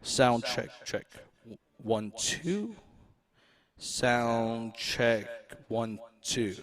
Sound check, check. One, two. Sound check. One, two.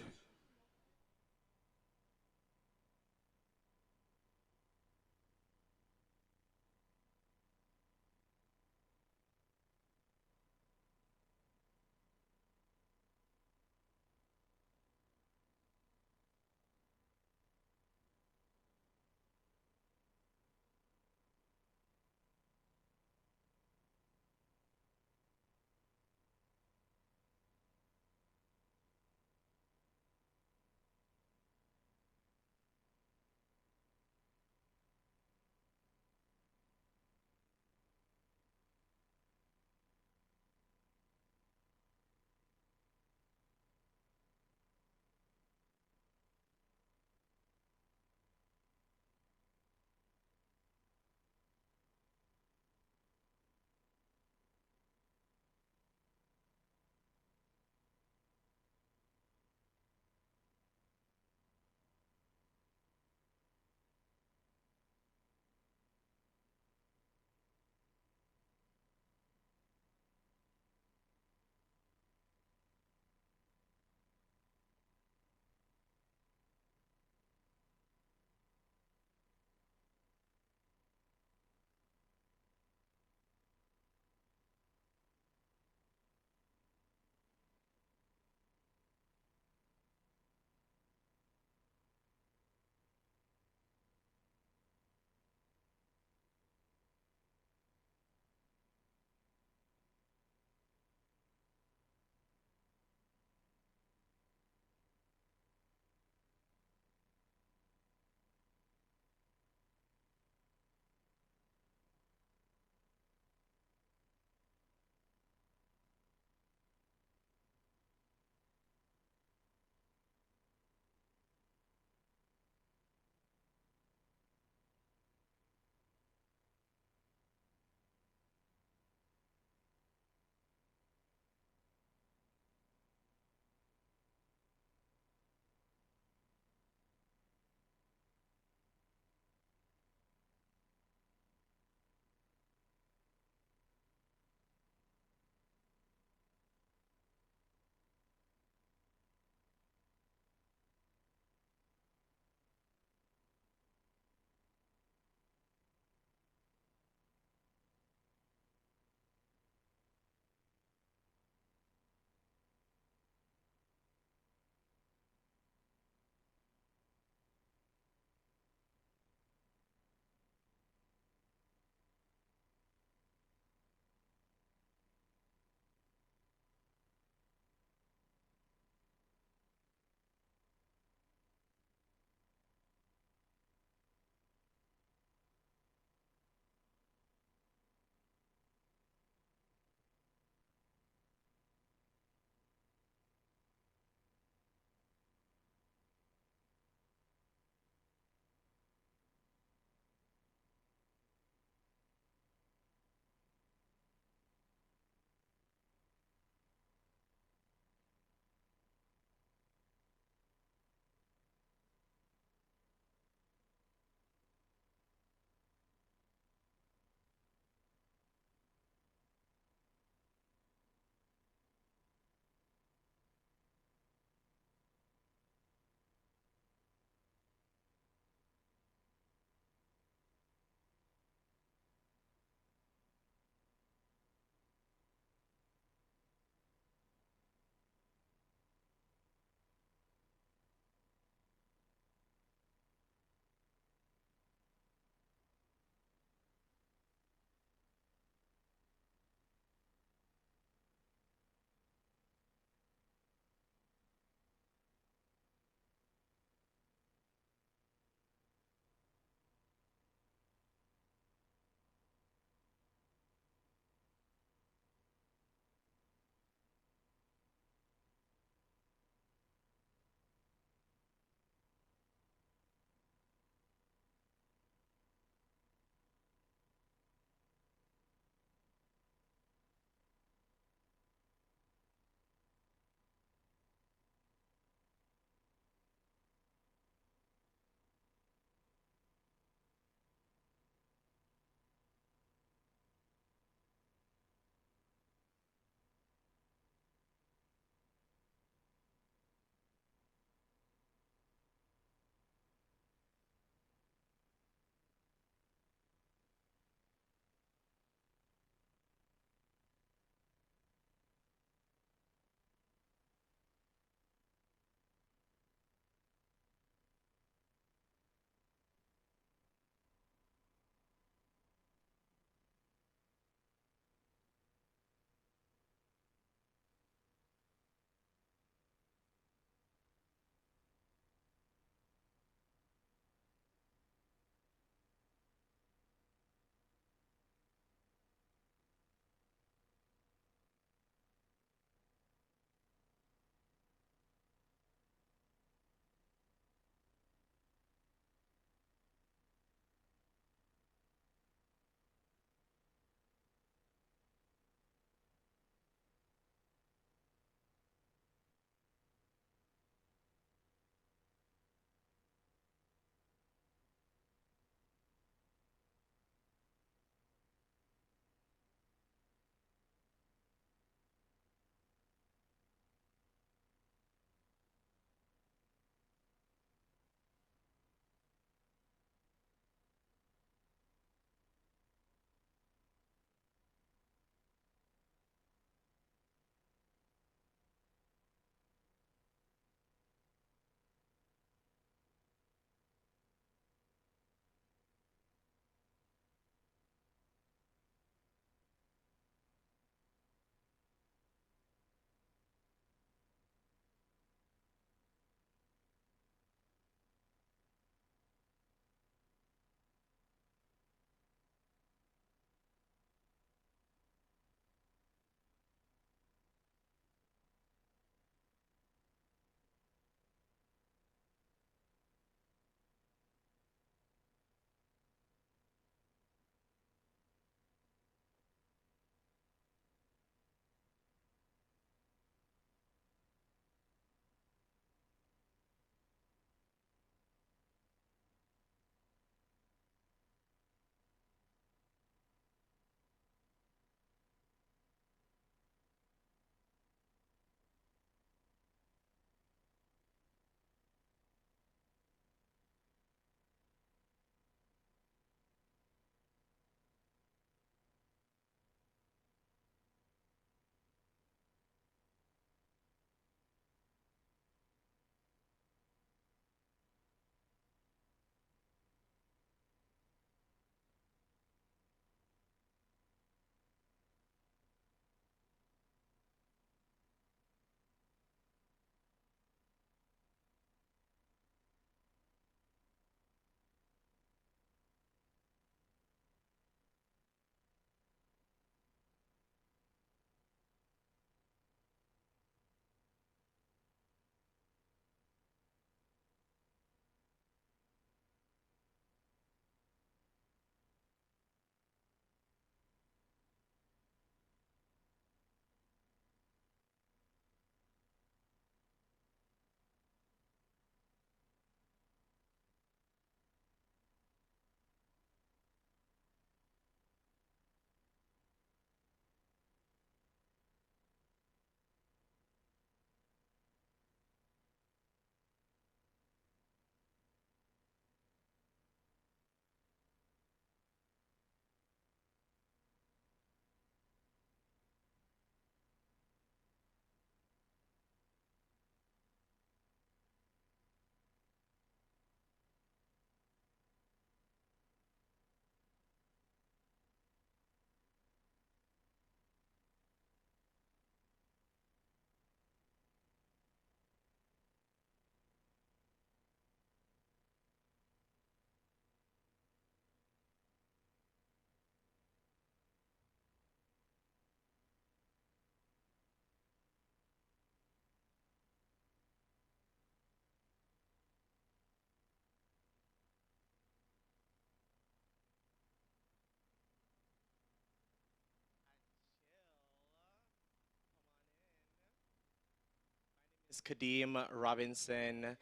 is Kadeem Robinson.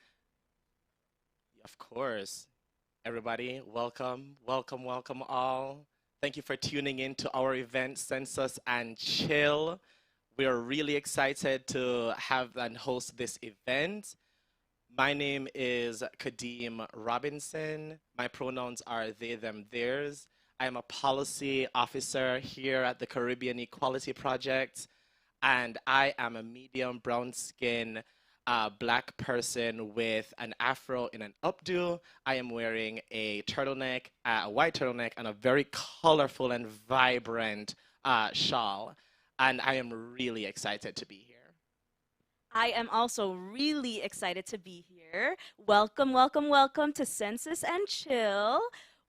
Of course, everybody, welcome, welcome, welcome all. Thank you for tuning in to our event, Census and Chill. We are really excited to have and host this event. My name is Kadeem Robinson. My pronouns are they, them, theirs. I am a policy officer here at the Caribbean Equality Project, and I am a medium brown skin black person with an afro in an updo. I am wearing a turtleneck, a white turtleneck, and a very colorful and vibrant shawl. And I am really excited to be here. I am also really excited to be here. Welcome, welcome, welcome to Census and Chill.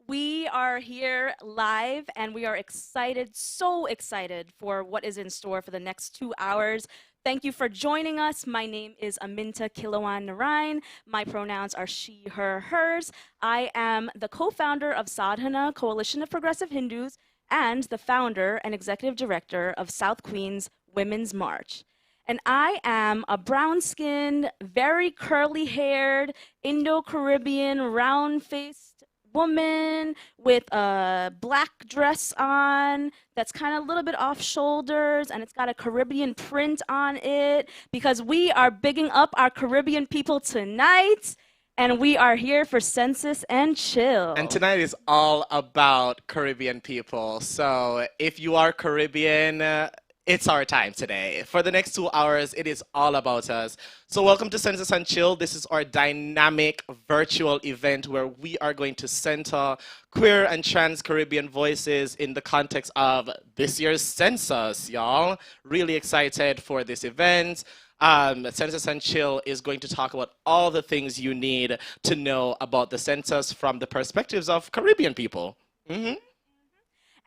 We are here live and we are excited, so excited for what is in store for the next 2 hours. Thank you for joining us. My name is Aminta Kilawan Narain. My pronouns are she, her, hers. I am the co-founder of Sadhana, Coalition of Progressive Hindus, and the founder and executive director of South Queens Women's March. And I am a brown skinned, very curly haired, Indo Caribbean, round faced woman with a black dress on that's kind of a little bit off shoulders and it's got a Caribbean print on it because we are bigging up our Caribbean people tonight. And we are here for Census and Chill. And tonight is all about Caribbean people. So if you are Caribbean, it's our time today. For the next 2 hours, it is all about us. So welcome to Census and Chill. This is our dynamic virtual event where we are going to center queer and trans Caribbean voices in the context of this year's census, y'all. Really excited for this event. Census and Chill is going to talk about all the things you need to know about the census from the perspectives of Caribbean people.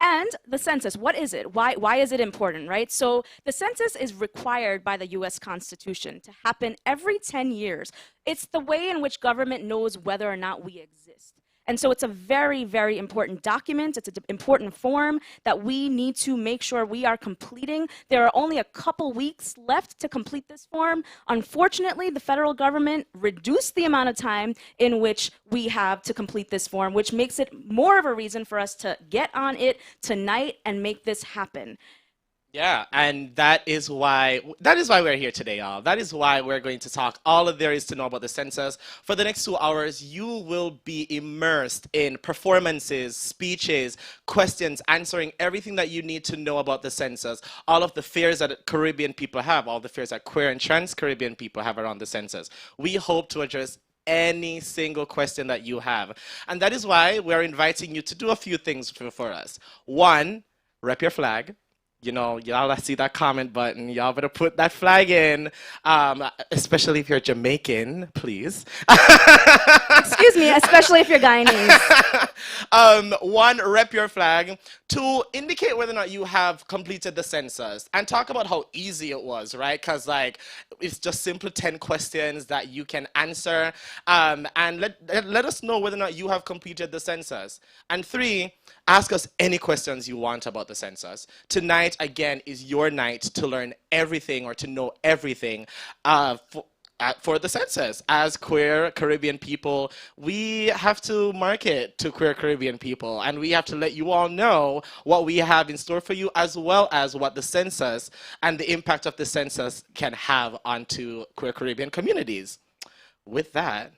And the census, what is it? Why is it important, right? So the census is required by the US Constitution to happen every 10 years. It's the way in which government knows whether or not we exist. And so it's a very, very important document. It's an important form that we need to make sure we are completing. There are only a couple weeks left to complete this form. Unfortunately, the federal government reduced the amount of time in which we have to complete this form, which makes it more of a reason for us to get on it tonight and make this happen. Yeah, and that is why we're here today, y'all. That is why we're going to talk all of there is to know about the census. For the next 2 hours, you will be immersed in performances, speeches, questions, answering everything that you need to know about the census, all of the fears that Caribbean people have, all the fears that queer and trans Caribbean people have around the census. We hope to address any single question that you have. And that is why we're inviting you to do a few things for us. One, rep your flag. You know, y'all see that comment button. Y'all better put that flag in, especially if you're Jamaican, please. Excuse me, especially if you're Guyanese. One, rep your flag. Two, indicate whether or not you have completed the census and talk about how easy it was, right? Because like it's just simple 10 questions that you can answer, and let us know whether or not you have completed the census. And three, ask us any questions you want about the census. Tonight, again, is your night to learn everything or to know everything for the census. As queer Caribbean people, we have to market to queer Caribbean people, and we have to let you all know what we have in store for you, as well as what the census and the impact of the census can have onto queer Caribbean communities. With that,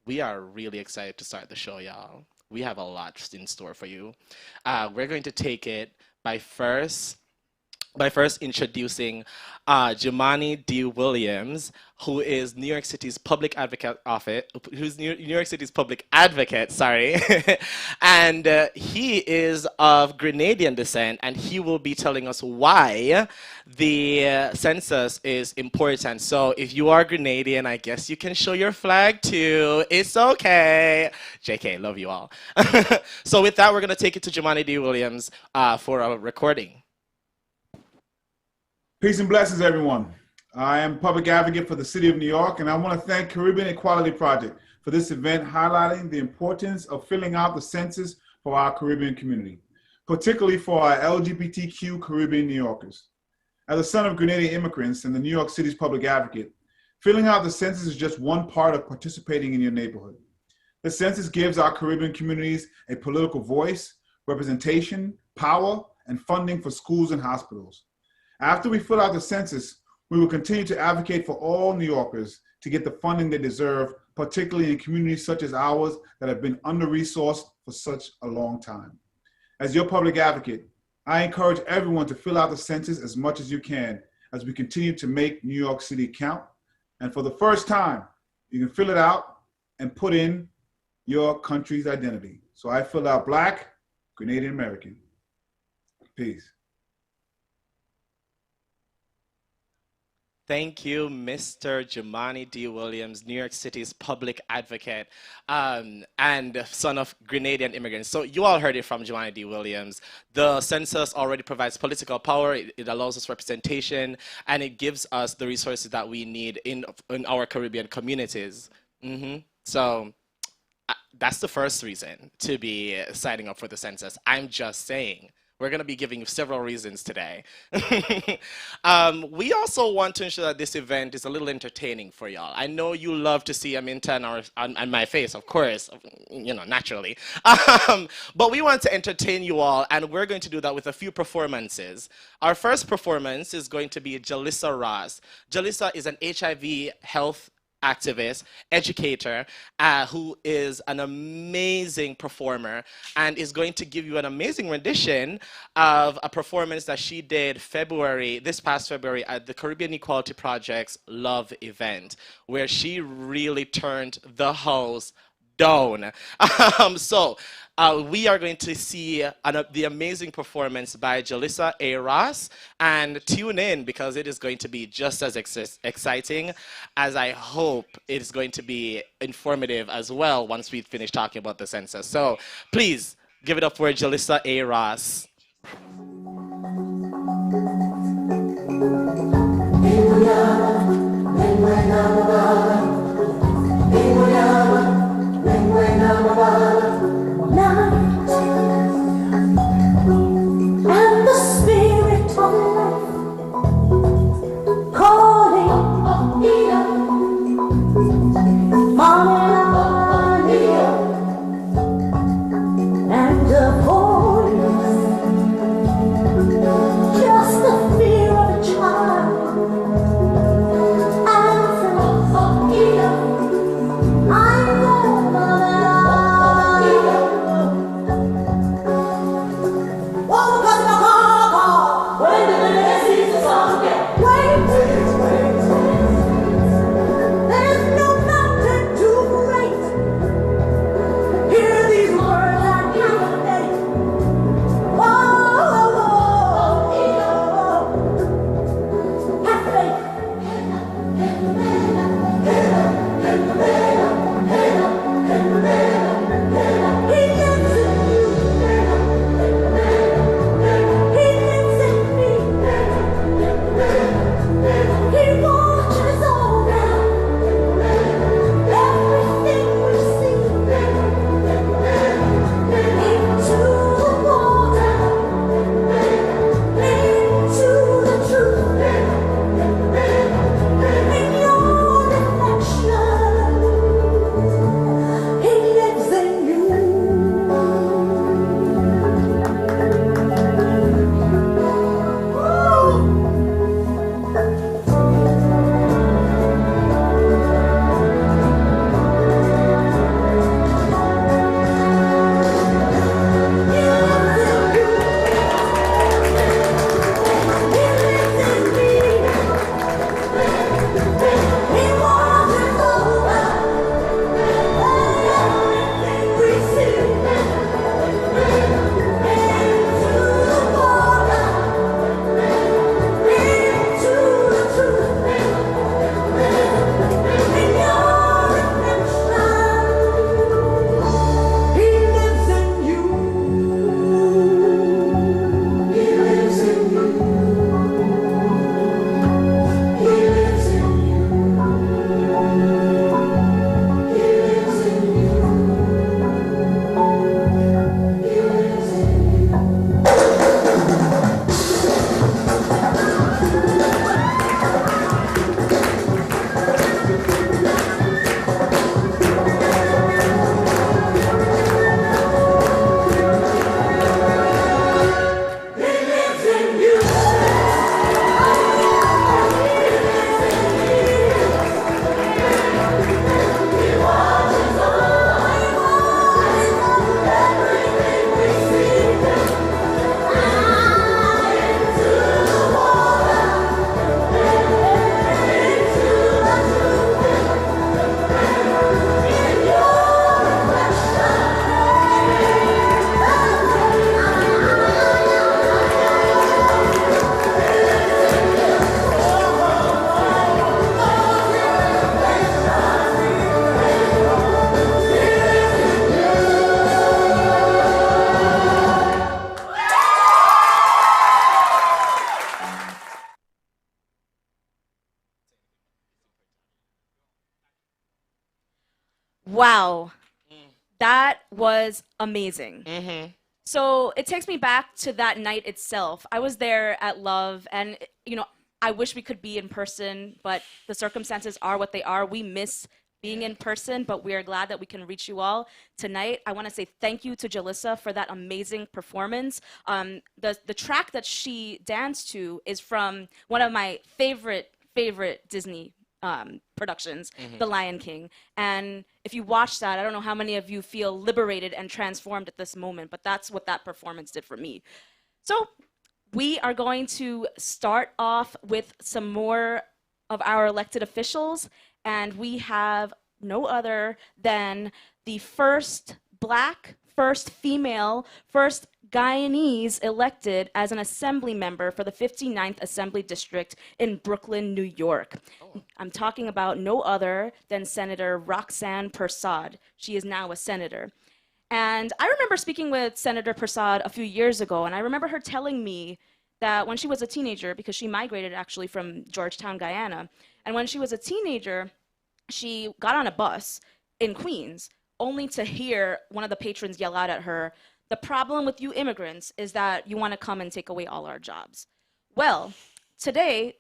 we are really excited to start the show, y'all. We have a lot in store for you. We're going to take it by first introducing Jumani D. Williams, who is New York City's public advocate sorry. And he is of Grenadian descent, and he will be telling us why the census is important. So if you are Grenadian, I guess you can show your flag too. It's okay. JK, love you all. So with that, we're going to take it to Jumani D. Williams for a recording. Peace and blessings, everyone. I am public advocate for the city of New York, and I want to thank Caribbean Equality Project for this event highlighting the importance of filling out the census for our Caribbean community, particularly for our LGBTQ Caribbean New Yorkers. As a son of Grenadian immigrants and the New York City's public advocate, Filling out the census is just one part of participating in your neighborhood. The census gives our Caribbean communities a political voice, representation, power, and funding for schools and hospitals. After we fill out the census, we will continue to advocate for all New Yorkers to get the funding they deserve, particularly in communities such as ours that have been under-resourced for such a long time. As your public advocate, I encourage everyone to fill out the census as much as you can as we continue to make New York City count. And for the first time, you can fill it out and put in your country's identity. So I filled out Black, Grenadian American. Peace. Thank you, Mr. Jumani D. Williams, New York City's public advocate and son of Grenadian immigrants. So you all heard it from Jumani D. Williams. The census already provides political power, it allows us representation, and it gives us the resources that we need in our Caribbean communities. So that's the first reason to be signing up for the census. I'm just saying. We're going to be giving you several reasons today. We also want to ensure that this event is a little entertaining for y'all. I know you love to see Aminta on my face, of course, you know, naturally. But we want to entertain you all, and we're going to do that with a few performances. Our first performance is going to be Jalissa Ross. Jalissa is an HIV health activist, educator, who is an amazing performer and is going to give you an amazing rendition of a performance that she did this past February at the Caribbean Equality Project's Love event, where she really turned the house down. We are going to see the amazing performance by Jalissa A. Ross, and tune in because it is going to be just as exciting as I hope it is going to be informative as well once we finish talking about the census. So please give it up for Jalissa A. Ross. And the spirit of life calling Maria, and a voice Wow, that was amazing. Mm-hmm. So it takes me back to that night itself. I was there at Love, and I wish we could be in person, but the circumstances are what they are. We miss being in person, but we are glad that we can reach you all tonight. I want to say thank you to Jalissa for that amazing performance. The track that she danced to is from one of my favorite Disney productions, The Lion King. And if you watch that, I don't know how many of you feel liberated and transformed at this moment, but that's what that performance did for me. So we are going to start off with some more of our elected officials, and we have no other than the first Black, first female, first Guyanese elected as an assembly member for the 59th Assembly District in Brooklyn, New York. I'm talking about no other than Senator Roxanne Persaud. She is now a senator. And I remember speaking with Senator Persaud a few years ago, and I remember her telling me that when she was a teenager, because she migrated actually from Georgetown, Guyana, and when she was a teenager, she got on a bus in Queens only to hear one of the patrons yell out at her, "The problem with you immigrants is that you want to come and take away all our jobs." Well, today,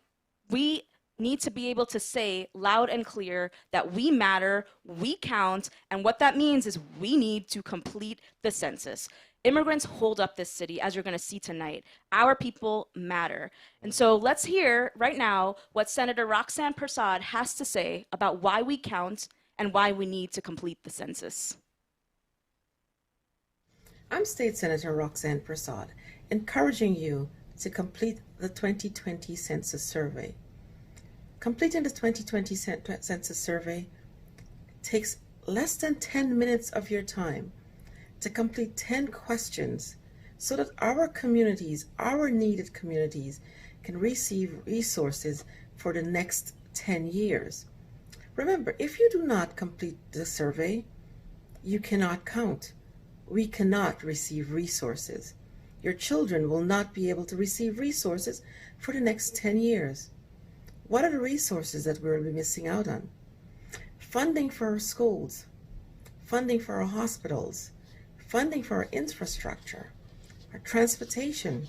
we need to be able to say loud and clear that we matter, we count, and what that means is we need to complete the census. Immigrants hold up this city, as you're going to see tonight. Our people matter. And so let's hear right now what Senator Roxanne Persaud has to say about why we count and why we need to complete the census. I'm State Senator Roxanne Persaud, encouraging you to complete the 2020 Census Survey. Completing the 2020 Census Survey takes less than 10 minutes of your time to complete 10 questions so that our communities, our needed communities, can receive resources for the next 10 years. Remember, if you do not complete the survey, you cannot count. We cannot receive resources. Your children will not be able to receive resources for the next 10 years. What are the resources that we'll be missing out on? Funding for our schools, funding for our hospitals, funding for our infrastructure, our transportation,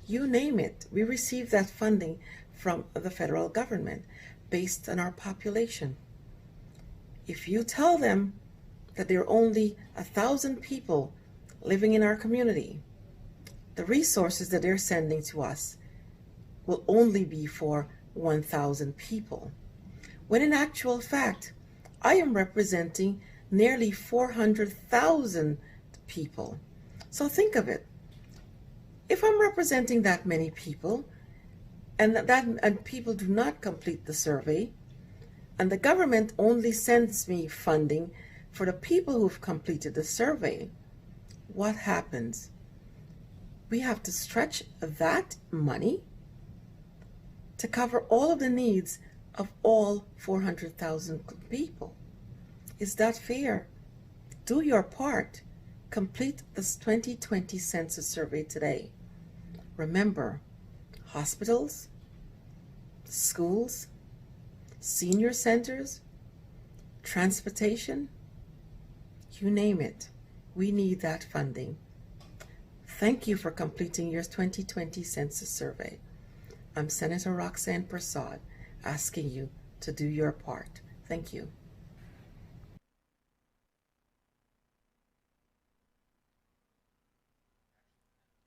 you name it. We receive that funding from the federal government based on our population. If you tell them that there are only 1,000 people living in our community, the resources that they're sending to us will only be for 1,000 people. When in actual fact, I am representing nearly 400,000 people. So think of it. If I'm representing that many people, and people do not complete the survey, and the government only sends me funding for the people who've completed the survey, what happens? We have to stretch that money to cover all of the needs of all 400,000 people. Is that fair? Do your part. Complete this 2020 Census Survey today. Remember, hospitals, schools, senior centers, transportation, you name it, we need that funding. Thank you for completing your 2020 Census Survey. I'm Senator Roxanne Persaud, asking you to do your part. Thank you.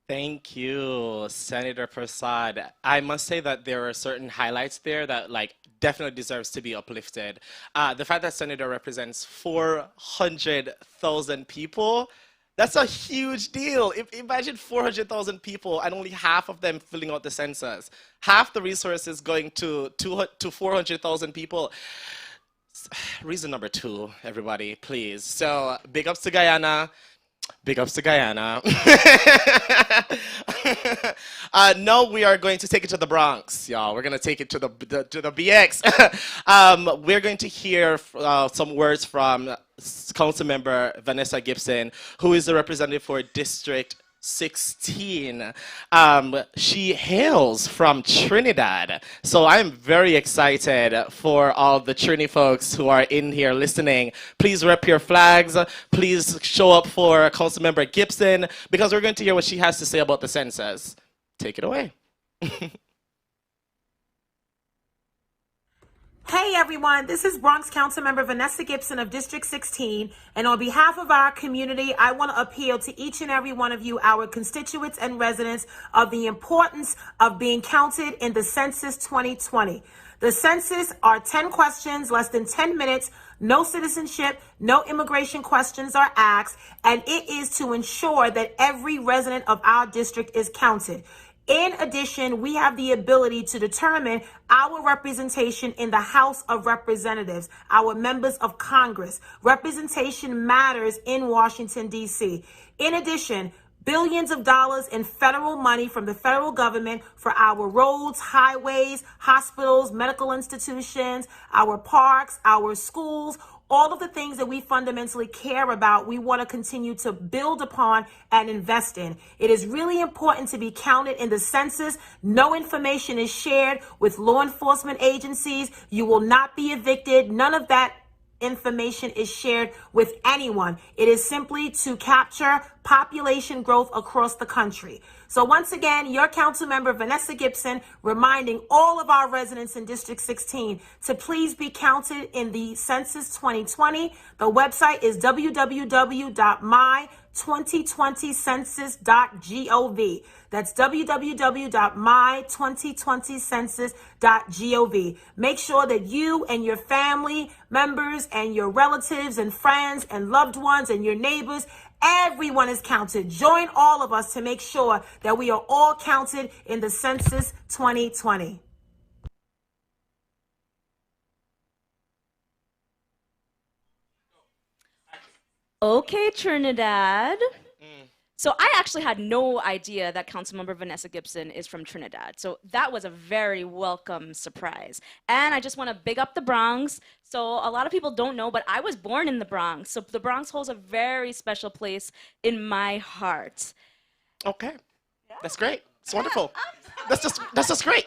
Thank you, Senator Prasad. I must say that there are certain highlights there that definitely deserves to be uplifted. The fact that Senator represents 400,000 people, that's a huge deal. Imagine 400,000 people and only half of them filling out the census. Half the resources going to 400,000 people. Reason number 2, everybody, please. So big ups to Guyana. Big ups to Guyana. No, we are going to take it to the Bronx, y'all. We're going to take it to the BX. We're going to hear some words from Councilmember Vanessa Gibson, who is the representative for District 16. She hails from Trinidad. So I'm very excited for all the Trini folks who are in here listening. Please rep your flags. Please show up for Councilmember Gibson because we're going to hear what she has to say about the census. Take it away. Hey everyone, this is Bronx Councilmember Vanessa Gibson of District 16, and on behalf of our community, I want to appeal to each and every one of you, our constituents and residents, of the importance of being counted in the Census 2020. The census are 10 questions, less than 10 minutes, no citizenship, no immigration questions are asked, and it is to ensure that every resident of our district is counted. In addition, we have the ability to determine our representation in the House of Representatives, our members of Congress. Representation matters in Washington, D.C. In addition, billions of dollars in federal money from the federal government for our roads, highways, hospitals, medical institutions, our parks, our schools, all of the things that we fundamentally care about, we want to continue to build upon and invest in. It is really important to be counted in the census. No information is shared with law enforcement agencies. You will not be evicted. None of that information is shared with anyone. It is simply to capture population growth across the country. So once again, your council member, Vanessa Gibson, reminding all of our residents in District 16 to please be counted in the Census 2020. The website is www.my2020census.gov. That's www.my2020census.gov. Make sure that you and your family members and your relatives and friends and loved ones and your neighbors, everyone is counted. Join all of us to make sure that we are all counted in the Census 2020. Okay, Trinidad. So I actually had no idea that Councilmember Vanessa Gibson is from Trinidad. So that was a very welcome surprise. And I just want to big up the Bronx. So a lot of people don't know, but I was born in the Bronx. So the Bronx holds a very special place in my heart. Okay. That's great. It's wonderful. That's just great.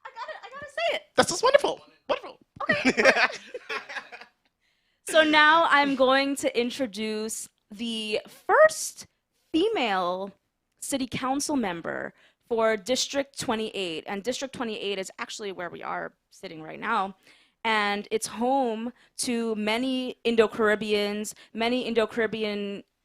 I gotta say it. That's just wonderful. Wonderful. Okay. So now I'm going to introduce the first female city council member for District 28. And District 28 is actually where we are sitting right now. And it's home to many Indo-Caribbean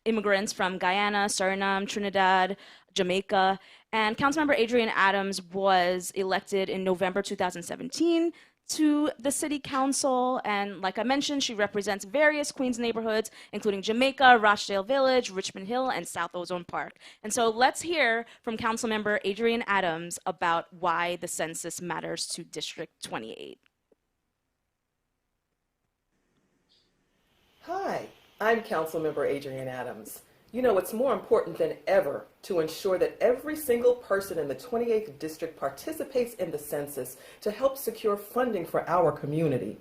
immigrants from Guyana, Suriname, Trinidad, Jamaica. And Councilmember Adrienne Adams was elected in November 2017 to the city council, and like I mentioned, she represents various Queens neighborhoods, including Jamaica, Rochdale Village, Richmond Hill, and South Ozone Park. And so let's hear from Councilmember Adrienne Adams about why the census matters to District 28. Hi, I'm Councilmember Adrienne Adams. You know, it's more important than ever to ensure that every single person in the 28th District participates in the census to help secure funding for our community.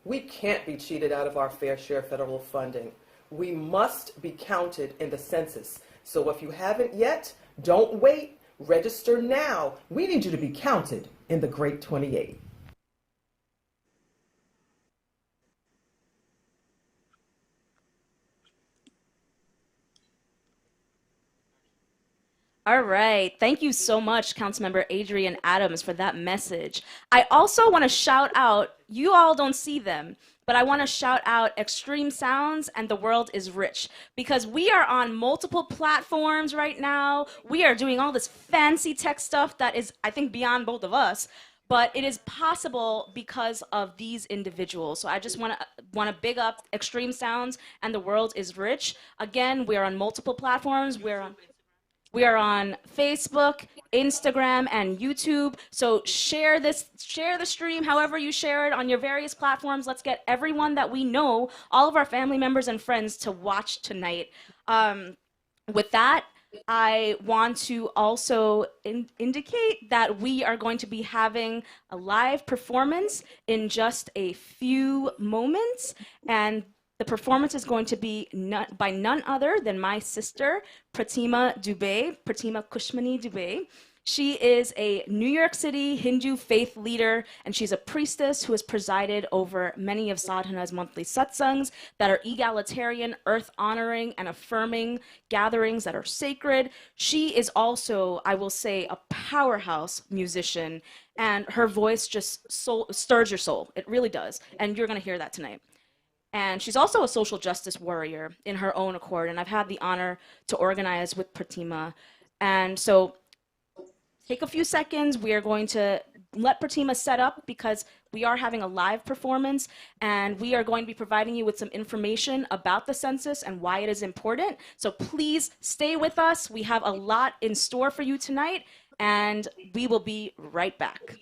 We can't be cheated out of our fair share of federal funding. We must be counted in the census. So if you haven't yet, don't wait. Register now. We need you to be counted in the Great 28. All right. Thank you so much, Councilmember Adrienne Adams, for that message. I also want to shout out, you all don't see them, but I want to shout out Extreme Sounds and The World is Rich, because we are on multiple platforms right now. We are doing all this fancy tech stuff that is, I think, beyond both of us. But it is possible because of these individuals. So I just want to big up Extreme Sounds and The World is Rich. Again, we're on multiple platforms. We are on Facebook, Instagram, and YouTube. So share the stream however you share it on your various platforms. Let's get everyone that we know, all of our family members and friends, to watch tonight. With that, I want to also indicate that we are going to be having a live performance in just a few moments. And The performance is going to be by none other than my sister, Pratima Dubey, Pratima Kushmani Dubey. She is a New York City Hindu faith leader, and she's a priestess who has presided over many of Sadhana's monthly satsangs that are egalitarian, earth-honoring, and affirming gatherings that are sacred. She is also, I will say, a powerhouse musician, and her voice just stirs your soul. It really does, and you're going to hear that tonight. And she's also a social justice warrior in her own accord, and I've had the honor to organize with Pratima. And so take a few seconds. We are going to let Pratima set up because we are having a live performance, and we are going to be providing you with some information about the census and why it is important. So please stay with us. We have a lot in store for you tonight, and we will be right back.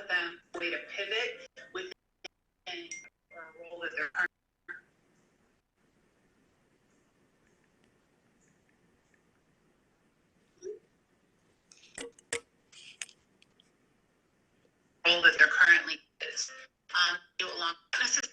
Them way to pivot within a role that they're currently is. Do along at the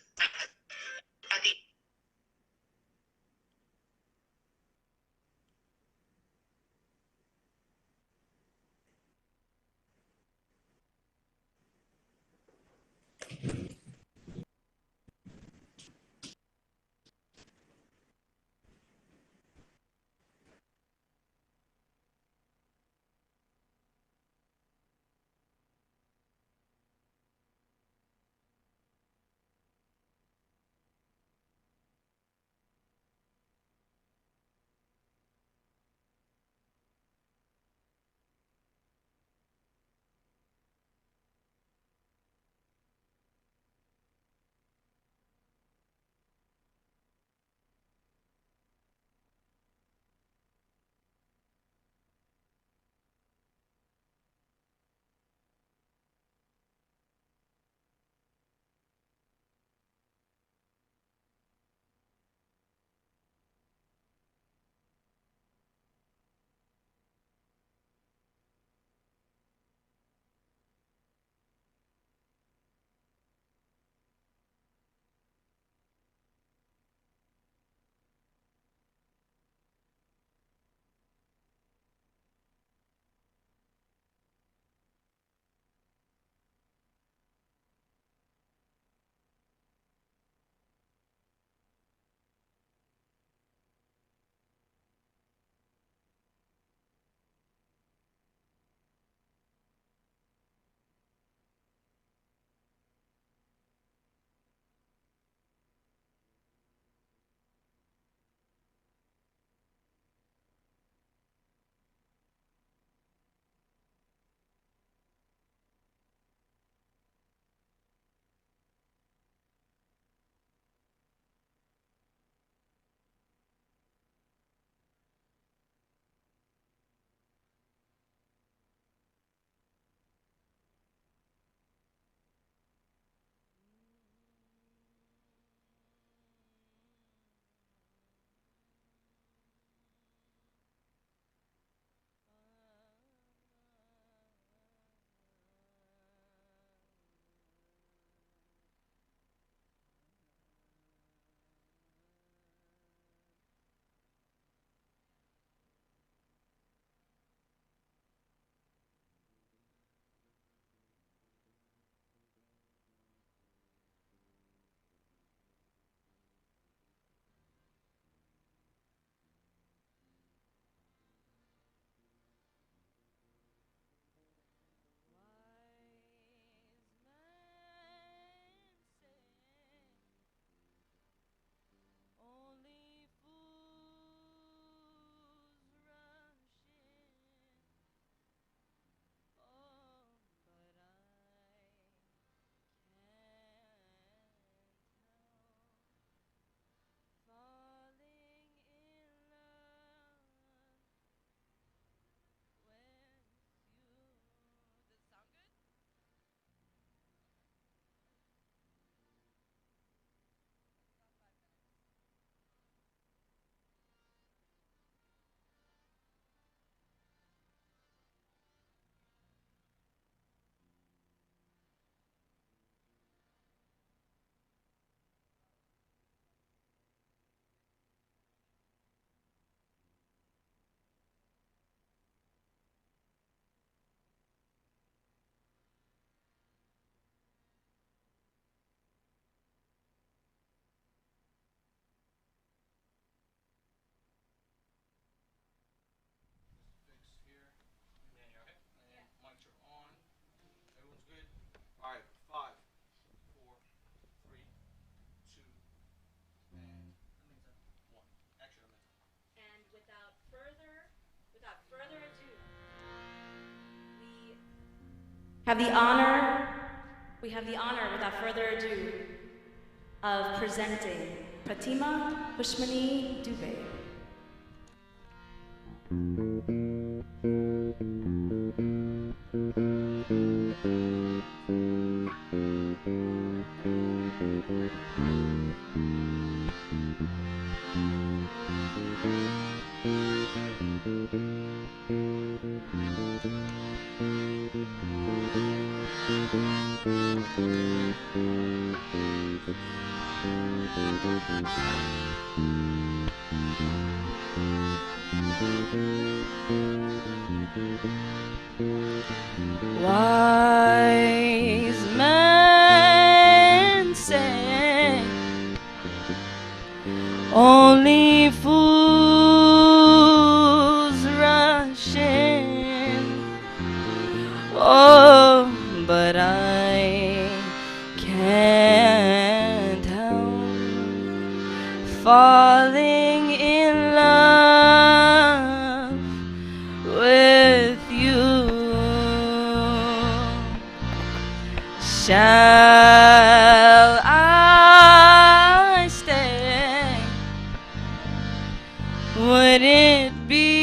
have the honor, we have the honor, without further ado, of presenting Pratima Pushmani Dubey. Wise men say only fools rush in. Oh, but I can't help falling in love with you. Shall I stay? Would it be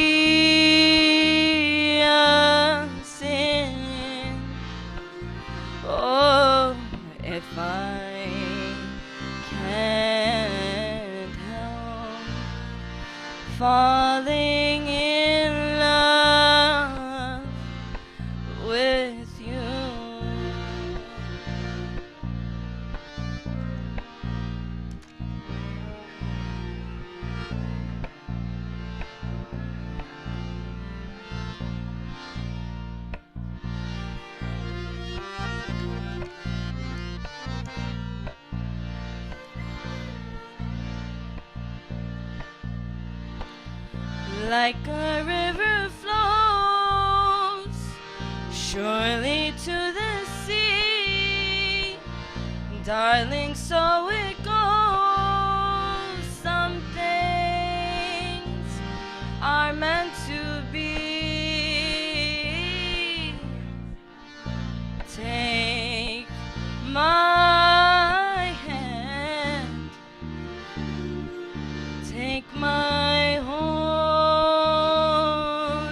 a sin? Oh, if I can't help falling in love with you. Like a river flows surely to the sea, darling, so it goes. Some things are meant to be. Take my hand, take my whole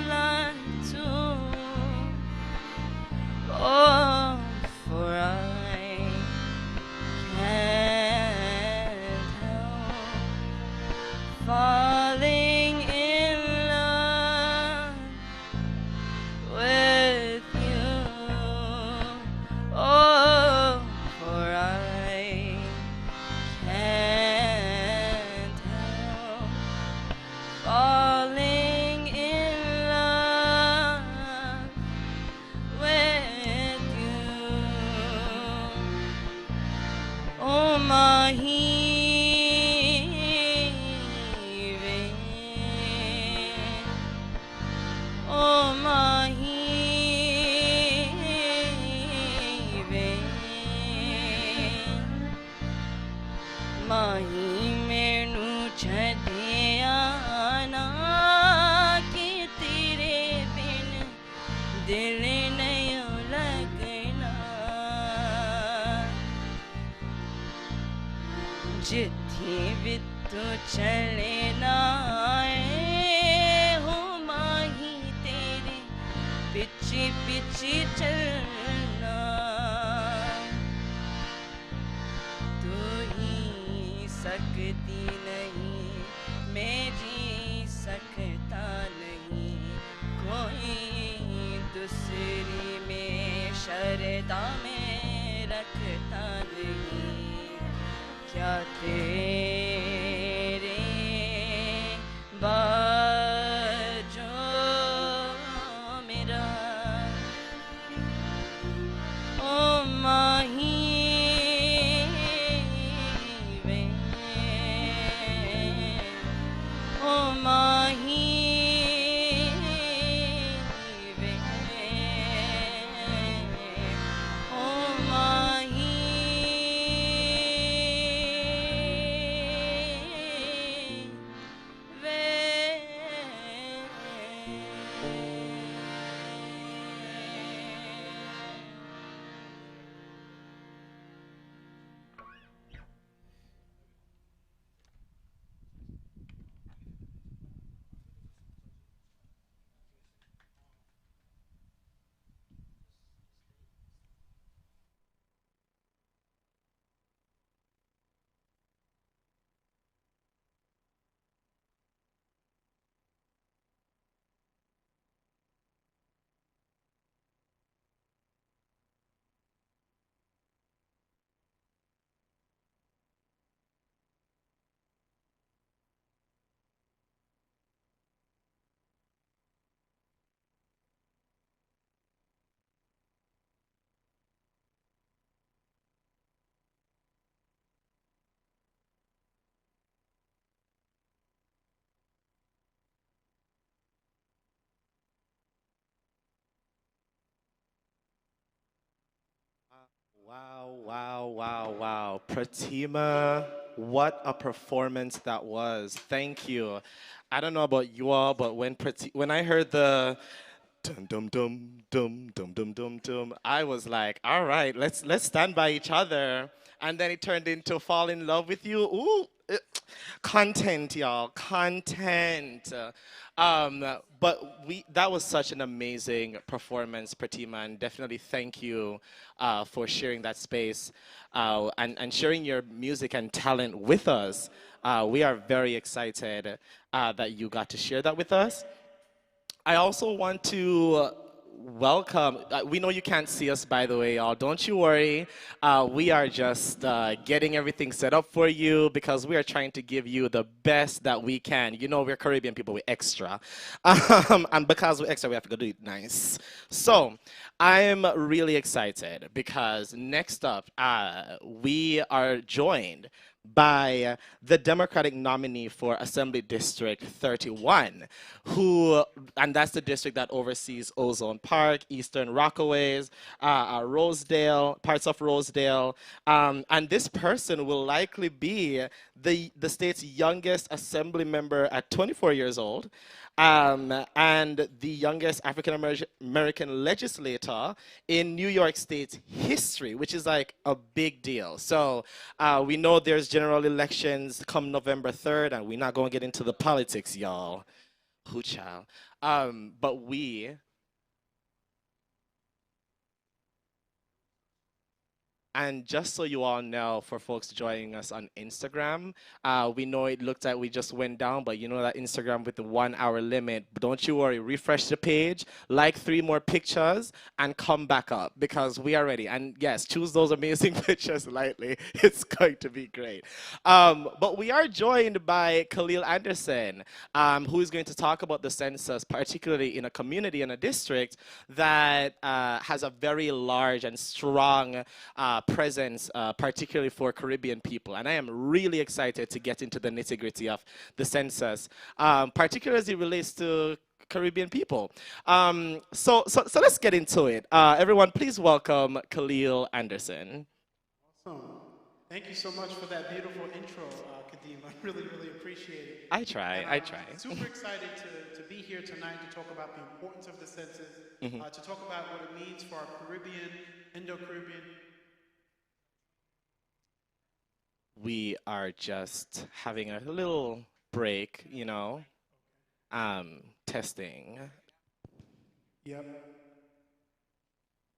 life too. Oh, for I can't help falling in love with you. Oh, for I can't help falling in love with you. Oh, my heaving, oh, my heaving, mahi menu chhadiya na ki tere bin dil nahi lagna. जिथे भी तू चले ना आए हो माही तेरे पीछे पीछे चलना. तू ही सकती नहीं, मैं जी सकता नहीं, कोई दूसरी में शरदा में रखता नहीं. क्या तेरे बाजो मेरा ओ माही वे, ओ माही वे, ओ Wow, wow, wow, wow. Pratima, what a performance that was. Thank you. I don't know about you all, but when I heard the dum dum dum dum dum dum dum dum, I was like, all right, let's stand by each other. And then it turned into fall in love with you. Ooh, content, y'all, content. Um, but that was such an amazing performance, Pratima, and definitely thank you for sharing that space and sharing your music and talent with us. We are very excited that you got to share that with us. I also want to welcome. We know you can't see us, by the way, y'all. Don't you worry. We are just getting everything set up for you because we are trying to give you the best that we can. You know, we're Caribbean people, we're extra. And because we're extra, we have to go do it nice. So, I'm really excited because next up, we are joined by the Democratic nominee for Assembly District 31, and that's the district that oversees Ozone Park, Eastern Rockaways, Rosedale, parts of Rosedale, and this person will likely be the state's youngest assembly member at 24 years old, and the youngest African American legislator in New York State's history, which is like a big deal. So we know there's general elections come November 3rd, and we're not going to get into the politics, y'all. Who child? But we And just so you all know, for folks joining us on Instagram, we know it looked like we just went down, but you know that Instagram with the 1 hour limit. But don't you worry, refresh the page, like 3 more pictures, and come back up because we are ready. And yes, choose those amazing pictures lightly. It's going to be great. But we are joined by Khalil Anderson, who is going to talk about the census, particularly in a community and a district that has a very large and strong presence, particularly for Caribbean people. And I am really excited to get into the nitty-gritty of the census, particularly as it relates to Caribbean people. So let's get into it. Everyone, please welcome Khalil Anderson. Awesome. Thank you so much for that beautiful intro, Kadeem. I really, really appreciate it. I try, And I try. Super excited to be here tonight to talk about the importance of the census, to talk about what it means for our Caribbean, Indo-Caribbean. We are just having a little break, you know, testing. Yep.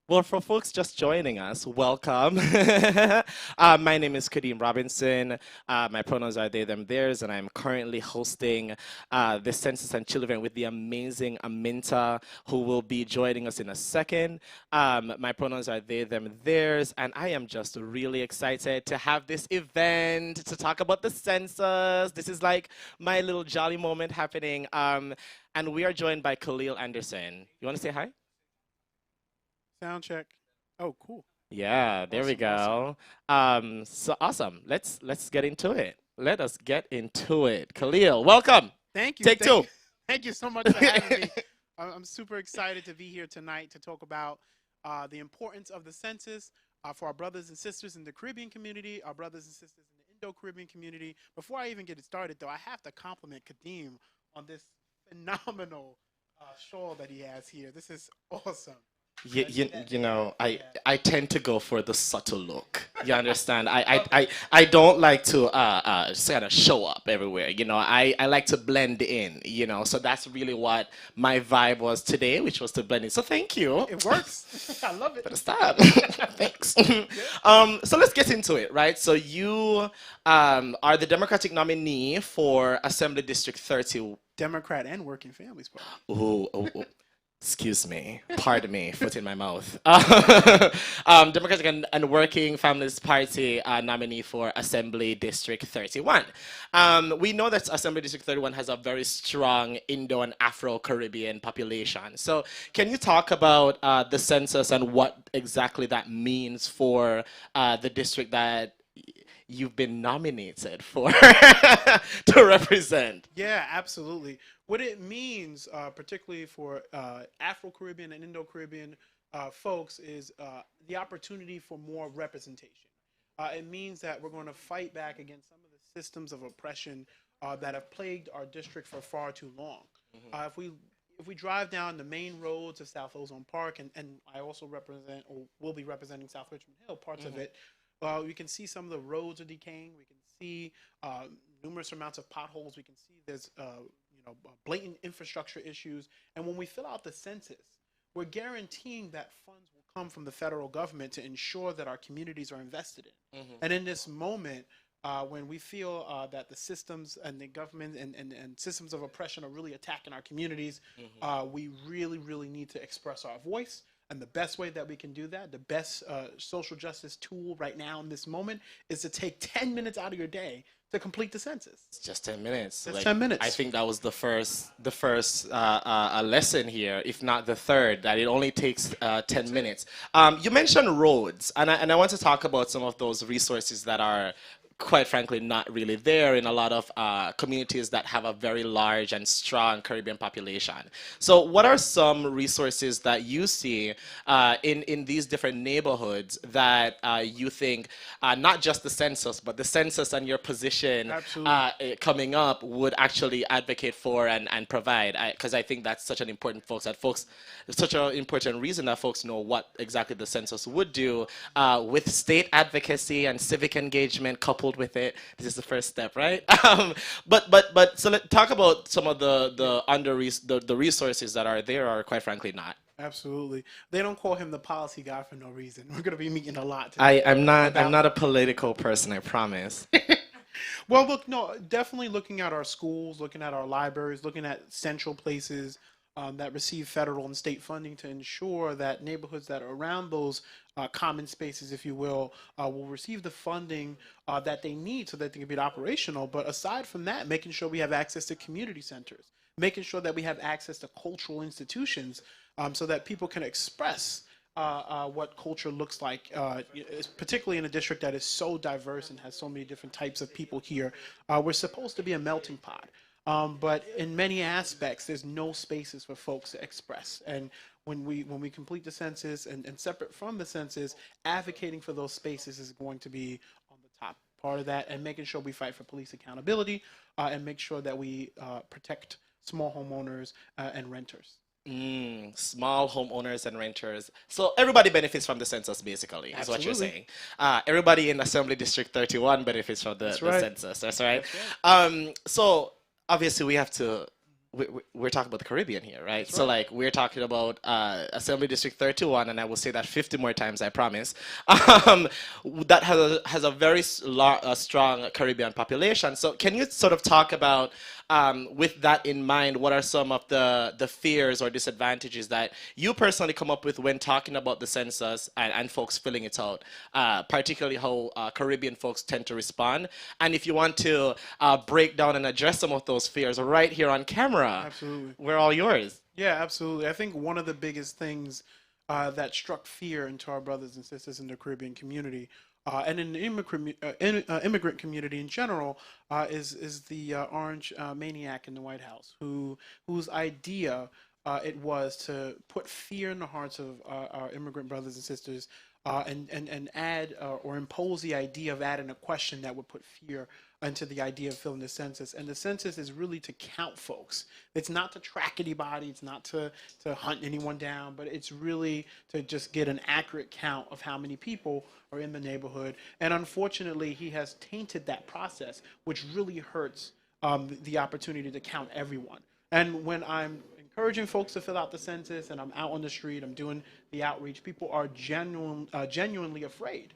Well, for folks just joining us, welcome. My name is Kadeem Robinson. My pronouns are they, them, theirs, and I'm currently hosting the Census and Chill event with the amazing Aminta, who will be joining us in a second. My pronouns are they, them, theirs, and I am just really excited to have this event to talk about the census. This is like my little jolly moment happening. And we are joined by Khalil Anderson. You want to say hi? Sound check. Oh, cool. Yeah, there we Awesome, go. So awesome. Let's get into it. Let us get into it. Khalil, welcome. Thank you. Take thank two. You, thank you so much for having me. I'm super excited to be here tonight to talk about the importance of the census for our brothers and sisters in the Caribbean community, our brothers and sisters in the Indo-Caribbean community. Before I even get it started, though, I have to compliment Kadeem on this phenomenal shawl that he has here. This is awesome. You know, I tend to go for the subtle look. You understand? I don't like to kind of show up everywhere. You know, I like to blend in, you know. So that's really what my vibe was today, which was to blend in. So thank you. It works. I love it. Better stop. Thanks. So let's get into it, right? So you are the Democratic nominee for Assembly District 30. Democrat and Working Families Party. Ooh. Excuse me, pardon me, foot in my mouth. Democratic and Working Families Party nominee for Assembly District 31. We know that Assembly District 31 has a very strong Indo and Afro-Caribbean population. So can you talk about the census and what exactly that means for the district that you've been nominated for to represent? Yeah, absolutely. What it means, particularly for Afro-Caribbean and Indo-Caribbean folks is the opportunity for more representation. It means that we're going to fight back against some of the systems of oppression that have plagued our district for far too long. If we drive down the main roads of South Ozone Park, and I also represent or will be representing South Richmond Hill, parts of it, we can see some of the roads are decaying. We can see numerous amounts of potholes. We can see there's blatant infrastructure issues. And when we fill out the census, we're guaranteeing that funds will come from the federal government to ensure that our communities are invested in. And in this moment, when we feel that the systems and the government and systems of oppression are really attacking our communities, we really, really need to express our voice. And the best way that we can do that, the best social justice tool right now in this moment, is to take 10 minutes out of your day to complete the census. It's just 10 minutes. Just 10 minutes. I think that was the first lesson here, if not the third, that it only takes 10 minutes. You mentioned roads, and I want to talk about some of those resources that are quite frankly not really there in a lot of communities that have a very large and strong Caribbean population. So what are some resources that you see in these different neighborhoods that you think not just the census, but the census and your position coming up would actually advocate for and provide? Because I think that's such an important such an important reason that folks know what exactly the census would do with state advocacy and civic engagement coupled with it. This is the first step, right? But so let's talk about some of the resources that are there or quite frankly not. Absolutely. They don't call him the policy guy for no reason. We're going to be meeting a lot today. I'm not a political person, I promise. Well, look, no, definitely looking at our schools, looking at our libraries, looking at central places that receive federal and state funding to ensure that neighborhoods that are around those common spaces, if you will receive the funding that they need so that they can be operational. But aside from that, making sure we have access to community centers, making sure that we have access to cultural institutions so that people can express what culture looks like, particularly in a district that is so diverse and has so many different types of people here. We're supposed to be a melting pot. But in many aspects, there's no spaces for folks to express. And when we complete the census and separate from the census, advocating for those spaces is going to be on the top part of that, and making sure we fight for police accountability and make sure that we protect small homeowners and renters. Small homeowners and renters. So everybody benefits from the census, basically, is what you're saying. Everybody in Assembly District 31 benefits from the census. That's right. So obviously we have to, we're talking about the Caribbean here, right? So like we're talking about Assembly District 31, and I will say that 50 more times, I promise, that has a very strong Caribbean population. So can you sort of talk about, with that in mind, what are some of the fears or disadvantages that you personally come up with when talking about the census and folks filling it out, particularly how Caribbean folks tend to respond? And if you want to break down and address some of those fears right here on camera, absolutely, we're all yours. Yeah, absolutely. I think one of the biggest things that struck fear into our brothers and sisters in the Caribbean community and in the immigrant community in general is the orange maniac in the White House, whose idea it was to put fear in the hearts of our immigrant brothers and sisters and add or impose the idea of adding a question that would put fear into the idea of filling the census. And the census is really to count folks. It's not to track anybody. It's not to hunt anyone down, but it's really to just get an accurate count of how many people are in the neighborhood. And unfortunately, he has tainted that process, which really hurts the opportunity to count everyone. And when I'm encouraging folks to fill out the census and I'm out on the street, I'm doing the outreach, people are genuinely afraid.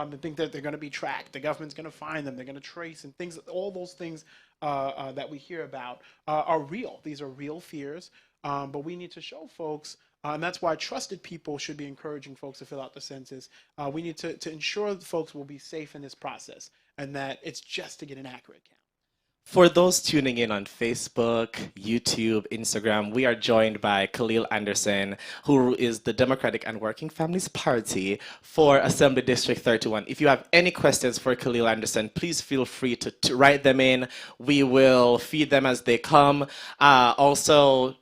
They think that they're going to be tracked. The government's going to find them. They're going to trace and things. All those things that we hear about are real. These are real fears. But we need to show folks, and that's why trusted people should be encouraging folks to fill out the census. We need to ensure that folks will be safe in this process and that it's just to get an accurate count. For those tuning in on Facebook, YouTube, Instagram, we are joined by Khalil Anderson, who is the Democratic and Working Families Party for Assembly District 31. If you have any questions for Khalil Anderson, please feel free to write them in. We will feed them as they come. Also,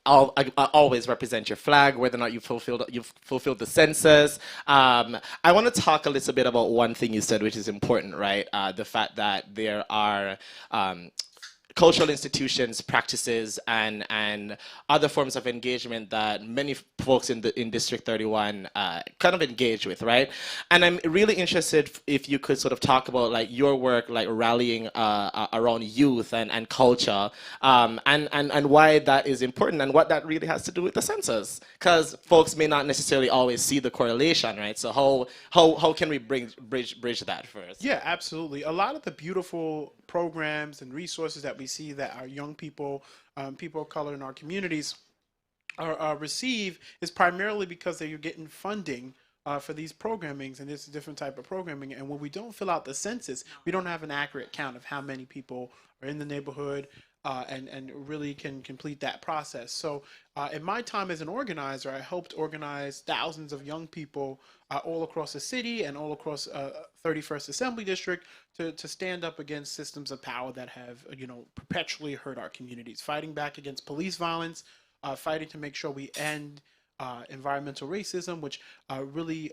always represent your flag, whether or not you've fulfilled the census. I want to talk a little bit about one thing you said, which is important, right? The fact that there are cultural institutions, practices, and other forms of engagement that many folks in District 31 kind of engage with, right? And I'm really interested if you could sort of talk about like your work, like rallying around youth and culture, and why that is important and what that really has to do with the census, because folks may not necessarily always see the correlation, right? So how can we bridge that first? Yeah, absolutely. A lot of the beautiful programs and resources that we see that our young people, people of color in our communities receive is primarily because they're getting funding for these programmings and this different type of programming. And when we don't fill out the census, we don't have an accurate count of how many people are in the neighborhood and really can complete that process. So in my time as an organizer, I helped organize thousands of young people all across the city and all across 31st Assembly District to stand up against systems of power that have, perpetually hurt our communities, fighting back against police violence, fighting to make sure we end environmental racism, which really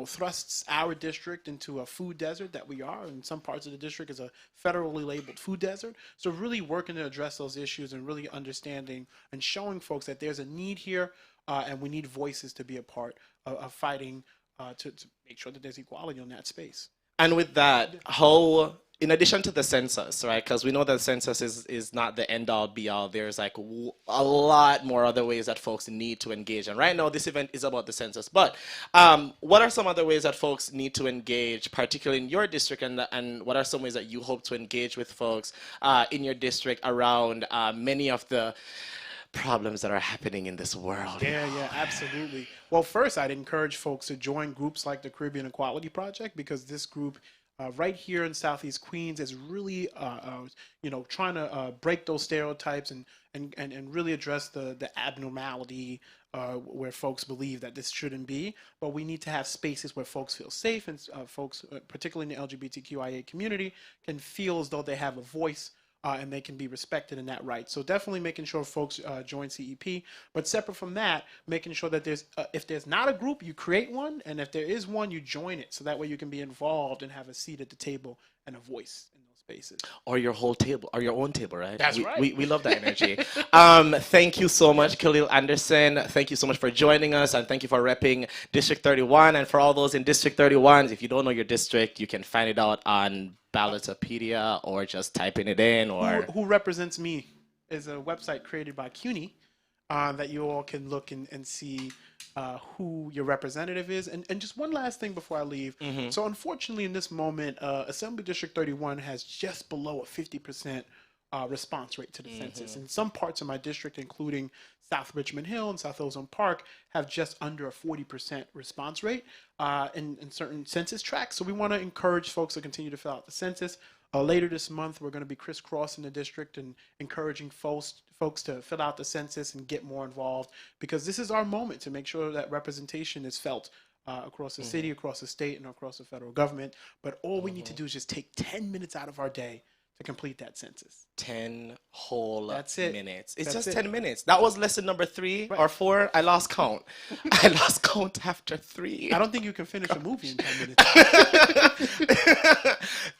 thrusts our district into a food desert that we are. In some parts of the district is a federally labeled food desert. So really working to address those issues and really understanding and showing folks that there's a need here and we need voices to be a part of fighting to make sure that there's equality in that space. And with that, how, in addition to the census, right? Because we know that the census is not the end all be all. There's like a lot more other ways that folks need to engage. And right now, this event is about the census. But what are some other ways that folks need to engage, particularly in your district? And what are some ways that you hope to engage with folks in your district around many of the problems that are happening in this world? Yeah, absolutely. Well, first, I'd encourage folks to join groups like the Caribbean Equality Project, because this group right here in Southeast Queens is really, trying to break those stereotypes and really address the abnormality where folks believe that this shouldn't be. But we need to have spaces where folks feel safe and folks, particularly in the LGBTQIA community, can feel as though they have a voice and they can be respected in that right. So definitely making sure folks join CEP. But separate from that, making sure that if there's not a group, you create one. And if there is one, you join it. So that way you can be involved and have a seat at the table and a voice in those spaces. Or your whole table, or your own table, right? That's right. We love that energy. Thank you so much, Khalil Anderson. Thank you so much for joining us, and thank you for repping District 31. And for all those in District 31, if you don't know your district, you can find it out on Ballotopedia or just typing it in. Or Who Represents Me is a website created by CUNY that you all can look and see who your representative is. And just one last thing before I leave. So unfortunately in this moment, Assembly District 31 has just below a 50% response rate to the census. And some parts of my district, including South Richmond Hill and South Ozone Park, have just under a 40% response rate in certain census tracts. So we want to encourage folks to continue to fill out the census. Later this month, we're going to be crisscrossing the district and encouraging folks to fill out the census and get more involved, because this is our moment to make sure that representation is felt across the city, across the state, and across the federal government. But all we need to do is just take 10 minutes out of our day to complete that census. 10 whole That's it. minutes. It's That's just it. 10 minutes. That was lesson number 3 Right. or 4. I lost count. I lost count after 3. I don't think you can finish a movie in 10 minutes.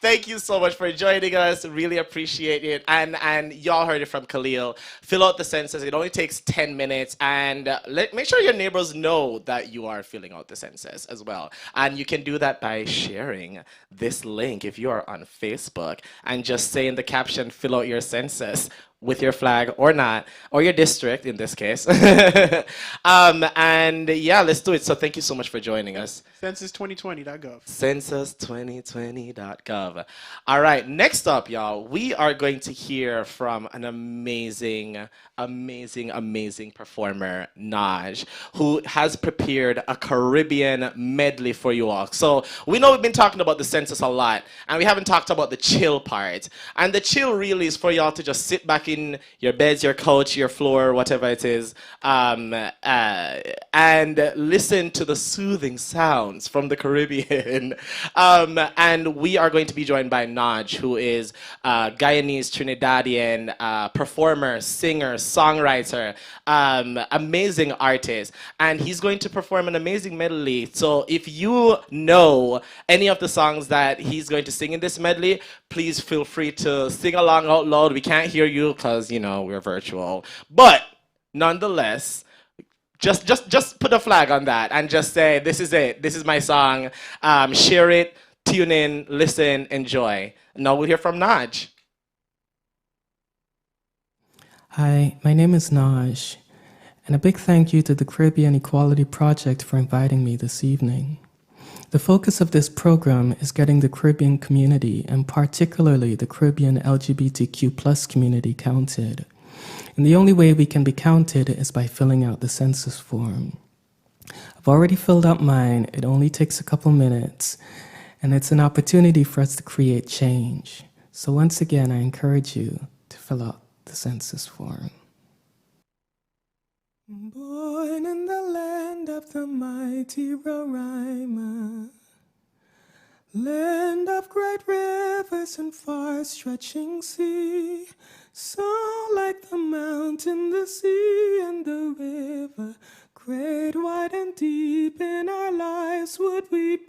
Thank you so much for joining us. Really appreciate it. And y'all heard it from Khalil. Fill out the census. It only takes 10 minutes. And make sure your neighbors know that you are filling out the census as well. And you can do that by sharing this link if you are on Facebook, and just say in the caption, fill out your census with your flag or not, or your district in this case. And yeah, let's do it. So thank you so much for joining us. Census2020.gov. Census2020.gov. All right, next up, y'all, we are going to hear from an amazing performer, Naj, who has prepared a Caribbean medley for you all. So we know we've been talking about the census a lot, and we haven't talked about the chill part. And the chill really is for y'all to just sit back in your beds, your couch, your floor, whatever it is, and listen to the soothing sounds from the Caribbean. And we are going to be joined by Naj, who is Guyanese Trinidadian performer, singer, songwriter, amazing artist. And he's going to perform an amazing medley. So if you know any of the songs that he's going to sing in this medley, please feel free to sing along out loud. We can't hear you because, you know, we're virtual. But nonetheless, just put a flag on that and just say, this is it. This is my song. Share it, tune in, listen, enjoy. Now we'll hear from Naj. Hi, my name is Naj, and a big thank you to the Caribbean Equality Project for inviting me this evening. The focus of this program is getting the Caribbean community, and particularly the Caribbean LGBTQ+ community, counted. And the only way we can be counted is by filling out the census form. I've already filled out mine. It only takes a couple minutes, and it's an opportunity for us to create change. So once again, I encourage you to fill out the census form. Born in the land of the mighty Roraima, land of great rivers and far-stretching sea, so like the mountain, the sea, and the river, great, wide, and deep in our lives would we be.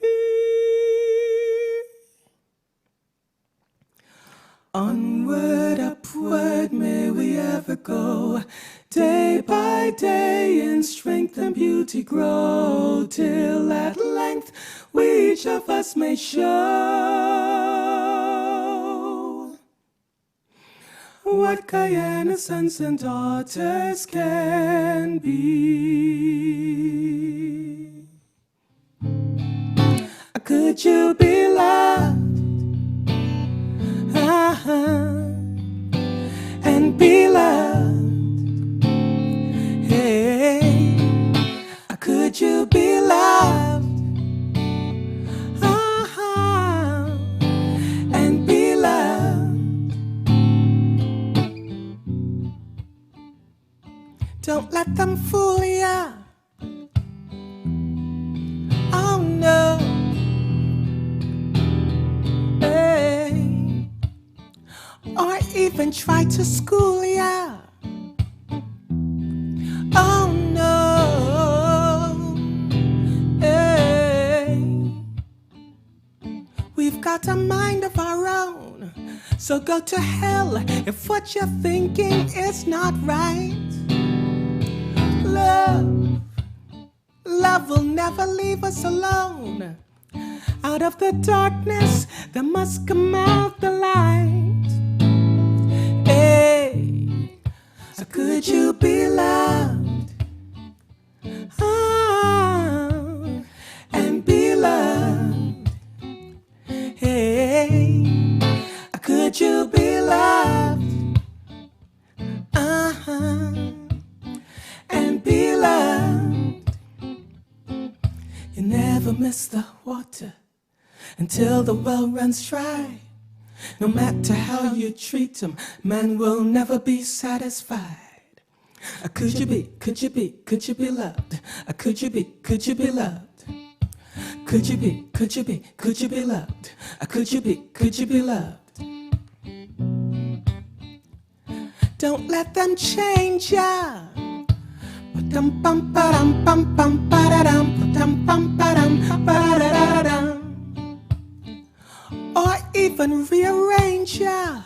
Onward, upward, may we ever go, day by day in strength and beauty grow, till at length we each of us may show what Guyana's sons and daughters can be. Could you be loved? And be loved. Hey, could you be loved? And be loved. Don't let them fool ya. Oh no. Or even try to school ya. Oh no. Hey. We've got a mind of our own, so go to hell if what you're thinking is not right. Love will never leave us alone. Out of the darkness there must come out the light. Hey, so could you be loved? And be loved. Hey, could you be loved? And be loved. You never miss the water until the well runs dry. No matter how you treat them, man will never be satisfied. Could you be loved? Could you be loved? Could you be loved? Could you be loved? Don't let them change ya. Or even rearrange ya.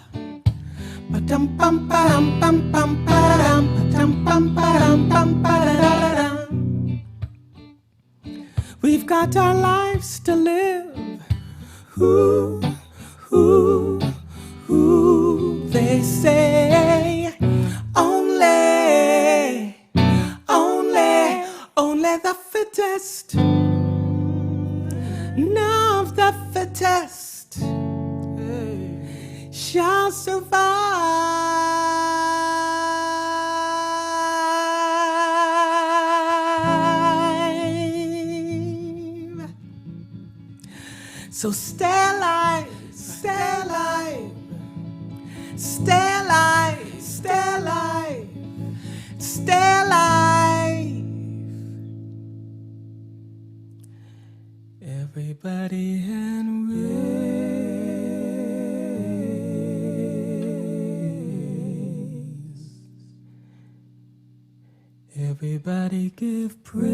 We've got our lives to live. They say only the fittest. None of the fittest shall survive. So stay alive, stay alive, stay alive, stay Everybody and raise. Everybody give praise.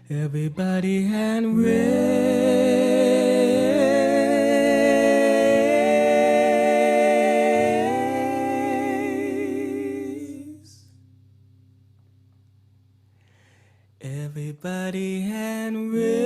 Everybody and raise. Everybody and raise.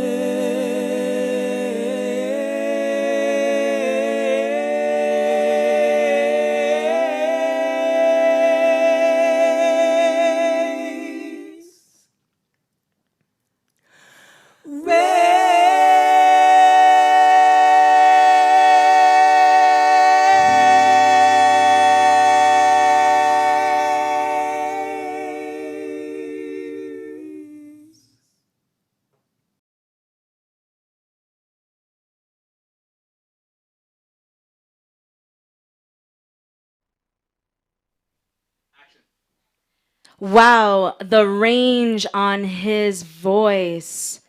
Wow, the range on his voice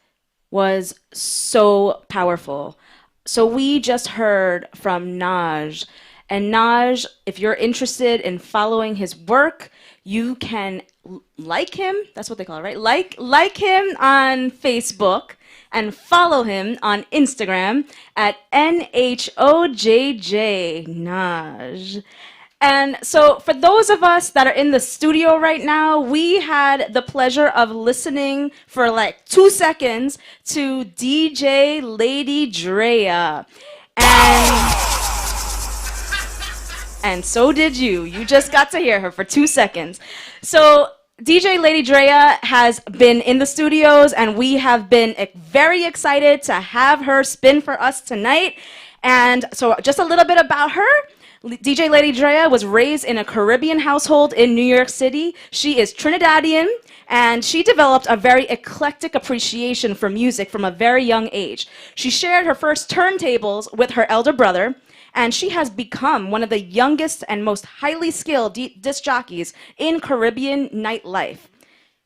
was so powerful. So we just heard from Naj. And Naj, if you're interested in following his work, you can like him. That's what they call it, right? Like him on Facebook and follow him on Instagram at NHOJJ Naj. And so, for those of us that are in the studio right now, we had the pleasure of listening for like 2 seconds to DJ Lady Drea. And so did you. You just got to hear her for 2 seconds. So, DJ Lady Drea has been in the studios, and we have been very excited to have her spin for us tonight. And so, just a little bit about her. DJ Lady Drea was raised in a Caribbean household in New York City. She is Trinidadian, and she developed a very eclectic appreciation for music from a very young age. She shared her first turntables with her elder brother, and she has become one of the youngest and most highly skilled disc jockeys in Caribbean nightlife.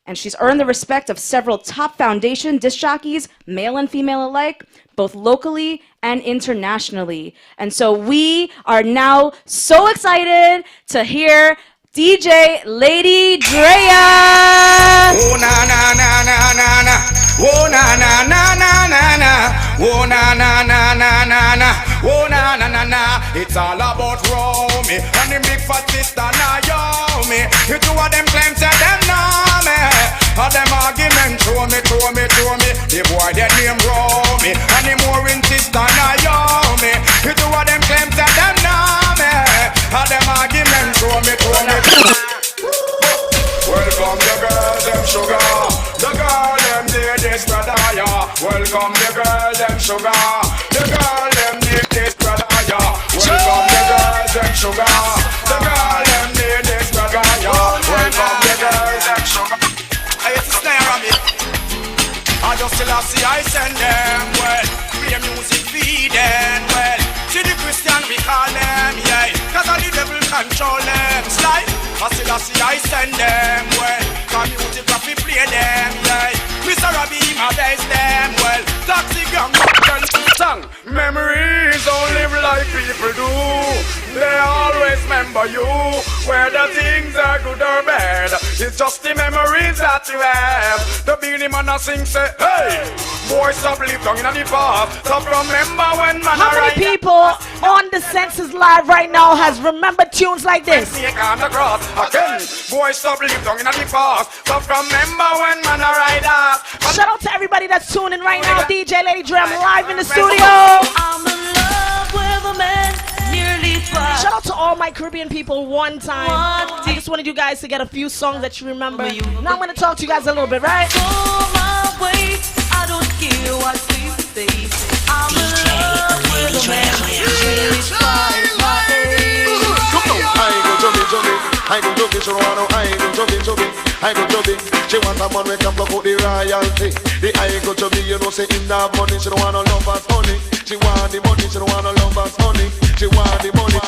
And she's earned the respect of several top foundation disc jockeys, male and female alike, both locally and internationally. And so we are now so excited to hear DJ Lady Drea. Oh na na na na na na. Oh na na na na na na. Oh na na na na na na. Oh na na na na. It's all about Romy and the big fat sister Naomi. You two of them claim say them know me. All them argument throw me. The boy their name Romy and the more in sister Naomi. You two of them claim say them know me. All them argument throw me. Welcome the girls, them sugar. The girl, them need this brother, yeah. Welcome the girl, them sugar. The girl, them need this brother, yeah. Welcome the girls, them sugar. The girl, them need this brother, yeah. Welcome the girls, them sugar. I hit the snare on me. I just still see I send them, well. Free music feeding, well. See the Christian we call them, yeah. Cause all the devil control them, slide. I still see I send them, well. Come music we play them, yeah. Mr. Robbie, my best them, well. Toxic young song. Memories don't live like people do. They always remember you. Whether things are good or bad, it's just the memories that you have. The beanie man a sing say, hey, boy stop live down in the past. Stop remember when man. How many people on the Census Live right now has remembered tunes like this? Again, boy stop live down in the past. Stop remember when man a ride us. Shout out to everybody that's tuning right now. DJ Lady Drea live in the studio. I'm in love with a man nearly twice. Shout out to all my Caribbean people one time. I just wanted you guys to get a few songs that you remember. Now I'm going to talk to you guys a little bit, right? Go my way, I don't care what people say. I'm in love with a man nearly twice my age. I go jogging, she wanna I go jogging. I go jogging. She want a man we can block out the royalty. The I go jogging, you know say in that money. She don't wanna love us honey. She want the money, she don't wanna love us honey. She want the money.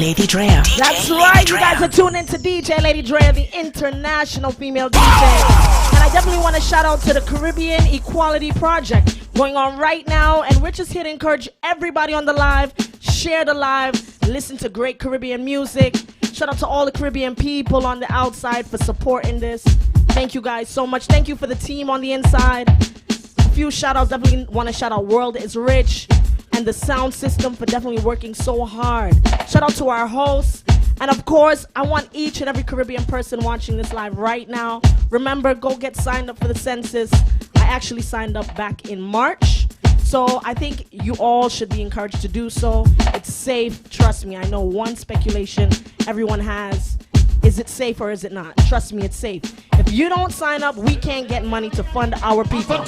Lady Drea. That's right, you guys are tuned into DJ Lady Drea, the international female DJ. And I definitely want to shout out to the Caribbean Equality Project going on right now. And we're just here to encourage everybody on the live, share the live, listen to great Caribbean music. Shout out to all the Caribbean people on the outside for supporting this. Thank you guys so much. Thank you for the team on the inside. A few shout outs, definitely want to shout out World is Rich and the sound system for definitely working so hard. Shout out to our hosts. And of course, I want each and every Caribbean person watching this live right now. Remember, go get signed up for the census. I actually signed up back in March. So I think you all should be encouraged to do so. It's safe. Trust me, I know one speculation everyone has. Is it safe or is it not? Trust me, it's safe. If you don't sign up, we can't get money to fund our people. And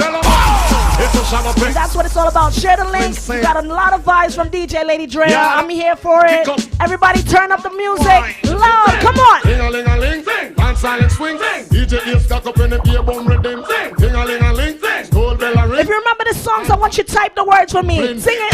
that's what it's all about. Share the link. We got a lot of vibes from DJ Lady Drea. Yeah. I'm here for it. Everybody turn up the music. Loud, come on. Ding-a-ling-a-ling, one silent swing. DJ is stuck up in the beer bomb rhythm. Ding-a-ling-a-ling, gold bell a ring. If you remember the songs, I want you to type the words for me. Sing it.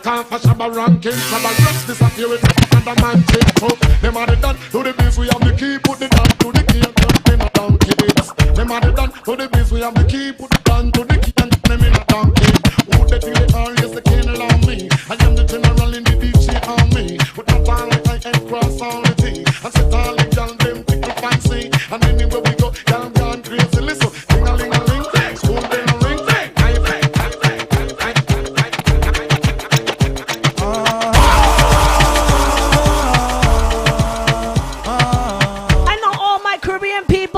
Can't for Shabba ranking, Shabba rocks disappear with another man take up. Them are the done to the beats, we have the key, put the down to the key and turn them in a donkey beats. Them are the done to the beats, we have the key, put the down to the key and turn them in a donkey. Who they feel it all, yes they can't allow me. I am the general in the DJ army. But not all I ain't cross all the thing. And set all the gal them tickle fancy. And anywhere we go, gal gone crazy. Listen, ding-a-ling-a-ling, school bell a ring.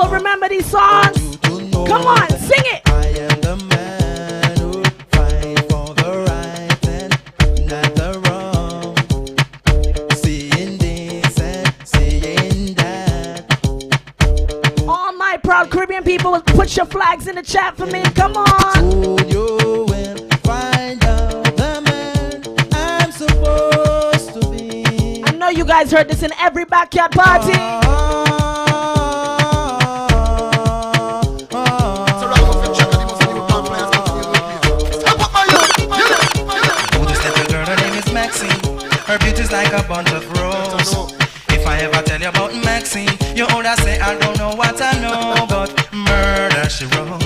Remember these songs? Come on, sing it. I am the man who fight for the right and not the wrong. Seeing this and seeing that. All my proud Caribbean people, put your flags in the chat for me. Come on. So you will find out the man I'm supposed to be. I know you guys heard this in every backyard party. Her beauty's like a bunch of roses. If I ever tell you about Maxine, you older say I don't know what I know, but murder she wrote.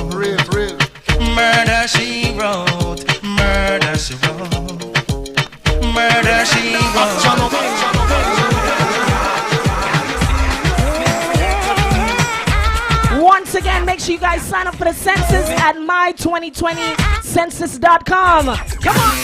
Murder she wrote. Murder she wrote. Murder she wrote. Once again, make sure you guys sign up for the census at my2020census.com. Come on.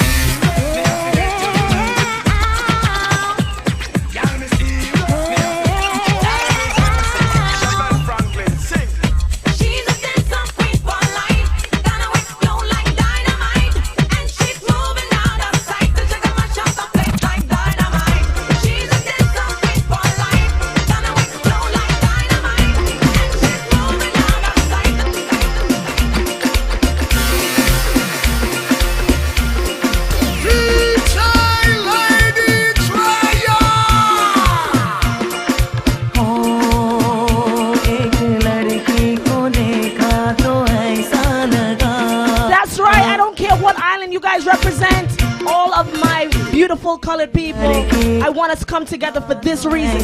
Represent all of my beautiful colored people. I want us to come together for this reason.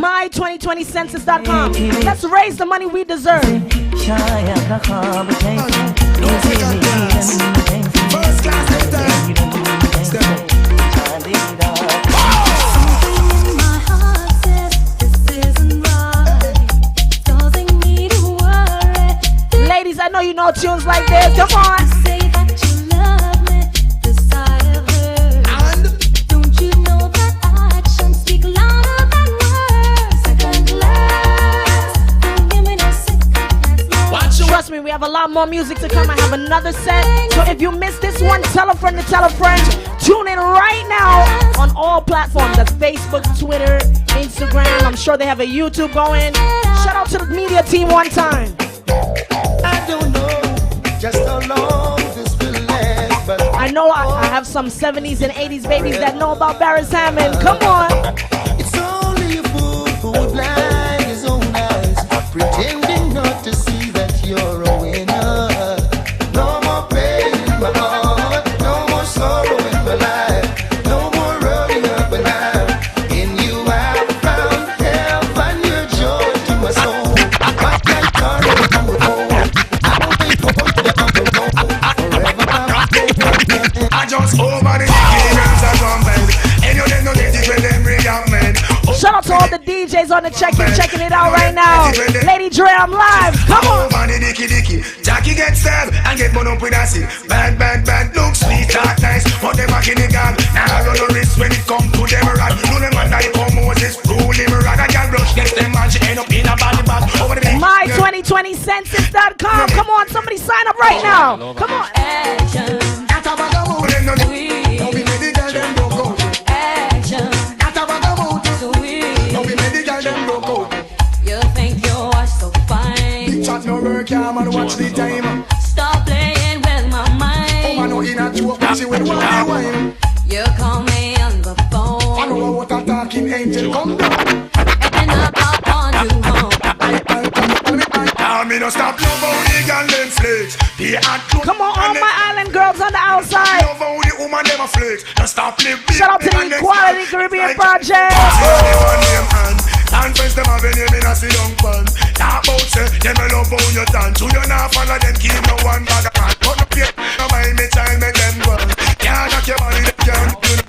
My2020census.com. Let's raise the money we deserve. Ladies, I know you know tunes like this. Come on. Trust me, we have a lot more music to come. I have another set. So if you missed this one, tell a friend to tell a friend. Tune in right now on all platforms. That's Facebook, Twitter, Instagram. I'm sure they have a YouTube going. Shout out to the media team one time. I don't know just how long this will last, but I know I have some 70s and 80s babies that know about Barris Hammond. Come on. It's only a fool who would blind his own eyes, pretending not to see that you're a winner. No more pain in my heart, no more sorrow in my life, no more running up and out. In you DJs on the check-in, checking it out right now. Lady Dre, I'm live. Come on. Jackie gets stabbed and get one up with acid. Bad, look sweet, talk nice. But them back in the gun. Now I run the risk when it come to them rat. Do them man die for Moses, rule him rat. I can rush get them man, she end up in a body bag. Over the My2020census.com. Come on, somebody sign up right now. Come on. Action. You think you are so fine. Chat no work, yeah, man, watch the time. Stop playing with my mind. Oh, man, no in a joke, she will wine. You call me on the phone. I know what a talking angel come down. And up on you home. I mean, no stop love how the girl them flex. Come on, all my island girls on the outside. Love how the woman them a flex. No stop live. Shout out to the Equality Caribbean Project. And friends them have a name in a see young fun. Talk about say, them a love how you dance. You not follow them, keep no one bag of man. But no pay, no mind me child, make them run. Can't knock your body, they can't do it.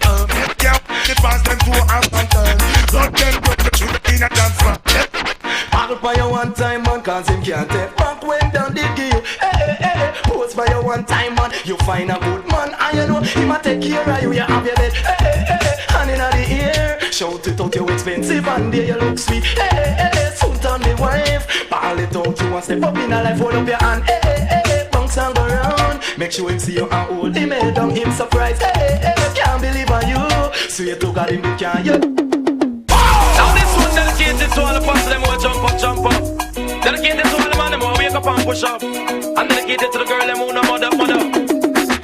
Can't it pass them to a turn. Got them broke the truth in a dance floor. Paddle by your one time man, cause him can't take back when down the give. Hey. Post by your one time man, you find a good man. And you know, him a take care of you, you have your bed. Hey. Hand in the ear, shout it out, you expensive and there you look sweet. Hey, soon turn the wife. Ball it out, you want step up in a life, hold up your hand. Hey, bounce and go round. Make sure him see you and hold him head down, him surprise. Hey, can't believe on you. Sweet look at him, you can't you. Now this one dedicated to all the parts of them who jump up. Dedicated to all the man them who wake up and push up. And dedicated to the girl them who no mother.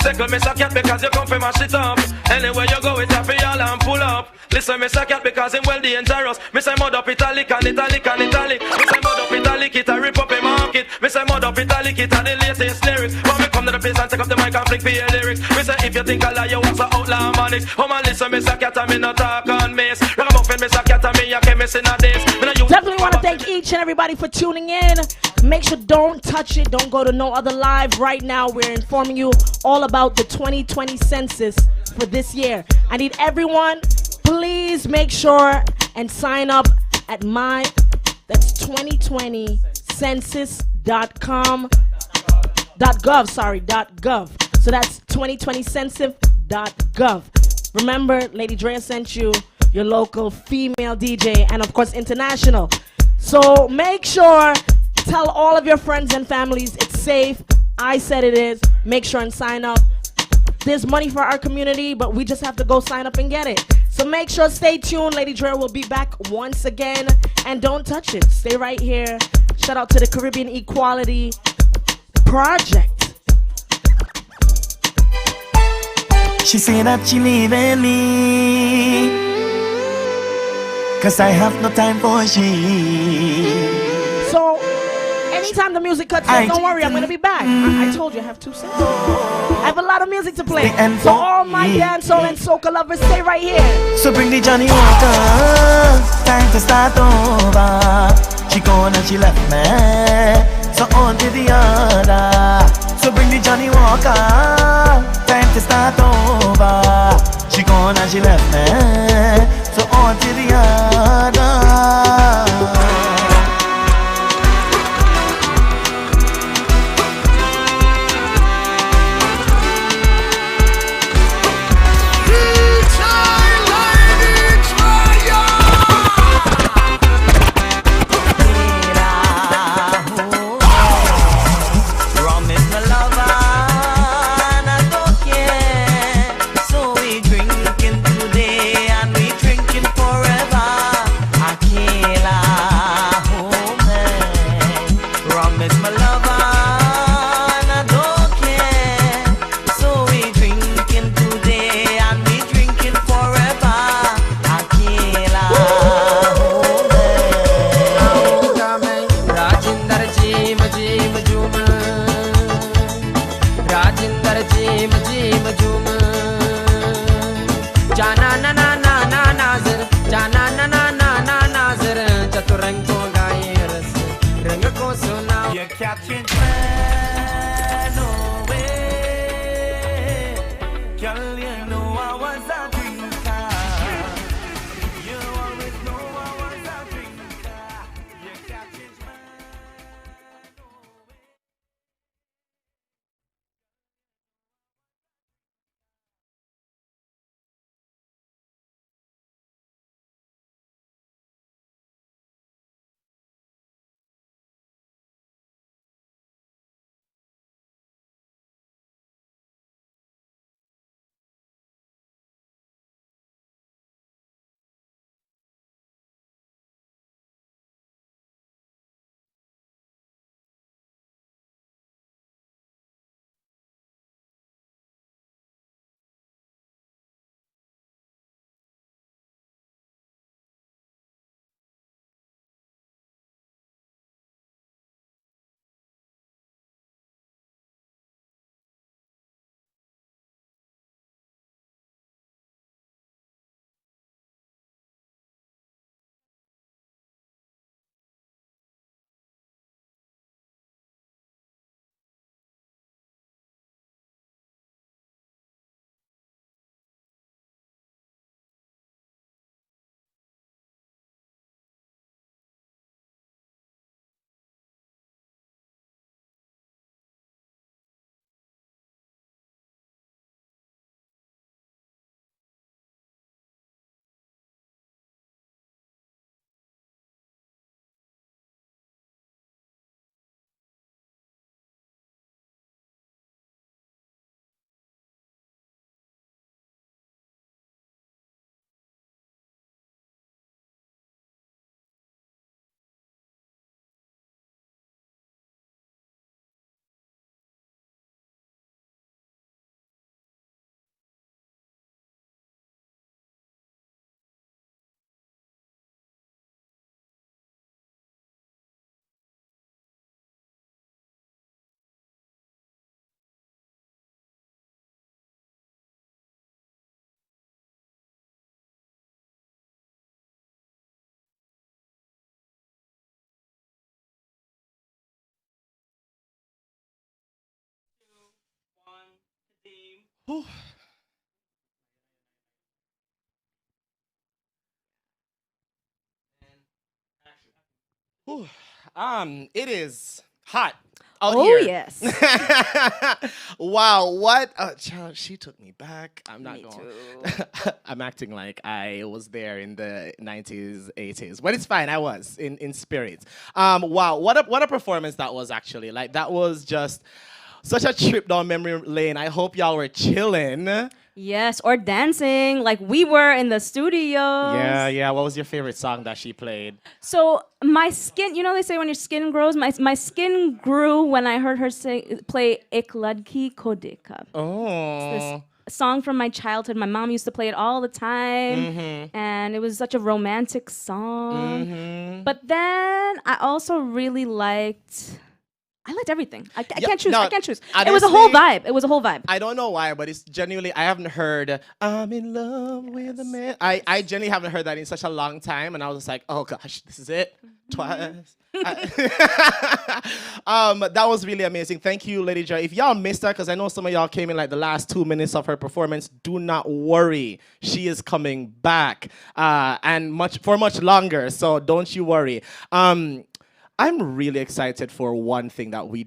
Tickle me a cat because you come from mash it up. Anywhere you go, it's happy all and pull up. Listen, me a cat because him well dangerous. Me say mud up italic and italic and italic. Me say mud up italic, it a rip up a market. Me say mud up italic, it a the latest lyrics. When me come to the place and take up the mic and flick for your lyrics. Me say if you think I lie, you want to outlaw manics. Oh man, listen, me a cat and me not talk on mace. Ragamuffin, me a cat and me a chemist in a days. Definitely want to thank each and everybody for tuning in. Make sure don't touch it. Don't go to no other live. Right now, we're informing you all about the 2020 census for this year. I need everyone, please make sure and sign up at that's 2020 census.com .gov. So that's 2020 census.gov. Remember, Lady Drea sent you your local female DJ and of course international. So make sure, tell all of your friends and families it's safe. I said it is. Make sure and sign up. There's money for our community, but we just have to go sign up and get it. So make sure, stay tuned. Lady Dre will be back once again. And don't touch it. Stay right here. Shout out to the Caribbean Equality Project. She say that she leaving me, 'cause I have no time for she. So anytime the music cuts in, don't worry, I'm gonna be back. I told you I have 2 cents. I have a lot of music to play. So all my dancehall and soca lovers, stay right here. So bring the Johnny Walker, time to start over. She gone and she left me, so on to the other. So bring the Johnny Walker, time to start over. She gone and she left me, so on to the other. Whew. It is hot out Oh, here. yes. Wow, what? Child, she took me back. I'm not Me going. too. I'm acting like I was there in the 90s, 80s, but it's fine. I was in spirit. Wow, what a performance that was actually. Like that was just such a trip down memory lane. I hope y'all were chilling. Yes, or dancing like we were in the studios. Yeah. What was your favorite song that she played? So my skin, you know they say when your skin grows, my skin grew when I heard her play Ek Ladki Ko Dekha. Oh. This song from my childhood. My mom used to play it all the time, and it was such a romantic song. But then I also really liked. I liked everything. I can't choose. no, I can't choose. It was a whole honestly, vibe. It was a whole vibe. I don't know why, but it's genuinely, I haven't heard I'm in love with a man. I genuinely haven't heard that in such a long time, and I was just like, oh gosh, this is it. Twice. That was really amazing. Thank you, Lady Joy. If y'all missed her, because I know some of y'all came in like the last 2 minutes of her performance, do not worry. She is coming back and for much longer, so don't you worry. I'm really excited for one thing that we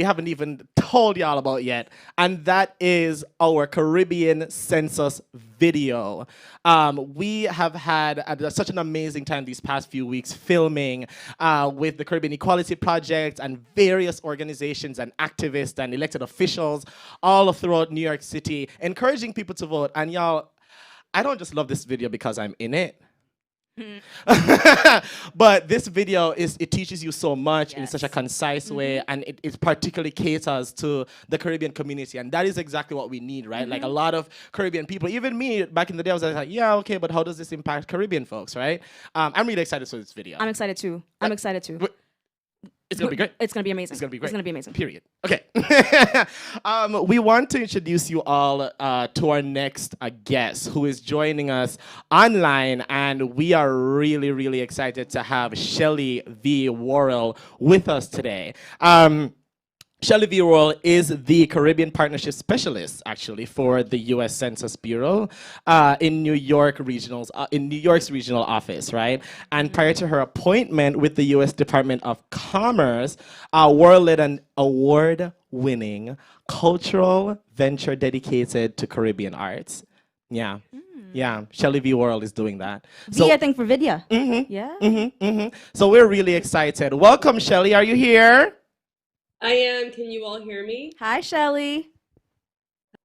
haven't even told y'all about yet, and that is our Caribbean Census video. We have had such an amazing time these past few weeks filming with the Caribbean Equality Project and various organizations and activists and elected officials all throughout New York City, encouraging people to vote. And y'all, I don't just love this video because I'm in it. But this video it teaches you so much in such a concise way, and it particularly caters to the Caribbean community, and that is exactly what we need, right? Like a lot of Caribbean people, even me back in the day, I was like, yeah, okay, but how does this impact Caribbean folks, right? I'm really excited for this video. I'm excited too. It's gonna be great. It's gonna be amazing. It's gonna be great. It's gonna be amazing. Period. Okay. We want to introduce you all to our next guest who is joining us online, and we are really, really excited to have Shelly V. Worrell with us today. Shelly V. Worrell is the Caribbean Partnership Specialist, actually, for the U.S. Census Bureau in New York's regional office, right? And prior to her appointment with the U.S. Department of Commerce, Worrell led an award-winning cultural venture dedicated to Caribbean arts. Yeah. Yeah, Shelly V. Worrell is doing that. I think for Vidya. Yeah. So we're really excited. Welcome, Shelly. Are you here? I am. Can you all hear me? Hi, Shelly.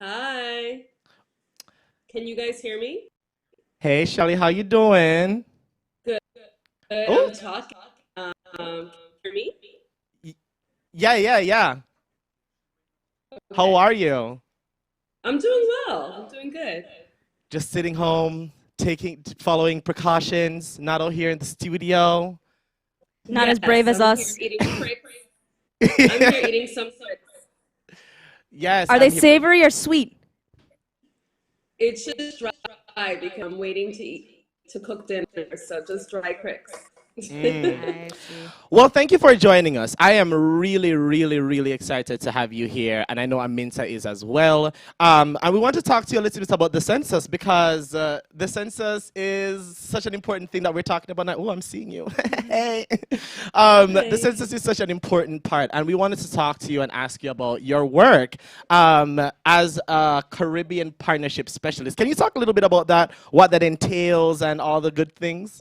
Hi. Can you guys hear me? Hey, Shelly, how you doing? Good. Oh. I'm talking. Can you hear me? Yeah. Okay. How are you? I'm doing well. I'm doing good. Just sitting home, following precautions, not out here in the studio. Not as brave as us. Here eating crepes. I'm here eating some crepes. Yes. Are they savory or sweet? It's just dry because I'm waiting to cook dinner, so just dry crepes. I see. Well, thank you for joining us. I am really, really, really excited to have you here, and I know Aminta is as well. And we want to talk to you a little bit about the census, because the census is such an important thing that we're talking about now. Oh, I'm seeing you. Hey. The census is such an important part, and we wanted to talk to you and ask you about your work as a Caribbean Partnership Specialist. Can you talk a little bit about that, what that entails, and all the good things?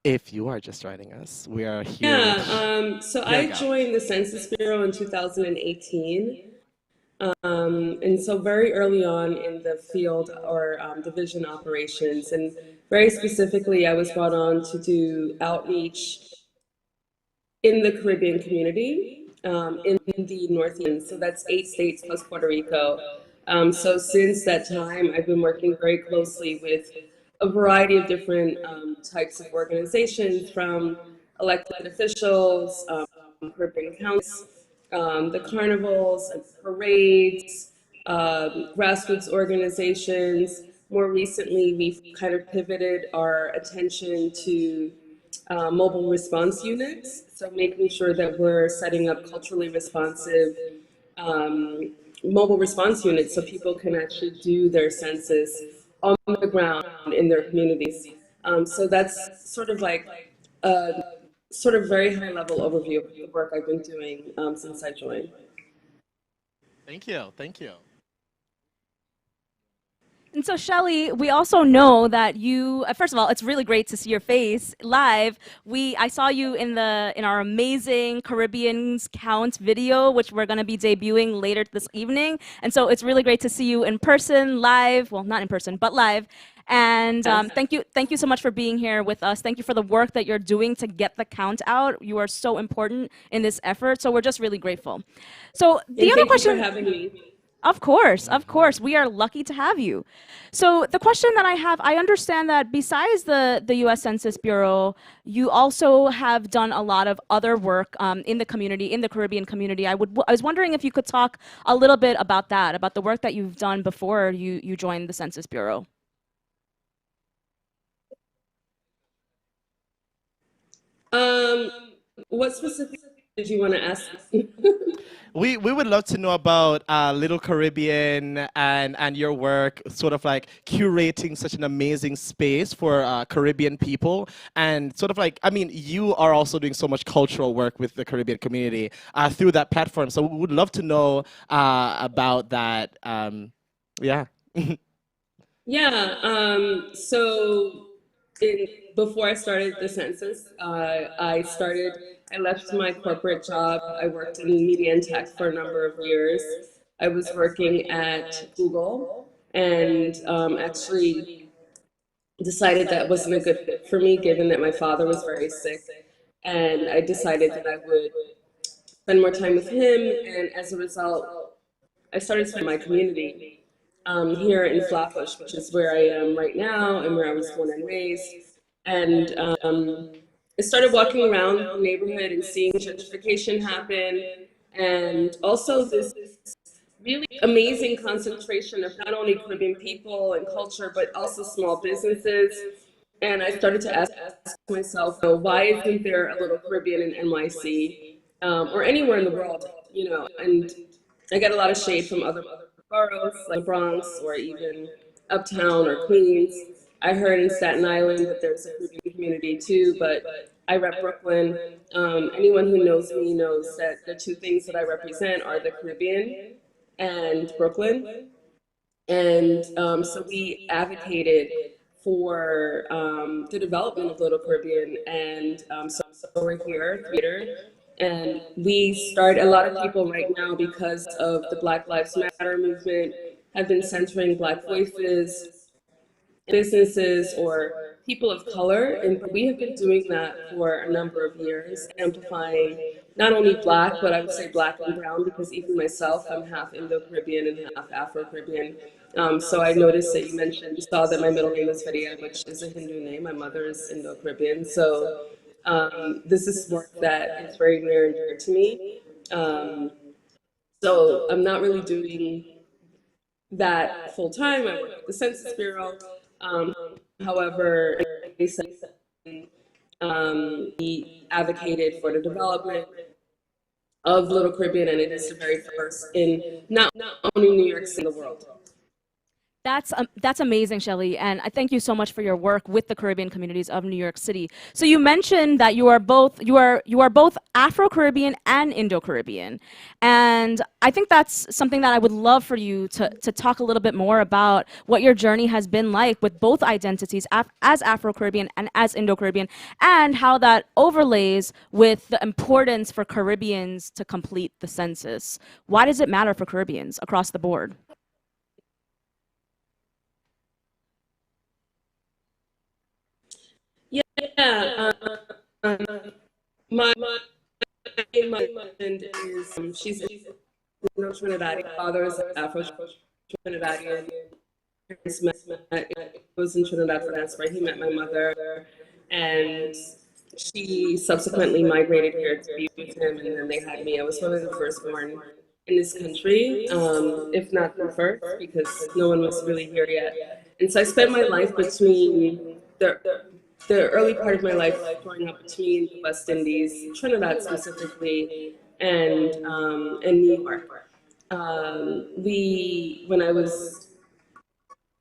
If you are just joining us, we are here. Yeah, so I joined the Census Bureau in 2018. And so very early on in the field or division operations, and very specifically, I was brought on to do outreach in the Caribbean community in the Northeast. So that's 8 states plus Puerto Rico. So since that time, I've been working very closely with a variety of different types of organizations, from elected officials, Caribbean councils, the carnivals, and parades, grassroots organizations. More recently, we've kind of pivoted our attention to mobile response units. So making sure that we're setting up culturally responsive mobile response units so people can actually do their census on the ground in their communities. So that's sort of like a sort of very high level overview of the work I've been doing since I joined. Thank you. Thank you. And so, Shelly, we also know that you. First of all, it's really great to see your face live. I saw you in our amazing Caribbeans Count video, which we're going to be debuting later this evening. And so, it's really great to see you in person, live. Well, not in person, but live. And thank you so much for being here with us. Thank you for the work that you're doing to get the count out. You are so important in this effort. So we're just really grateful. So the other question. Thank you for having me. Of course. We are lucky to have you. So the question that I have, I understand that besides the U.S. Census Bureau, you also have done a lot of other work in the community, in the Caribbean community. I was wondering if you could talk a little bit about that, about the work that you've done before you joined the Census Bureau. What specifically did you want to ask? We would love to know about Little Caribbean and your work, sort of like curating such an amazing space for Caribbean people, and sort of like, I mean, you are also doing so much cultural work with the Caribbean community through that platform. So we would love to know about that. Yeah. Yeah. So before I started the census, I left my corporate job. I worked in media and tech for a number of years. I was working at Google and actually decided that wasn't a good fit for me, given that my father was very sick. And I decided that I would spend more time with him. And as a result, I started spending my community here in Flatbush, which is where I am right now and where I was born and raised. And I started walking around the neighborhood and seeing gentrification happen, and also this really amazing concentration of not only Caribbean people and culture, but also small businesses. And I started to ask myself, why isn't there a Little Caribbean in NYC or anywhere in the world? And I get a lot of shade from other boroughs like the Bronx or even Uptown or Queens. I heard in Staten Island that there's a Caribbean community too, but I rep Brooklyn. Anyone who knows me knows that the two things that I represent are the Caribbean and Brooklyn. And so we advocated for the development of Little Caribbean, and so we're here, theater, and we start a lot of people right now because of the Black Lives Matter movement have been centering Black voices, businesses, or people of color, and we have been doing that for a number of years, amplifying not only Black, but I would say Black and brown, because even myself, I'm half Indo-Caribbean and half Afro-Caribbean. So I noticed that you saw that my middle name is Faria, which is a Hindu name. My mother is Indo-Caribbean. So this is work that is very near and dear to me. So I'm not really doing that full time. I work at the Census Bureau. However, we advocated for the development of Little Caribbean, and it is the very first in not only New York City, the world. That's amazing, Shelly, and I thank you so much for your work with the Caribbean communities of New York City. So you mentioned that you are both Afro-Caribbean and Indo-Caribbean, and I think that's something that I would love for you to talk a little bit more about what your journey has been like with both identities as Afro-Caribbean and as Indo-Caribbean, and how that overlays with the importance for Caribbeans to complete the census. Why does it matter for Caribbeans across the board? Yeah, my friend is she's Trinidadian. Father is Afro Trinidadian. Was in Trinidad for diaspora. He met my mother, and she subsequently migrated here to be with him, and then they had me. I was one of the firstborn in this country, if not the first, because no one was really here yet. And so I spent my life between the early part of my life growing up between the West Indies, Trinidad specifically, and New York. When I was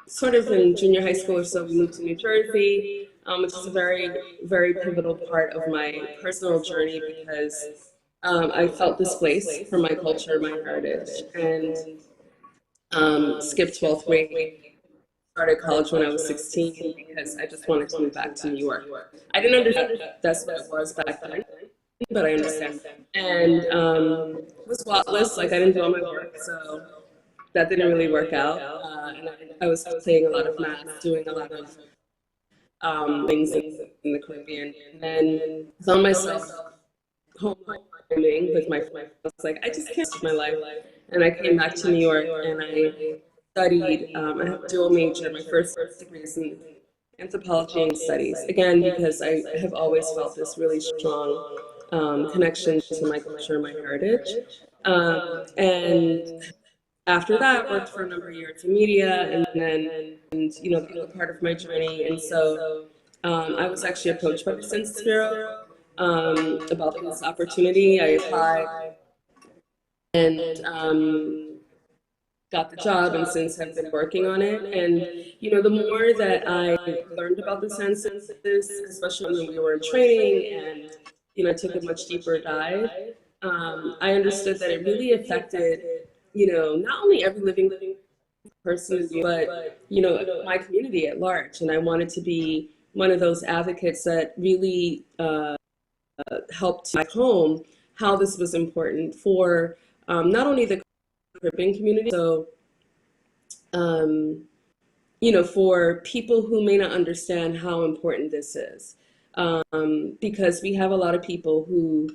sort of in junior high school or so, we moved to New Jersey, which is a very, very pivotal part of my personal journey because I felt displaced from my culture, my heritage, and skipped 12th grade. Started college when I was 16 because I just wanted to move back to New York. I didn't understand that's what it was back then, but I understand. And was spotless, like I didn't do all my work, so that didn't really work out. And I was playing a lot of math, doing a lot of things in the Caribbean. And then found myself home climbing with my friends. I was like, I just can't live my life. And I came back to New York and I studied, I have a dual major. My first degree is in anthropology and studies. Again, because I have always felt this really strong connection to my culture, my heritage. And after that, worked for a number of years in media, and then, that was part of my journey. And so I was actually approached by the Census Bureau about this opportunity. I applied and got the job, and since have been working on it. And the more that I learned about the census, especially when we were in training, and I took a much deeper dive, I understood that it really affected not only every living person, but my community at large. And I wanted to be one of those advocates that really helped back home how this was important for not only the Caribbean community, so for people who may not understand how important this is, because we have a lot of people who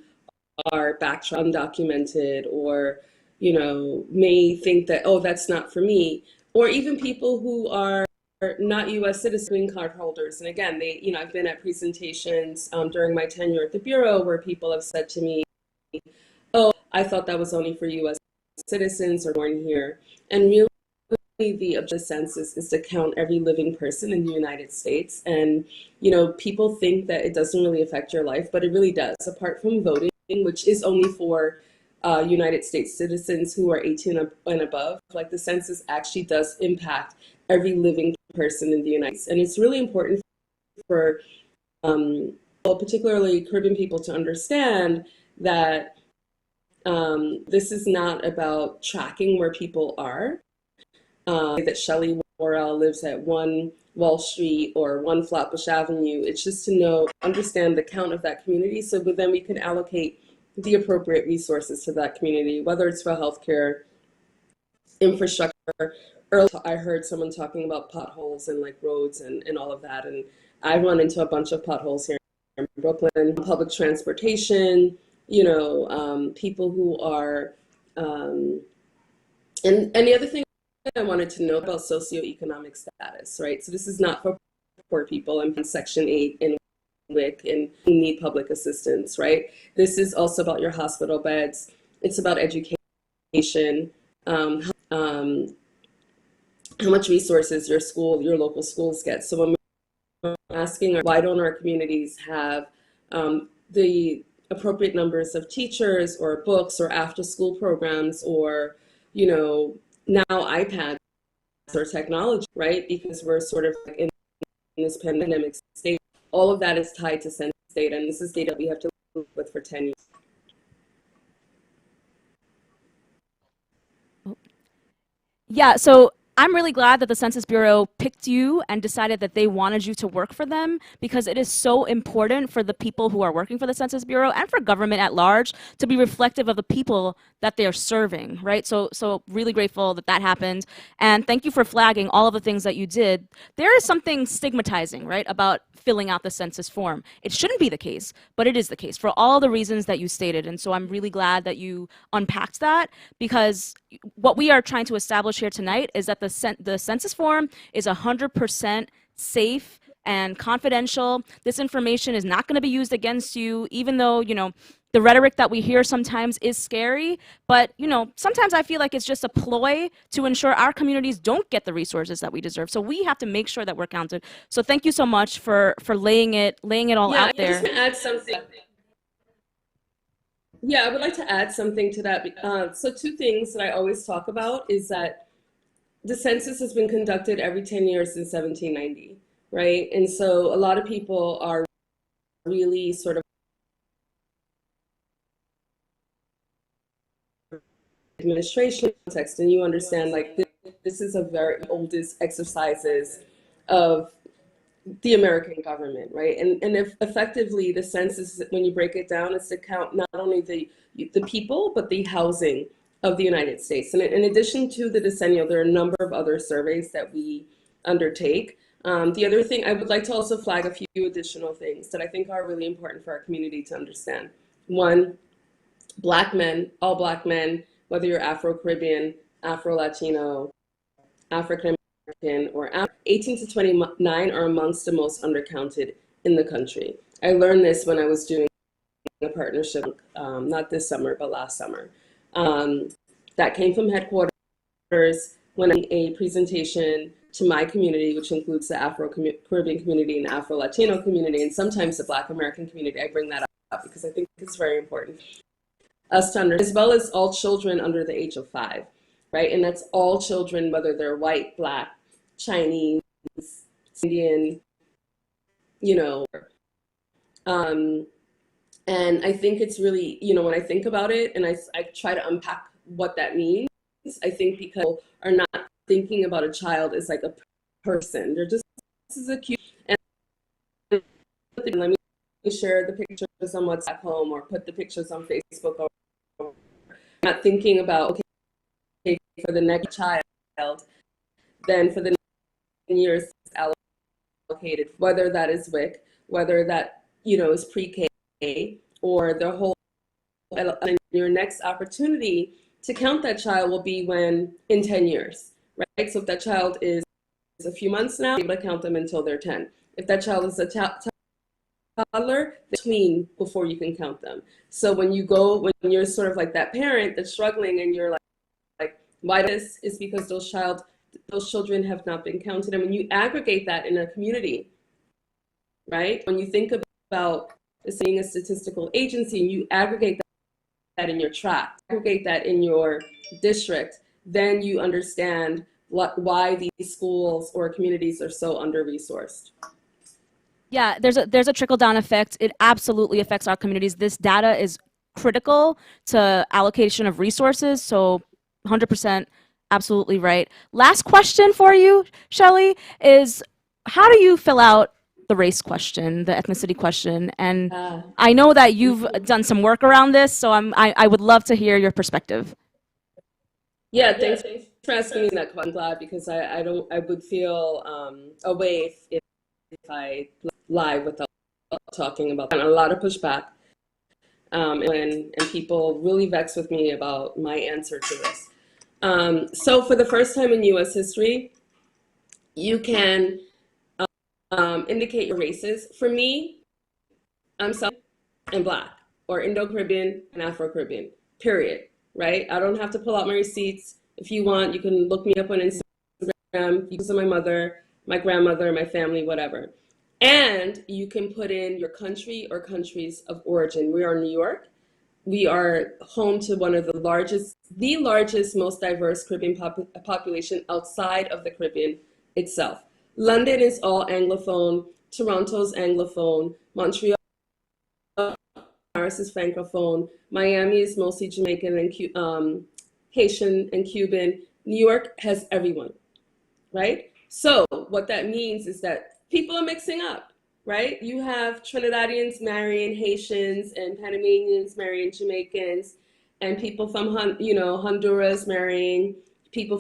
are backtracked, undocumented, or may think that, oh, that's not for me, or even people who are not U.S. citizen green card holders. And again, I've been at presentations during my tenure at the Bureau where people have said to me, oh, I thought that was only for U.S. citizens or born here. And really, the census is to count every living person in the United States. And, people think that it doesn't really affect your life, but it really does. Apart from voting, which is only for United States citizens who are 18 and above, like the census actually does impact every living person in the United States. And it's really important for particularly Caribbean people to understand that this is not about tracking where people are. That Shelley Worrell lives at 1 Wall Street or 1 Flatbush Avenue. It's just to understand the count of that community, so then we can allocate the appropriate resources to that community, whether it's for healthcare, infrastructure. Earlier, I heard someone talking about potholes and like roads and all of that, and I run into a bunch of potholes here in Brooklyn. Public transportation, people who are, and the other thing I wanted to know about socioeconomic status, right? So this is not for poor people. I'm in Section 8 in WIC and need public assistance, right? This is also about your hospital beds. It's about education, how much resources your local schools get. So when we're asking why don't our communities have the appropriate numbers of teachers or books or after school programs or, now iPads or technology, right? Because we're sort of in this pandemic state. All of that is tied to census data, and this is data we have to live with for 10 years. Yeah, so I'm really glad that the Census Bureau picked you and decided that they wanted you to work for them, because it is so important for the people who are working for the Census Bureau and for government at large to be reflective of the people that they're serving, right? So really grateful that that happened. And thank you for flagging all of the things that you did. There is something stigmatizing, right, about filling out the census form. It shouldn't be the case, but it is the case for all the reasons that you stated. And so I'm really glad that you unpacked that, because what we are trying to establish here tonight is that the census form is 100% safe and confidential. This information is not going to be used against you, even though, the rhetoric that we hear sometimes is scary, but sometimes I feel like it's just a ploy to ensure our communities don't get the resources that we deserve. So we have to make sure that we're counted. So thank you so much for laying it all Yeah, out I just there. want to add something. Yeah, I would like to add something to that. So two things that I always talk about is that the census has been conducted every 10 years since 1790, right? And so a lot of people are really sort of administration context, and you understand like this is a very oldest exercises of the American government, right? And if effectively the census, when you break it down, is to count not only the people, but the housing of the United States. And in addition to the decennial, there are a number of other surveys that we undertake. The other thing, I would like to also flag a few additional things that I think are really important for our community to understand. One, Black men, all Black men, whether you're Afro-Caribbean, Afro-Latino, African American, or 18 to 29 are amongst the most undercounted in the country. I learned this when I was doing a partnership, not this summer, but last summer. That came from headquarters when I a presentation to my community, which includes the Afro-Caribbean community and Afro-Latino community, and sometimes the Black American community. I bring that up because I think it's very important us to understand, as well as all children under the age of 5, right? And that's all children, whether they're white, Black, Chinese, Indian, and I think it's really, when I think about it and I try to unpack what that means, I think because people are not thinking about a child as like a person. They're just, this is a cute, and let me share the pictures on WhatsApp home or put the pictures on Facebook, or not thinking about, okay, for the next child, then for the 10 years allocated, whether that is WIC, whether that, is pre-K, or the whole, and your next opportunity to count that child will be when in 10 years, right? So if that child is a few months now, you're able to count them until they're 10. If that child is a toddler, between before you can count them. So when you're sort of like that parent that's struggling and you're like why this is because those children have not been counted. And when you aggregate that in a community, right? When you think about being a statistical agency and you aggregate that in your tract, aggregate that in your district, then you understand why these schools or communities are so under-resourced. Yeah, there's a trickle-down effect. It absolutely affects our communities. This data is critical to allocation of resources, so 100% absolutely right. Last question for you, Shelley, is how do you fill out the race question, the ethnicity question? And I know that you've done some work around this, so I would love to hear your perspective. Yeah, thanks for asking me that question. I'm glad, because I would feel away if I lie without talking about that. And a lot of pushback, and people really vex with me about my answer to this. So for the first time in U.S. history, you can indicate your races. For me, I'm South and Black, or Indo-Caribbean and Afro-Caribbean, period, right? I don't have to pull out my receipts. If you want, you can look me up on Instagram. You can see my mother, my grandmother, my family, whatever. And you can put in your country or countries of origin. We are New York. We are home to one of the largest, most diverse Caribbean population outside of the Caribbean itself. London is all Anglophone. Toronto's Anglophone. Montreal, Paris is Francophone. Miami is mostly Jamaican and Haitian and Cuban. New York has everyone, right? So what that means is that people are mixing up, right? You have Trinidadians marrying Haitians and Panamanians marrying Jamaicans, and people from Honduras marrying people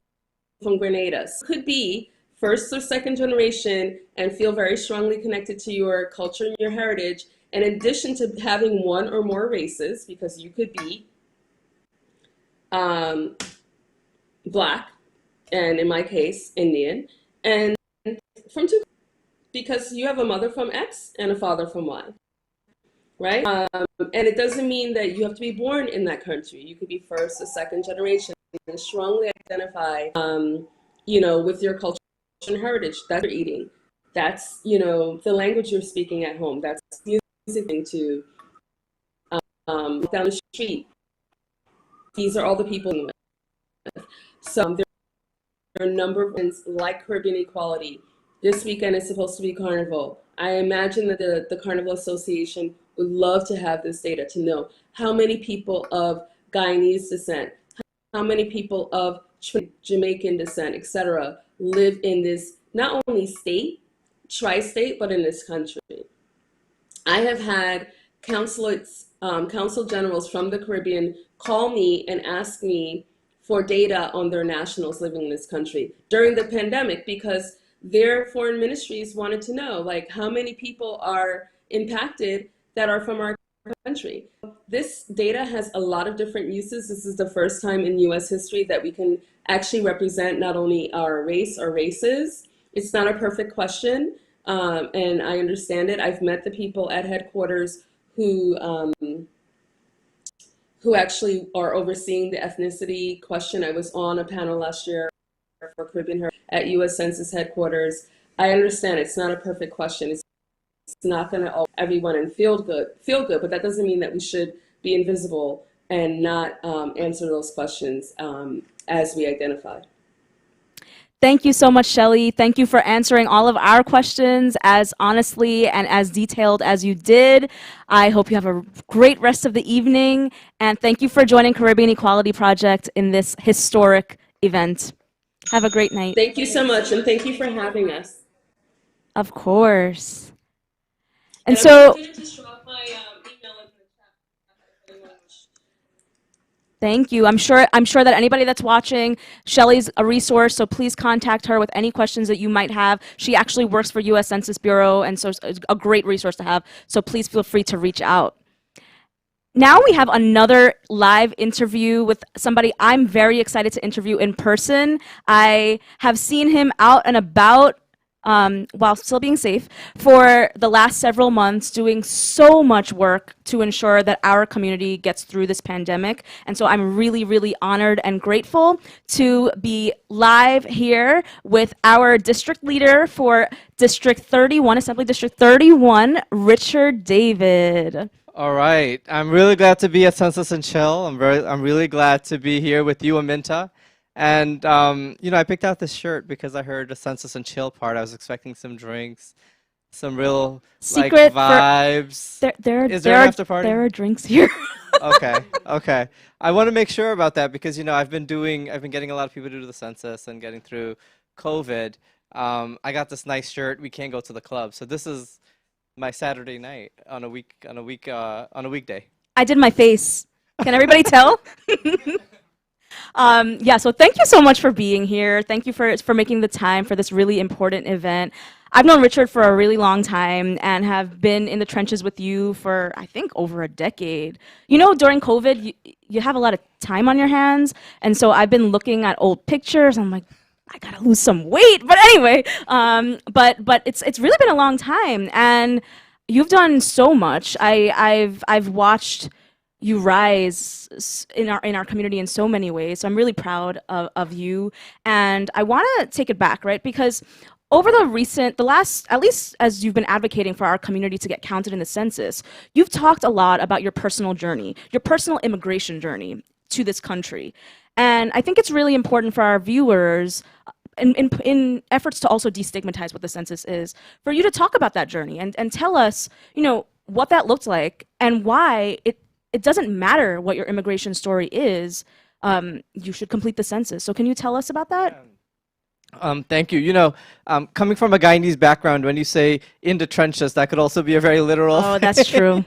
from Grenada. So could be first or second generation and feel very strongly connected to your culture and your heritage, in addition to having one or more races, because you could be Black, and in my case, Indian, and from two, because you have a mother from X and a father from Y. right? And it doesn't mean that you have to be born in that country. You could be first or second generation and strongly identify, with your culture and heritage that you're eating. That's, the language you're speaking at home. That's music to down the street. These are all the people in with. So there are a number of events like Caribbean Equality. This weekend is supposed to be Carnival. I imagine that the Carnival Association would love to have this data to know how many people of Guyanese descent, how many people of Jamaican descent, etc., live in this not only state, tri-state, but in this country. I have had council generals from the Caribbean call me and ask me for data on their nationals living in this country during the pandemic because their foreign ministries wanted to know, like, how many people are impacted that are from our country. This data has a lot of different uses. This is the first time in U.S. history that we can actually represent not only our race or races. It's not a perfect question, and I understand it. I've met the people at headquarters who actually are overseeing the ethnicity question. I was on a panel last year for Caribbean Heritage at U.S. Census headquarters. I understand it's not a perfect question. It's not going to everyone and feel good, but that doesn't mean that we should be invisible and not answer those questions as we identify. Thank you so much, Shelley. Thank you for answering all of our questions as honestly and as detailed as you did. I hope you have a great rest of the evening, and thank you for joining Caribbean Equality Project in this historic event. Have a great night. Thank you so much, and thank you for having us. Of course. And I'm so, going to just drop my email in the chat. thank you. I'm sure that anybody that's watching, Shelley's a resource, so please contact her with any questions that you might have. She actually works for U.S. Census Bureau, and so it's a great resource to have. So please feel free to reach out. Now we have another live interview with somebody I'm very excited to interview in person. I have seen him out and about while still being safe for the last several months, doing so much work to ensure that our community gets through this pandemic. And so I'm really, really honored and grateful to be live here with our district leader for District 31, Assembly District 31, Richard David. All right, I'm really glad to be at Census and Chill. I'm really glad to be here with you, Aminta. And I picked out this shirt because I heard the Census and Chill part. I was expecting some drinks, some real Secret vibes. Is there an after party? There are drinks here. Okay. I want to make sure about that because I've been getting a lot of people to do the census and getting through COVID. I got this nice shirt. We can't go to the club, so this is my Saturday night on a weekday. I did my face. Can everybody tell? So thank you so much for being here. Thank you for making the time for this really important event. I've known Richard for a really long time and have been in the trenches with you for, I think, over a decade. During COVID, you have a lot of time on your hands, and so I've been looking at old pictures. I'm like, I gotta lose some weight. But anyway, but it's really been a long time, and you've done so much. I've watched you rise in our community in so many ways. So I'm really proud of you, and I want to take it back, right? Because over the last, at least as you've been advocating for our community to get counted in the census, you've talked a lot about your personal journey, your personal immigration journey to this country. And I think it's really important for our viewers, in efforts to also destigmatize what the census is, for you to talk about that journey and tell us, what that looked like and why it doesn't matter what your immigration story is, you should complete the census. So can you tell us about that? Thank you. Coming from a Guyanese background, when you say in the trenches, that could also be a very literal Oh, that's true.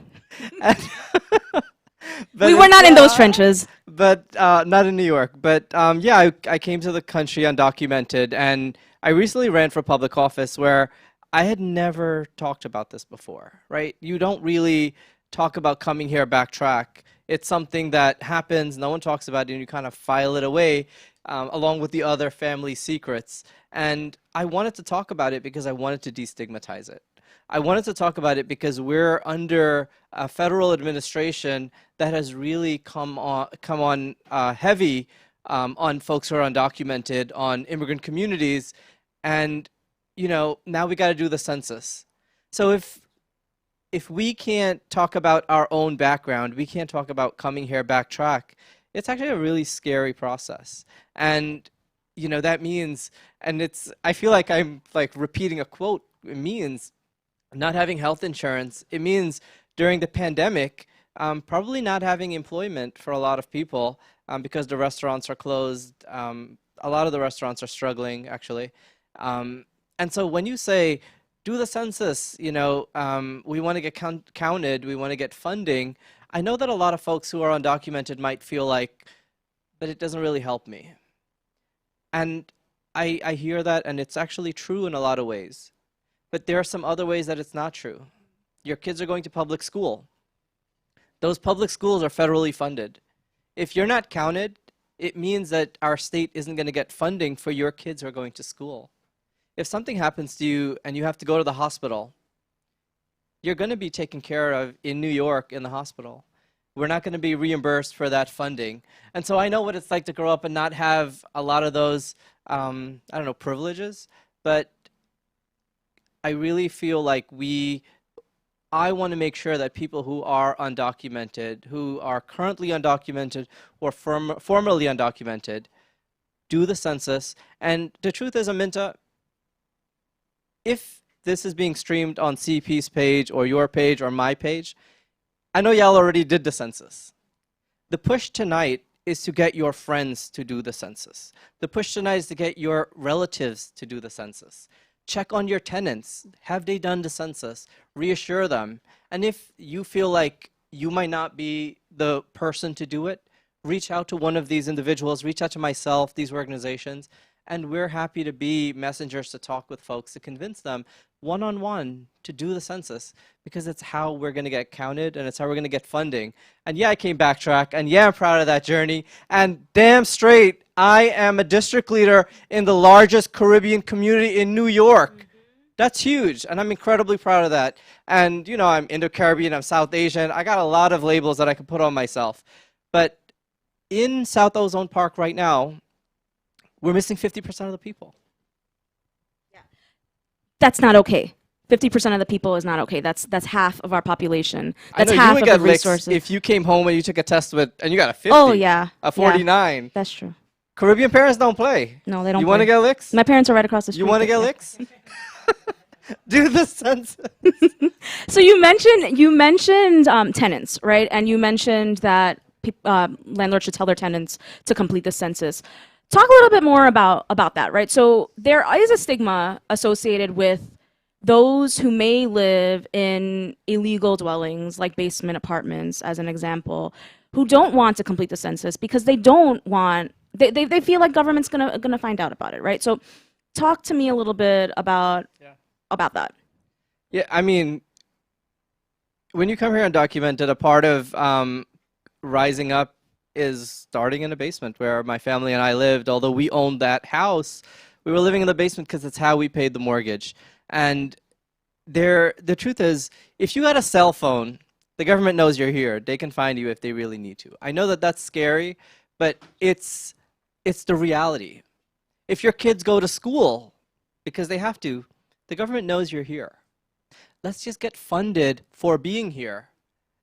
But we were not in those trenches. But not in New York. But I came to the country undocumented, and I recently ran for public office where I had never talked about this before, right? You don't really talk about coming here backtrack. It's something that happens, no one talks about it, and you kind of file it away along with the other family secrets. And I wanted to talk about it because I wanted to destigmatize it. I wanted to talk about it because we're under a federal administration that has really come on heavy on folks who are undocumented, on immigrant communities, and now we got to do the census. So if we can't talk about our own background, we can't talk about coming here, backtrack, it's actually a really scary process. And that means, and I feel like I'm like repeating a quote, it means not having health insurance. It means during the pandemic, probably not having employment for a lot of people because the restaurants are closed. A lot of the restaurants are struggling, actually. And so when you say, do the census, we want to get counted, we want to get funding, I know that a lot of folks who are undocumented might feel like, but it doesn't really help me. And I hear that, and it's actually true in a lot of ways. But there are some other ways that it's not true. Your kids are going to public school. Those public schools are federally funded. If you're not counted, it means that our state isn't going to get funding for your kids who are going to school. If something happens to you and you have to go to the hospital, you're going to be taken care of in New York in the hospital. We're not going to be reimbursed for that funding. And so I know what it's like to grow up and not have a lot of those, privileges, but I really feel like I want to make sure that people who are undocumented, who are currently undocumented or formerly undocumented, do the census. And the truth is, Aminta, if this is being streamed on CP's page or your page or my page, I know y'all already did the census. The push tonight is to get your friends to do the census. The push tonight is to get your relatives to do the census. Check on your tenants. Have they done the census? Reassure them. And if you feel like you might not be the person to do it, reach out to one of these individuals, reach out to myself, these organizations, and we're happy to be messengers to talk with folks to convince them one-on-one to do the census, because it's how we're going to get counted and it's how we're going to get funding. And yeah, I came backtrack, and yeah, I'm proud of that journey. And damn straight, I am a district leader in the largest Caribbean community in New York. That's huge, and I'm incredibly proud of that. And I'm Indo-Caribbean, I'm South Asian. I got a lot of labels that I can put on myself. But in South Ozone Park right now, we're missing 50% of the people. That's not okay. 50% of the people is not okay. That's half of our population. That's I know half you would of get the licks resources. if you came home and you took a test and you got a 50. Oh yeah, a 49. Yeah, that's true. Caribbean parents don't play. No, they don't. You want to get licks? My parents are right across the street. You want to get licks? Do the census. So you mentioned tenants, right? And you mentioned that landlords should tell their tenants to complete the census. Talk a little bit more about that, right? So there is a stigma associated with those who may live in illegal dwellings, like basement apartments, as an example, who don't want to complete the census because they don't want, they feel like government's gonna find out about it, right? So talk to me a little bit about that. Yeah, I mean, when you come here undocumented, a part of rising up is starting in a basement where my family and I lived. Although we owned that house, we were living in the basement because it's how we paid the mortgage. And the truth is, if you got a cell phone, the government knows you're here. They can find you if they really need to. I know that that's scary, but it's the reality. If your kids go to school because they have to, the government knows you're here. Let's just get funded for being here.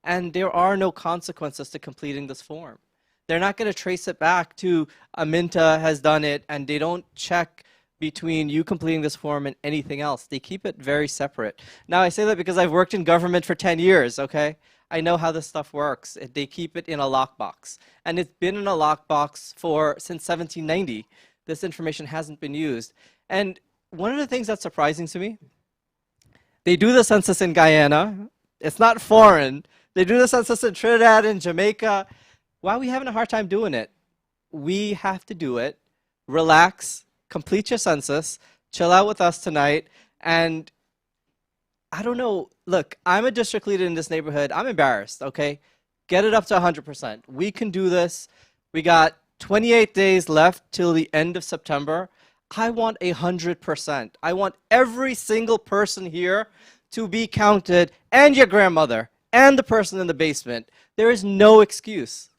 And there are no consequences to completing this form. They're not going to trace it back to Aminta has done it, and they don't check between you completing this form and anything else. They keep it very separate. Now, I say that because I've worked in government for 10 years, okay? I know how this stuff works. They keep it in a lockbox. And it's been in a lockbox since 1790. This information hasn't been used. And one of the things that's surprising to me, they do the census in Guyana. It's not foreign. They do the census in Trinidad and Jamaica. Why are we having a hard time doing it? We have to do it. Relax, complete your census, chill out with us tonight. And I don't know, look, I'm a district leader in this neighborhood. I'm embarrassed, okay? Get it up to 100%. We can do this. We got 28 days left till the end of September. I want 100%. I want every single person here to be counted, and your grandmother, and the person in the basement. There is no excuse.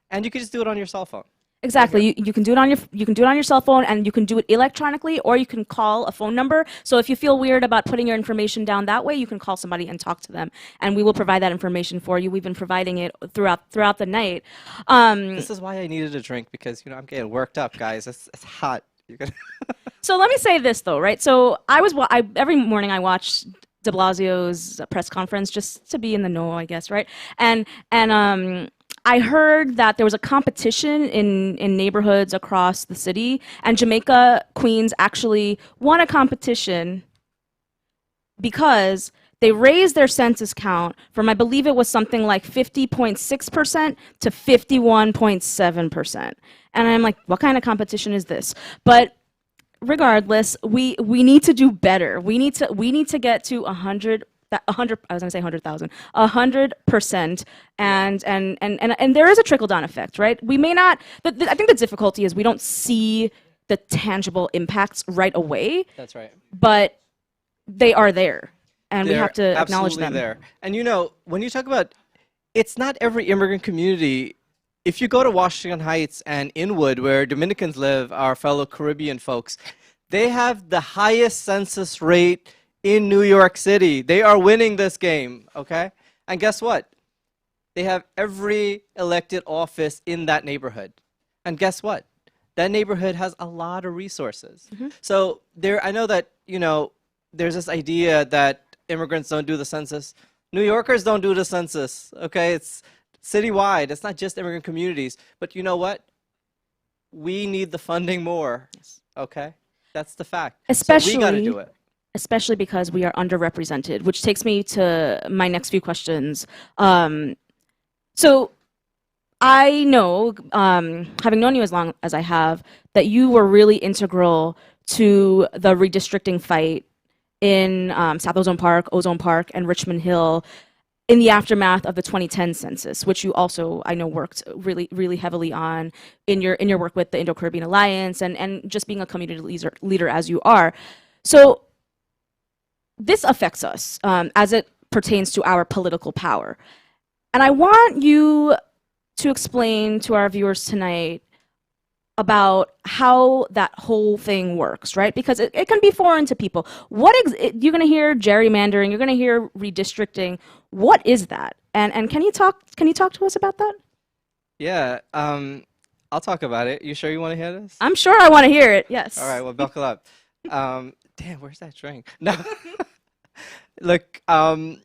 And you can just do it on your cell phone. Exactly. You can do it on your cell phone, and you can do it electronically, or you can call a phone number. So if you feel weird about putting your information down that way, you can call somebody and talk to them, and we will provide that information for you. We've been providing it throughout the night. This is why I needed a drink, because I'm getting worked up, guys. It's hot. So let me say this though, right? So every morning I watch De Blasio's press conference just to be in the know, I guess, right? And I heard that there was a competition in neighborhoods across the city, and Jamaica, Queens actually won a competition because they raised their census count from, I believe it was something like 50.6% to 51.7%. And I'm like, what kind of competition is this? But regardless, we need to do better. We need to get to 100. I was gonna say 100,000, 100%, and there is a trickle down effect, right? We may not. I think the difficulty is we don't see the tangible impacts right away. That's right. But they are there, and we They're have to acknowledge absolutely them. there. And when you talk about, it's not every immigrant community. If you go to Washington Heights and Inwood, where Dominicans live, our fellow Caribbean folks, they have the highest census rate in New York City. They are winning this game, okay? And guess what? They have every elected office in that neighborhood. And guess what? That neighborhood has a lot of resources. So I know that, there's this idea that immigrants don't do the census. New Yorkers don't do the census, okay? It's citywide. It's not just immigrant communities. But you know what? We need the funding more, okay? That's the fact. So we got to do it. Especially because we are underrepresented, which takes me to my next few questions. So I know, having known you as long as I have, that you were really integral to the redistricting fight in South Ozone Park, and Richmond Hill in the aftermath of the 2010 census, which you also, I know, worked really, really heavily on in your work with the Indo-Caribbean Alliance and just being a community leader as you are. So this affects us as it pertains to our political power. And I want you to explain to our viewers tonight about how that whole thing works, right? Because it can be foreign to people. You're going to hear gerrymandering, you're going to hear redistricting. What is that? And can you talk to us about that? Yeah, I'll talk about it. You sure you want to hear this? I'm sure I want to hear it, yes. All right, well, buckle up. Damn, where's that drink? No. Look, I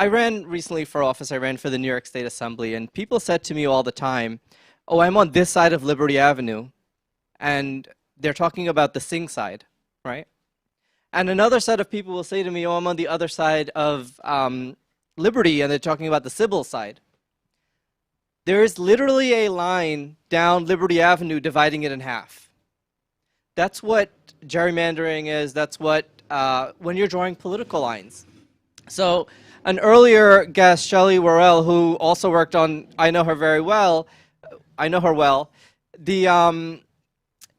ran recently for office. I ran for the New York State Assembly, and people said to me all the time, oh, I'm on this side of Liberty Avenue, and they're talking about the Sing side, right? And another set of people will say to me, oh, I'm on the other side of Liberty, and they're talking about the Sybil side. There is literally a line down Liberty Avenue dividing it in half. That's what gerrymandering is. That's what, when you're drawing political lines. So an earlier guest, Shelley Worrell, who also worked on, I know her well,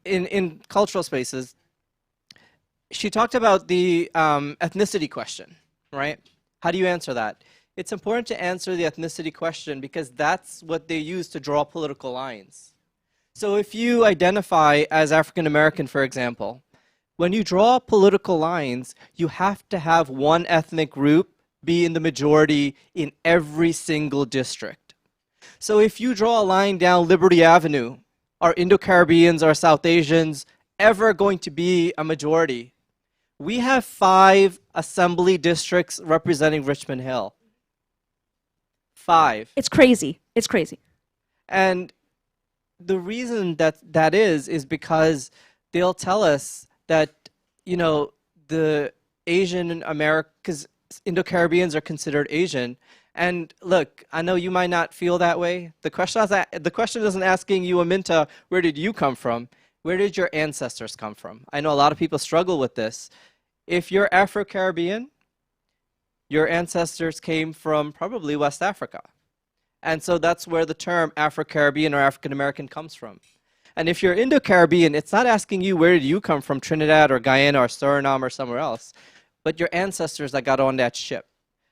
in cultural spaces, she talked about the ethnicity question, right? How do you answer that? It's important to answer the ethnicity question because that's what they use to draw political lines. So if you identify as African American, for example, when you draw political lines, you have to have one ethnic group be in the majority in every single district. So if you draw a line down Liberty Avenue, are Indo-Caribbeans or South Asians ever going to be a majority? We have 5 assembly districts representing Richmond Hill. 5. It's crazy. It's crazy. And the reason that is because they'll tell us that, the Asian Americans, Indo-Caribbeans are considered Asian. And look, I know you might not feel that way. The question isn't asking you, Aminta, where did you come from? Where did your ancestors come from? I know a lot of people struggle with this. If you're Afro-Caribbean, your ancestors came from probably West Africa. And so that's where the term Afro-Caribbean or African-American comes from. And if you're Indo-Caribbean, it's not asking you where did you come from, Trinidad or Guyana or Suriname or somewhere else. but your ancestors that got on that ship.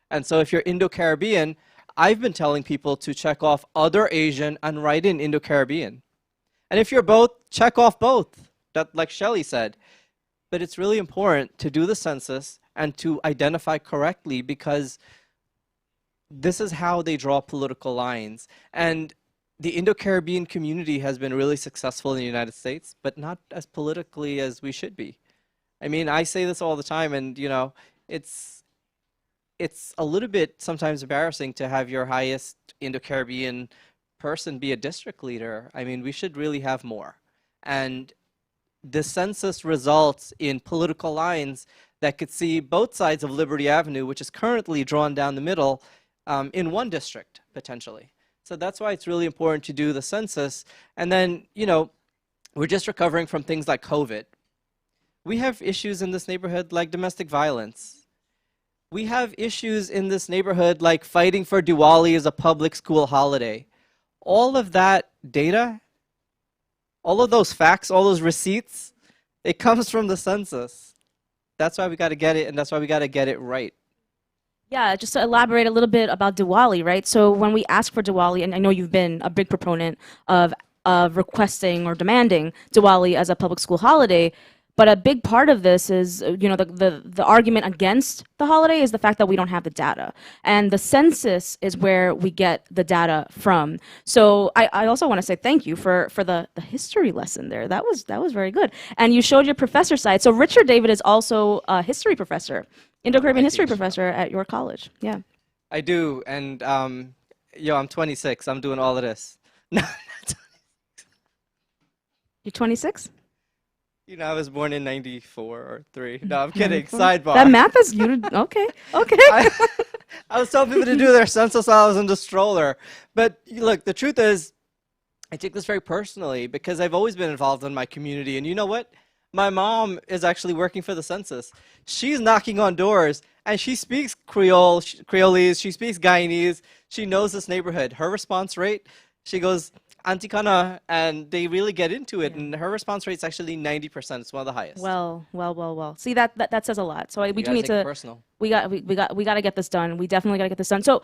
And so if you're Indo-Caribbean, I've been telling people to check off other Asian and write in Indo-Caribbean. And if you're both, check off both, that, like Shelley said. But it's really important to do the census and to identify correctly, because this is how they draw political lines. And the Indo-Caribbean community has been really successful in the United States, but not as politically as we should be. I mean, I say this all the time, and you know, it's a little bit sometimes embarrassing to have your highest Indo-Caribbean person be a district leader. I mean, we should really have more. And the census results in political lines that could see both sides of Liberty Avenue, which is currently drawn down the middle, in one district, potentially. So that's why it's really important to do the census. And then, you know, we're just recovering from things like COVID. We have issues in this neighborhood like domestic violence. We have issues in this neighborhood like fighting for Diwali as a public school holiday. All of that data, all of those facts, all those receipts, it comes from the census. That's why we got to get it, and that's why we got to get it right. Yeah, just to elaborate a little bit about Diwali, right? So when we ask for Diwali, and I know you've been a big proponent of requesting or demanding Diwali as a public school holiday, but a big part of this is, you know, the argument against the holiday is the fact that we don't have the data. And the census is where we get the data from. So I also want to say thank you for the history lesson there. That was very good. And you showed your professor side. So Richard David is also a history professor, Indo-Caribbean history professor at your college. Yeah. I do, and yo, I'm 26. I'm doing all of this. You're 26? You know, I was born in 94 or 3. No, I'm kidding. Sidebar. That math is, okay. I was telling people to do their census while I was in the stroller. But look, the truth is, I take this very personally because I've always been involved in my community. And you know what? My mom is actually working for the census. She's knocking on doors, and she speaks Creolese, she speaks Guyanese. She knows this neighborhood. Her response rate, she goes, Auntie Kana, and they really get into it, and her response rate is actually 90%. It's one of the highest. Well. See, that says a lot. So we do need to. Personal. We got to get this done. We definitely got to get this done. So,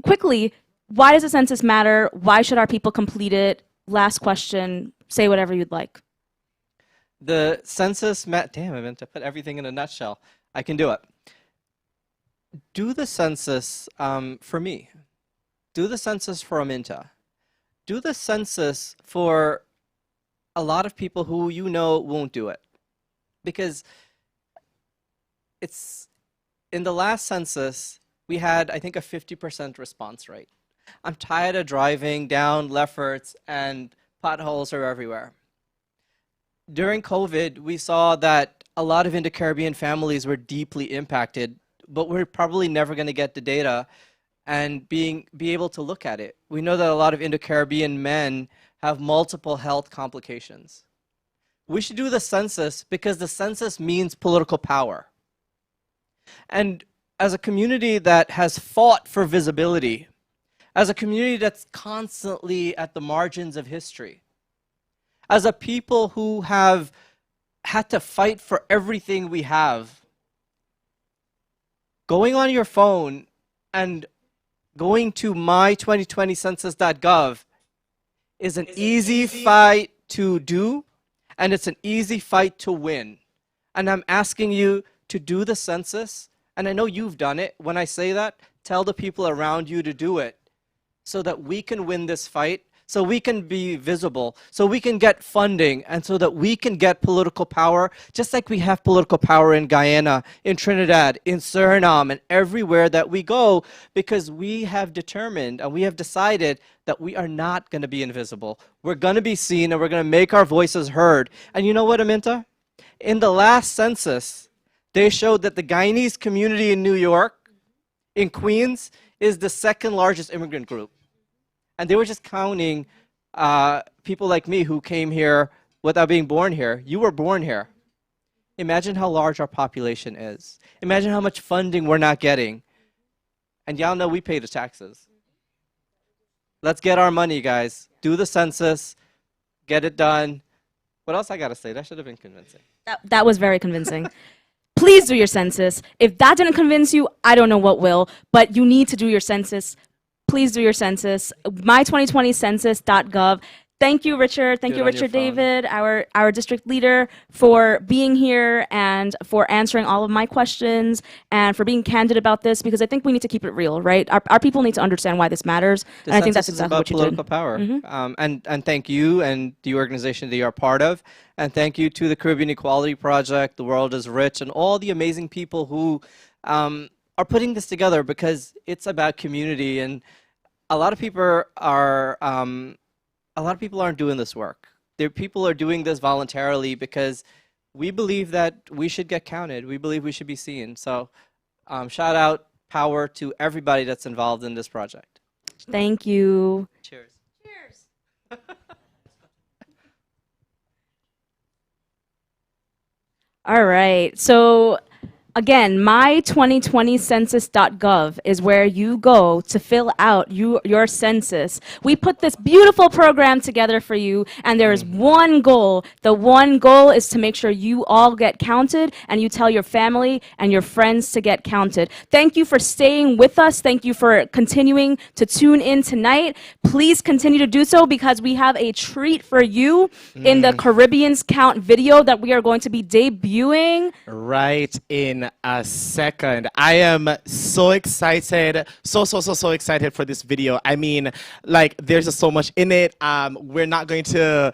quickly, why does the census matter? Why should our people complete it? Last question. Say whatever you'd like. The census, damn, I meant to put everything in a nutshell. I can do it. Do the census for me. Do the census for Aminta. Do the census for a lot of people who you know won't do it. Because it's, in the last census, we had, I think, a 50% response rate. I'm tired of driving down Lefferts and potholes are everywhere. During COVID, we saw that a lot of Indo-Caribbean families were deeply impacted, but we're probably never going to get the data and be able to look at it. We know that a lot of Indo-Caribbean men have multiple health complications. We should do the census because the census means political power. And as a community that has fought for visibility, as a community that's constantly at the margins of history, as a people who have had to fight for everything we have, going on your phone and going to my2020census.gov is an easy fight to do, and it's an easy fight to win. And I'm asking you to do the census, and I know you've done it. When I say that, tell the people around you to do it so that we can win this fight, so we can be visible, so we can get funding, and so that we can get political power, just like we have political power in Guyana, in Trinidad, in Suriname, and everywhere that we go, because we have determined and we have decided that we are not going to be invisible. We're going to be seen, and we're going to make our voices heard. And you know what, Aminta? In the last census, they showed that the Guyanese community in New York, in Queens, is the second largest immigrant group. And they were just counting people like me who came here without being born here. You were born here. Imagine how large our population is. Imagine how much funding we're not getting. And y'all know we pay the taxes. Let's get our money, guys. Do the census. Get it done. What else I got to say? That should have been convincing. That was very convincing. Please do your census. If that didn't convince you, I don't know what will, but you need to do your census. Please do your census. My2020census.gov. Thank you, Richard. Thank Do you, it on your Richard phone. David, our district leader, for being here and for answering all of my questions and for being candid about this, because I think we need to keep it real, right? Our people need to understand why this matters, The and I think that's census is exactly about what you political did. power. Mhm. And thank you and the organization that you're a part of. And thank you to the Caribbean Equality Project, The World is Rich, and all the amazing people who are putting this together, because it's about community. And a lot of people are aren't doing this work. People are doing this voluntarily because we believe that we should get counted. We believe we should be seen. So shout out, power to everybody that's involved in this project. Thank you. Cheers. Cheers. All right. So again, my2020census.gov is where you go to fill out your census. We put this beautiful program together for you, and there is one goal. The one goal is to make sure you all get counted, and you tell your family and your friends to get counted. Thank you for staying with us. Thank you for continuing to tune in tonight. Please continue to do so, because we have a treat for you in the Caribbeans Count video that we are going to be debuting right in a second. I am so excited, so excited for this video. I mean, like, there's just so much in it. I'm not going to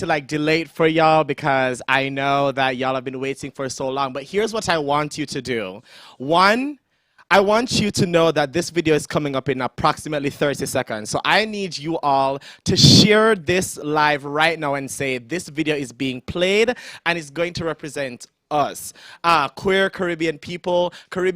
like delay it for y'all, because I know that y'all have been waiting for so long. But here's what I want you to do. One, I want you to know that this video is coming up in approximately 30 seconds. So I need you all to share this live right now and say this video is being played and it's going to represent us, queer Caribbean people, queer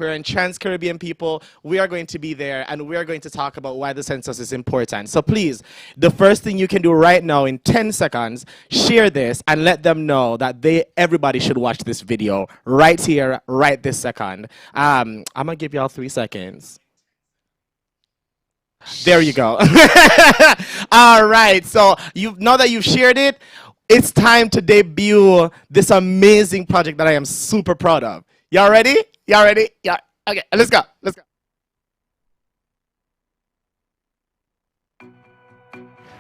and trans Caribbean people. We are going to be there, and we are going to talk about why the census is important. So please, the first thing you can do right now in 10 seconds, share this and let them know that everybody should watch this video right here, right this second. I'm gonna give y'all 3 seconds. There you go. All right, so now that you've shared it, it's time to debut this amazing project that I am super proud of. Y'all ready? Y'all ready? Yeah. Okay, let's go. Let's go.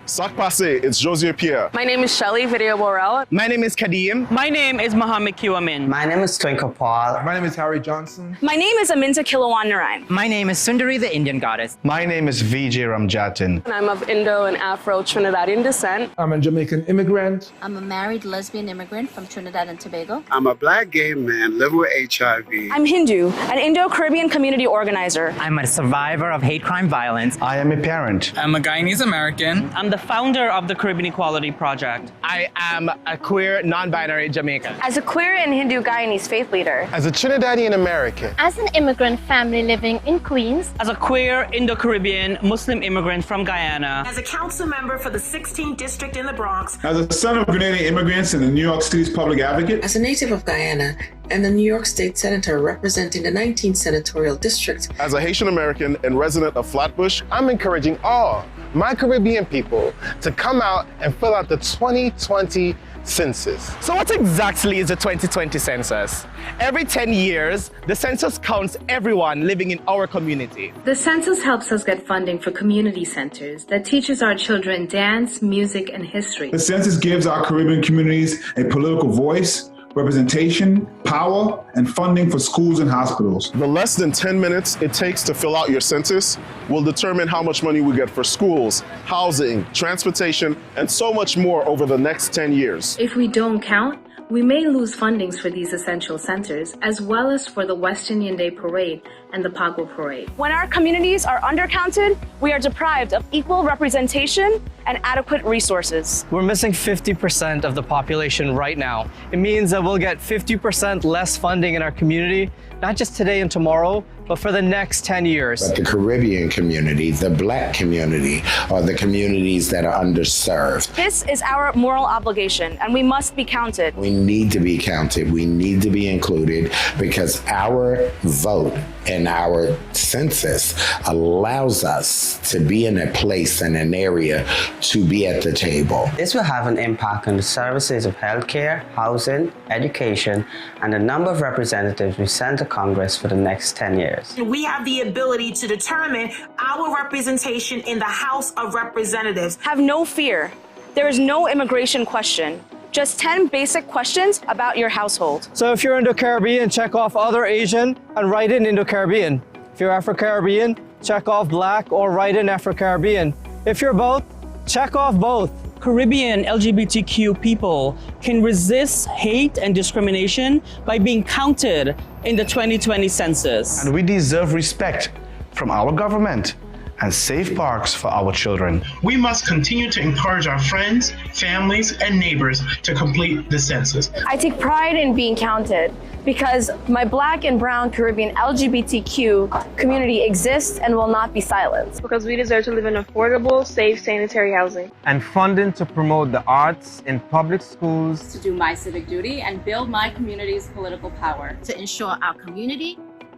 Sac Passe, it's Josie Pierre. My name is Shelly Video Borel. My name is Kadim. My name is Mohammed Kiwamin. My name is Twinkle Paul. My name is Harry Johnson. My name is Aminta Kilawan Narayan. My name is Sundari, the Indian goddess. My name is Vijay Ramjatin. And I'm of Indo and Afro Trinidadian descent. I'm a Jamaican immigrant. I'm a married lesbian immigrant from Trinidad and Tobago. I'm a black gay man living with HIV. I'm Hindu, an Indo-Caribbean community organizer. I'm a survivor of hate crime violence. I am a parent. I'm a Guyanese American. I'm the founder of the Caribbean Equality Project. I am a queer, non-binary Jamaican. As a queer and Hindu Guyanese faith leader. As a Trinidadian American. As an immigrant family living in Queens. As a queer Indo-Caribbean Muslim immigrant from Guyana. As a council member for the 16th district in the Bronx. As a son of Grenadian immigrants and the New York City's public advocate. As a native of Guyana and the New York State Senator representing the 19th Senatorial District. As a Haitian American and resident of Flatbush, I'm encouraging all my Caribbean people to come out and fill out the 2020 census. So what exactly is the 2020 census? Every 10 years, the census counts everyone living in our community. The census helps us get funding for community centers that teaches our children dance, music, and history. The census gives our Caribbean communities a political voice, representation, power, and funding for schools and hospitals. The less than 10 minutes it takes to fill out your census will determine how much money we get for schools, housing, transportation, and so much more over the next 10 years. If we don't count, we may lose fundings for these essential centers, as well as for the West Indian Day Parade and the Pago Parade. When our communities are undercounted, we are deprived of equal representation and adequate resources. We're missing 50% of the population right now. It means that we'll get 50% less funding in our community, not just today and tomorrow, but for the next 10 years. But the Caribbean community, the Black community, are the communities that are underserved. This is our moral obligation, and we must be counted. We need to be counted. We need to be included, because our vote and And our census allows us to be in a place and an area to be at the table. This will have an impact on the services of healthcare, housing, education, and the number of representatives we send to Congress for the next 10 years. We have the ability to determine our representation in the House of Representatives. Have no fear. There is no immigration question. Just 10 basic questions about your household. So if you're Indo-Caribbean, check off other Asian and write in Indo-Caribbean. If you're Afro-Caribbean, check off Black or write in Afro-Caribbean. If you're both, check off both. Caribbean LGBTQ people can resist hate and discrimination by being counted in the 2020 census. And we deserve respect from our government and safe parks for our children. We must continue to encourage our friends, families, and neighbors to complete the census. I take pride in being counted because my Black and Brown Caribbean LGBTQ community exists and will not be silenced. Because we deserve to live in affordable, safe, sanitary housing. And funding to promote the arts in public schools. To do my civic duty and build my community's political power. To ensure our community,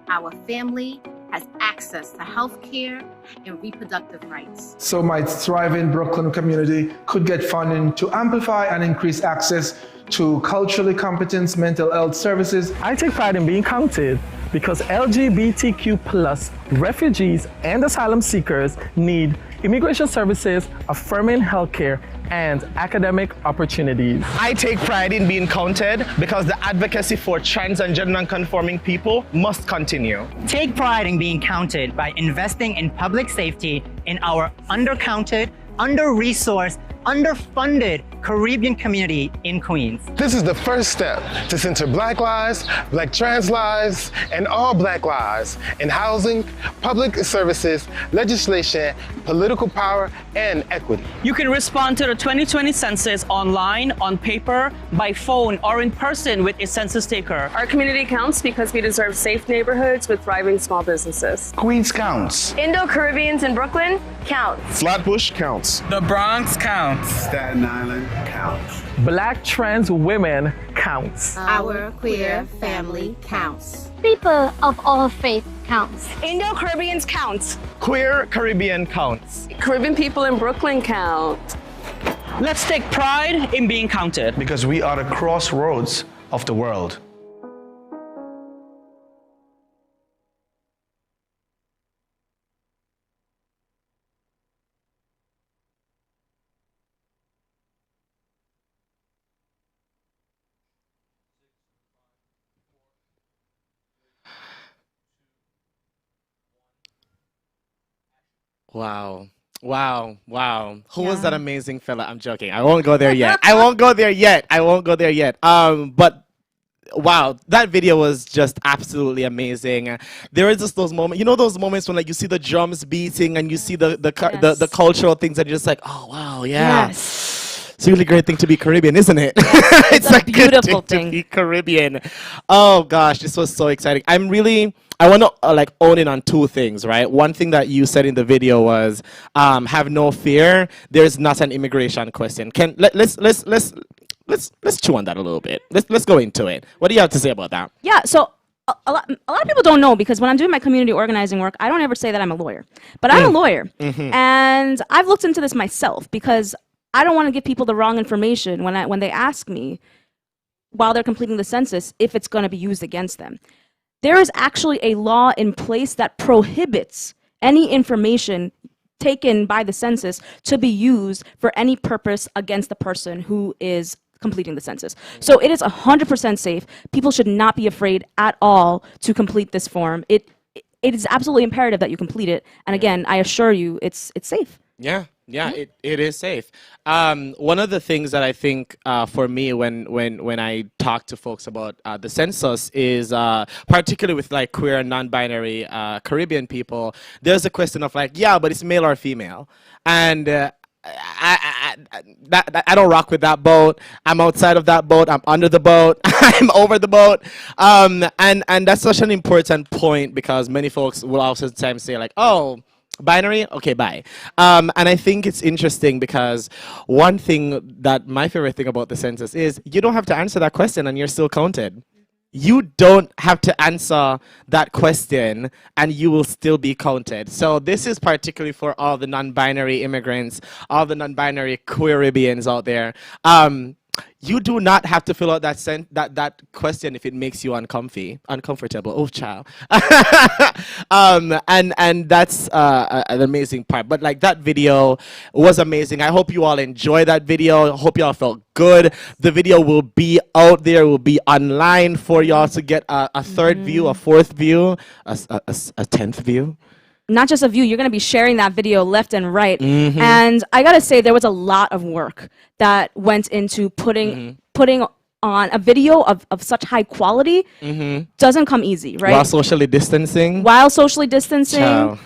our family, has access to health care and reproductive rights. So my thriving Brooklyn community could get funding to amplify and increase access to culturally competent mental health services. I take pride in being counted because LGBTQ plus refugees and asylum seekers need immigration services, affirming healthcare, and academic opportunities. I take pride in being counted because the advocacy for trans and gender non-conforming people must continue. Take pride in being counted by investing in public safety in our undercounted, under-resourced, underfunded Caribbean community in Queens. This is the first step to center Black lives, Black trans lives, and all Black lives in housing, public services, legislation, political power, and equity. You can respond to the 2020 census online, on paper, by phone, or in person with a census taker. Our community counts because we deserve safe neighborhoods with thriving small businesses. Queens counts. Indo-Caribbeans in Brooklyn count. Flatbush counts. The Bronx counts. Staten Island counts. Black trans women counts. Our queer family counts. People of all faith counts. Indo-Caribbeans count. Queer Caribbean counts. Caribbean people in Brooklyn count. Let's take pride in being counted. Because we are the crossroads of the world. Wow. Wow. Wow. Who was that amazing fella? I'm joking. I won't go there yet. I won't go there yet. But wow, that video was just absolutely amazing. There is just those moments, those moments when like you see the drums beating and you see the cultural things and you're just like, oh wow, yeah. Yes. It's a really great thing to be Caribbean, isn't it? It's a beautiful thing to be Caribbean. Oh gosh, this was so exciting. I want to own in on two things, right? One thing that you said in the video was, have no fear. There's not an immigration question. Let's chew on that a little bit. Let's go into it. What do you have to say about that? Yeah, so a lot of people don't know because when I'm doing my community organizing work, I don't ever say that I'm a lawyer. But I'm a lawyer. Mm-hmm. And I've looked into this myself because I don't want to give people the wrong information when they ask me while they're completing the census if it's going to be used against them. There is actually a law in place that prohibits any information taken by the census to be used for any purpose against the person who is completing the census. So it is 100% safe. People should not be afraid at all to complete this form. It is absolutely imperative that you complete it. And again, I assure you, it's safe. Yeah, it is safe. One of the things that I think for me when I talk to folks about the census is particularly with like queer and non-binary Caribbean people, there's a question of like, yeah, but it's male or female, and I don't rock with that boat. I'm outside of that boat. I'm under the boat. I'm over the boat. And that's such an important point because many folks will also sometimes say like, oh, binary? Okay, bye. And I think it's interesting because one thing that my favorite thing about the census is you don't have to answer that question and you're still counted. you don't have to answer that question and you will still be counted. So this is particularly for all the non-binary immigrants, all the non-binary Caribbeans out there. You do not have to fill out that question if it makes you uncomfortable. Oh, child. And that's an amazing part. But like that video was amazing. I hope you all enjoyed that video. I hope you all felt good. The video will be out there, will be online for y'all to get a third view, a fourth view, a 10th view. Not just of you, you're going to be sharing that video left and right. Mhm. And I got to say, there was a lot of work that went into putting on a video of such high quality. Doesn't come easy, right? While socially distancing. While socially distancing. Ciao.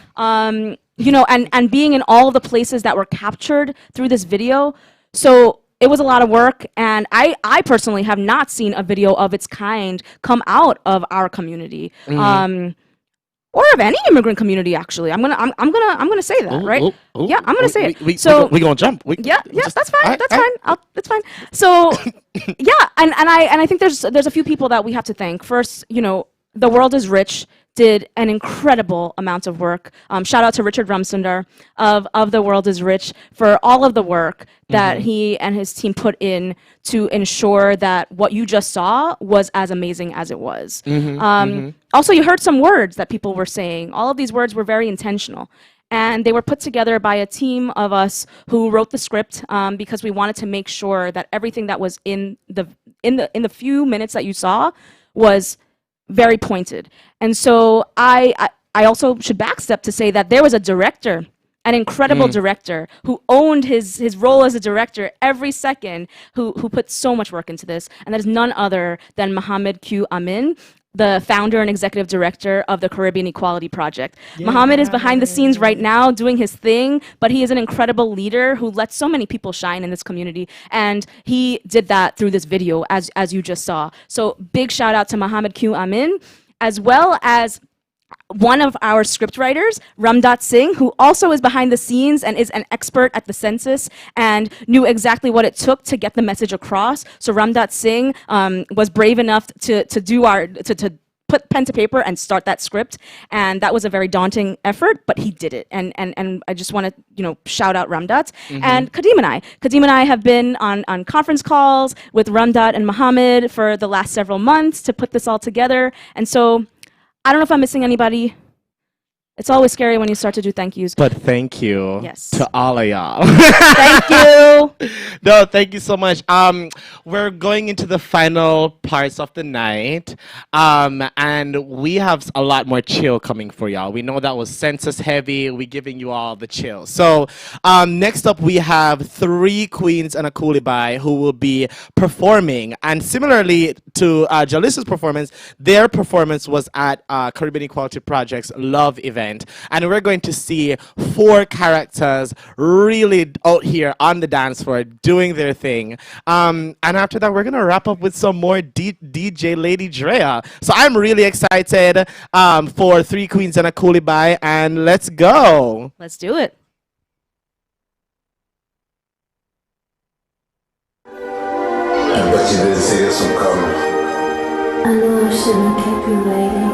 You know, and being in all of the places that were captured through this video. So it was a lot of work, and I personally have not seen a video of its kind come out of our community. Or of any immigrant community, actually. I'm gonna say that, right? Yeah, I'm gonna say it. We gonna jump. Yeah, that's fine. That's fine. That's fine. So, yeah, and I think there's a few people that we have to thank. First, you know, The World is Rich did an incredible amount of work. Shout out to Richard Rumsundar of The World is Rich for all of the work that he and his team put in to ensure that what you just saw was as amazing as it was. Also, you heard some words that people were saying. All of these words were very intentional. And they were put together by a team of us who wrote the script because we wanted to make sure that everything that was in the few minutes that you saw was very pointed. And so I also should backstep to say that there was a director, an incredible director who owned his role as a director every second, who put so much work into this. And that is none other than Mohammed Q. Amin, the founder and executive director of the Caribbean Equality Project. Mohammed is behind the scenes right now doing his thing, but he is an incredible leader who lets so many people shine in this community. And he did that through this video, as you just saw. So big shout out to Mohammed Q. Amin, as well as one of our scriptwriters, Ramdat Singh, who also is behind the scenes and is an expert at the census and knew exactly what it took to get the message across. So Ramdat Singh was brave enough to put pen to paper and start that script, and that was a very daunting effort, but he did it. And I just want to shout out Ramdat and Kadeem and I. Kadeem and I have been on conference calls with Ramdat and Mohammed for the last several months to put this all together, and so. I don't know if I'm missing anybody. It's always scary when you start to do thank yous. But thank you to all of y'all. Thank you. No, thank you so much. We're going into the final parts of the night, and we have a lot more chill coming for y'all. We know that was census heavy. We're giving you all the chill. So next up, we have 3 queens and a coolie who will be performing. And similarly to Jalissa's performance, their performance was at Caribbean Equality Project's Love event. And we're going to see 4 characters really out here on the dance floor doing their thing. And after that, we're going to wrap up with some more DJ Lady Drea. So I'm really excited for 3 queens and a coolie and let's go. Let's do it. I bet you didn't see this one coming. I know I shouldn't have kept you waiting.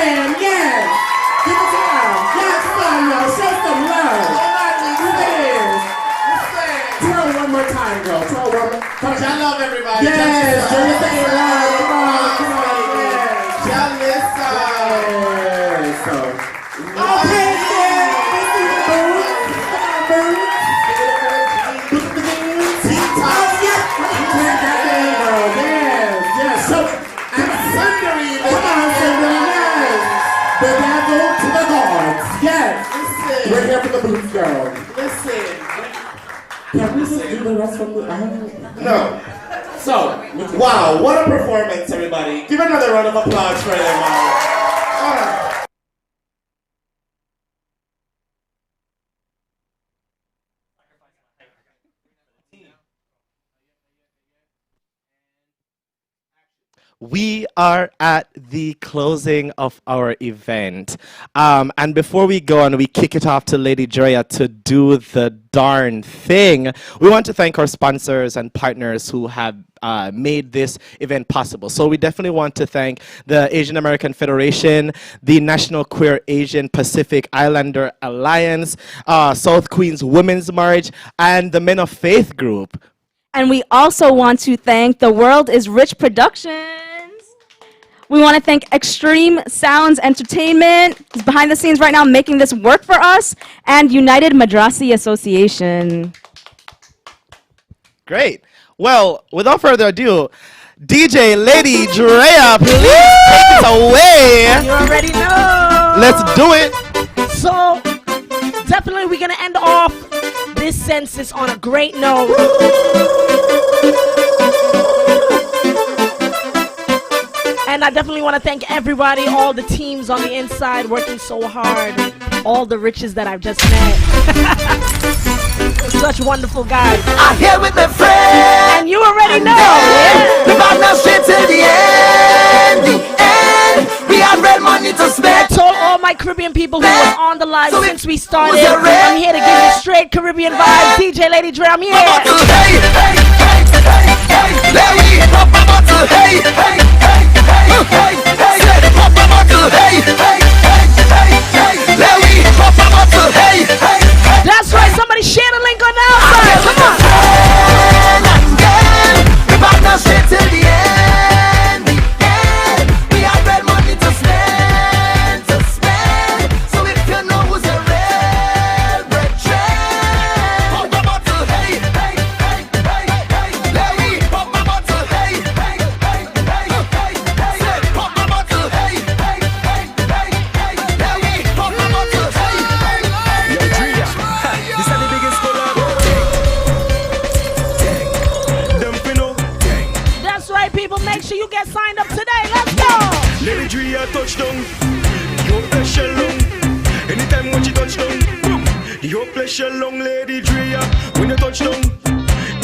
band, yes. Give it time. Yes, son, y'all. Show some love. Twirl one more time, girl. Twirl one more. Come on. Y'all love everybody. Yes, do your thing loud. Come on, come on. Yes. Y'all listen. Yes. So. Okay, yeah. Let's see the boots. Come on, boots. Put the jeans. Oh, yeah. Turn that thing, girl. Yes, yes. So, and Sundari. Come on, Sundari. Yes. Bedazzle to the gods. Yes. Listen. We're here for the boots, girl. Listen. Can we just do the rest from the No. So, wow, what a performance, everybody. Give another round of applause for them, man. We are at the closing of our event. And before we go and we kick it off to Lady Drea to do the darn thing, we want to thank our sponsors and partners who have made this event possible. So we definitely want to thank the Asian American Federation, the National Queer Asian Pacific Islander Alliance, South Queens Women's March, and the Men of Faith Group. And we also want to thank The World is Rich Productions. We want to thank Extreme Sounds Entertainment, who's behind the scenes right now making this work for us, and United Madrasi Association. Great. Well, without further ado, DJ Lady Drea, please take it away. You already know. Let's do it. So, definitely we're going to end off this census on a great note. And I definitely want to thank everybody, all the teams on the inside working so hard, all the riches that I've just met. Such wonderful guys. I'm here with my friend. And you already know. The partner straight till the end. The end. We have red money to spend. To all my Caribbean people who was on the live since we started, I'm here to give you straight Caribbean vibes. DJ Lady Dre, I'm here. Hey, hey, hey, hey, hey, Lady, pop a bottle. Hey, hey, hey, hey, hey, hey, pop a bottle. Hey, hey, hey, hey, hey, Lady, pop a bottle. Hey, hey, hey. That's right. Somebody share the link on the outside. Come on. The partner straight till the end. The end. We have red money to spend, to spend. So if you know who's a real red trend, pop a bottle. Hey, hey, hey, hey, hey, Lady, pop a bottle. Hey, hey, hey, hey, hey, hey, pop a bottle. Hey, hey, hey, hey, hey, Lady, pop a bottle. Hey, hey, hey. Yo, Drea, this is the biggest collab. Them finna. That's right, people. Make sure you get signed up today. Let's go. Lady Drea touchdown. Your pleasure long. Anytime when you touchdown, boom. Your pleasure long, Lady Drea. When you touchdown,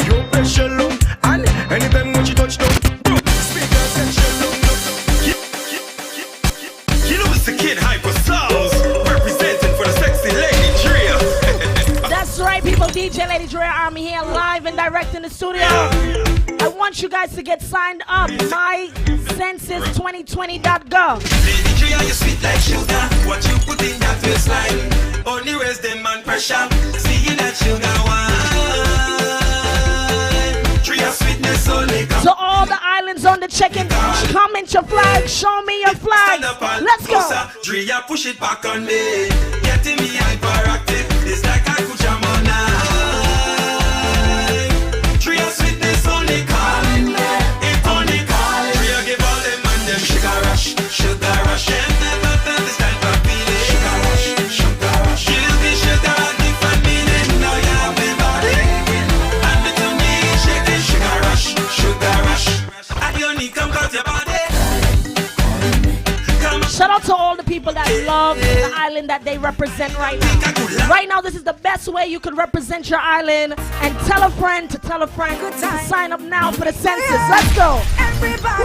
your pleasure long. And anytime when you touchdown, boom. Speaker section long. You know it's the kid Hyper Sounds representing for the sexy Lady Drea. That's right, people. DJ Lady Dre, I'm here live and direct in the studio. I want you guys to get signed up. MyCensus2020.gov. Lady Drea, you sweet like sugar. What you put in that waistline only raise them man pressure. See that sugar wine. Drea sweetness only come. So all the islands on the check-in, comment your flag, show me your flag. Let's go. Drea, push it back on me. Getting me hyperactive. It's like I could jam all night. Drea sweetness only calling. It only calling. Drea give all them and them sugar rush. Sugar rush. Them never felt this type of feeling. Sugar rush. Sugar rush. Give me sugar and different meaning. Now you have me body. And it to me shaking. Sugar rush. Sugar rush. And you need come cut your body. Shout out to all the people that love the island that they represent right now. Right now, this is the best way you could represent your island. And tell a friend to tell a friend to sign up now for the census. Let's go. Everybody.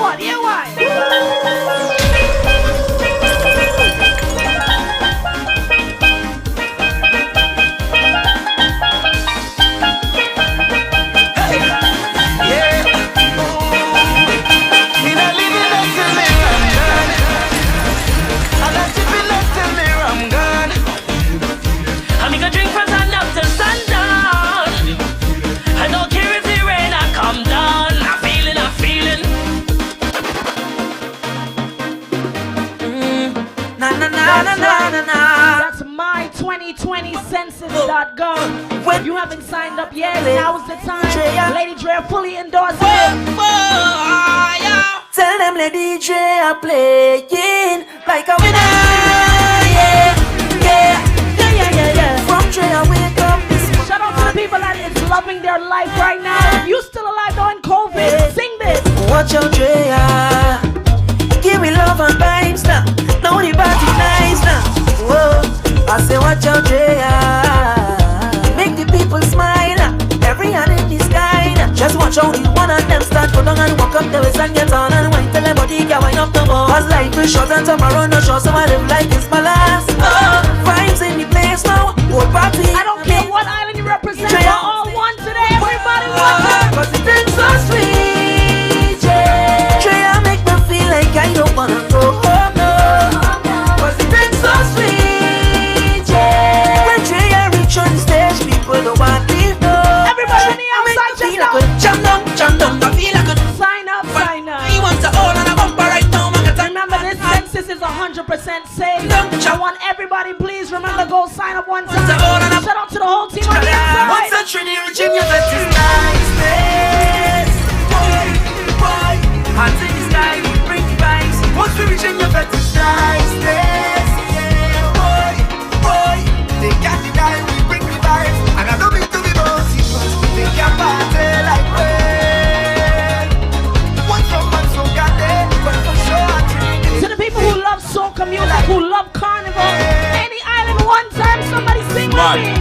what? Yeah, why? That's my 2020 census.gov. When you haven't signed up yet, now's the time. Lady Dre fully endorsed it. Tell them Lady Dre are playing like a winner. Yeah. From Dre I wake up this morning. Shout out to the people that is loving their life right now. If you still alive during COVID, sing this. Watch out, Dre. Give me love and vibes now. Now the party nice now. Whoa, I say watch out, Dre. Make the people smile. Every hand in the sky. Just watch out, the one of them start go down and walk up the waist and get on and wine till everybody can wind up the ball. Cause life is short and tomorrow no sure, so I live like it's my last. Vibes in the place now. Whole party. I don't care what island you represent. We're all one today. Everybody one. Cause it feels so sweet. Dre, make me feel like I don't wanna go home. Cause it feels so sweet. When Dre reach on the stage, people don't want to leave. Everybody on the outside, jump down, I feel like a sign up. He wants to hold on a bumper right now, man. Remember, this census is 100% safe. I want everybody, please remember, go sign up one time. Shout out to the whole team on the outside. What's the Trinity Virginia that is niceness? Boy, hands in the sky, we bring the vibes. What's the Virginia that is niceness? Yeah, boy, they got the guy, we bring the vibes. And I don't mean to be bossy, but they can party like well. One so got there, but for sure to the people who love soca music, who love carnival, any island one time, somebody sing with me.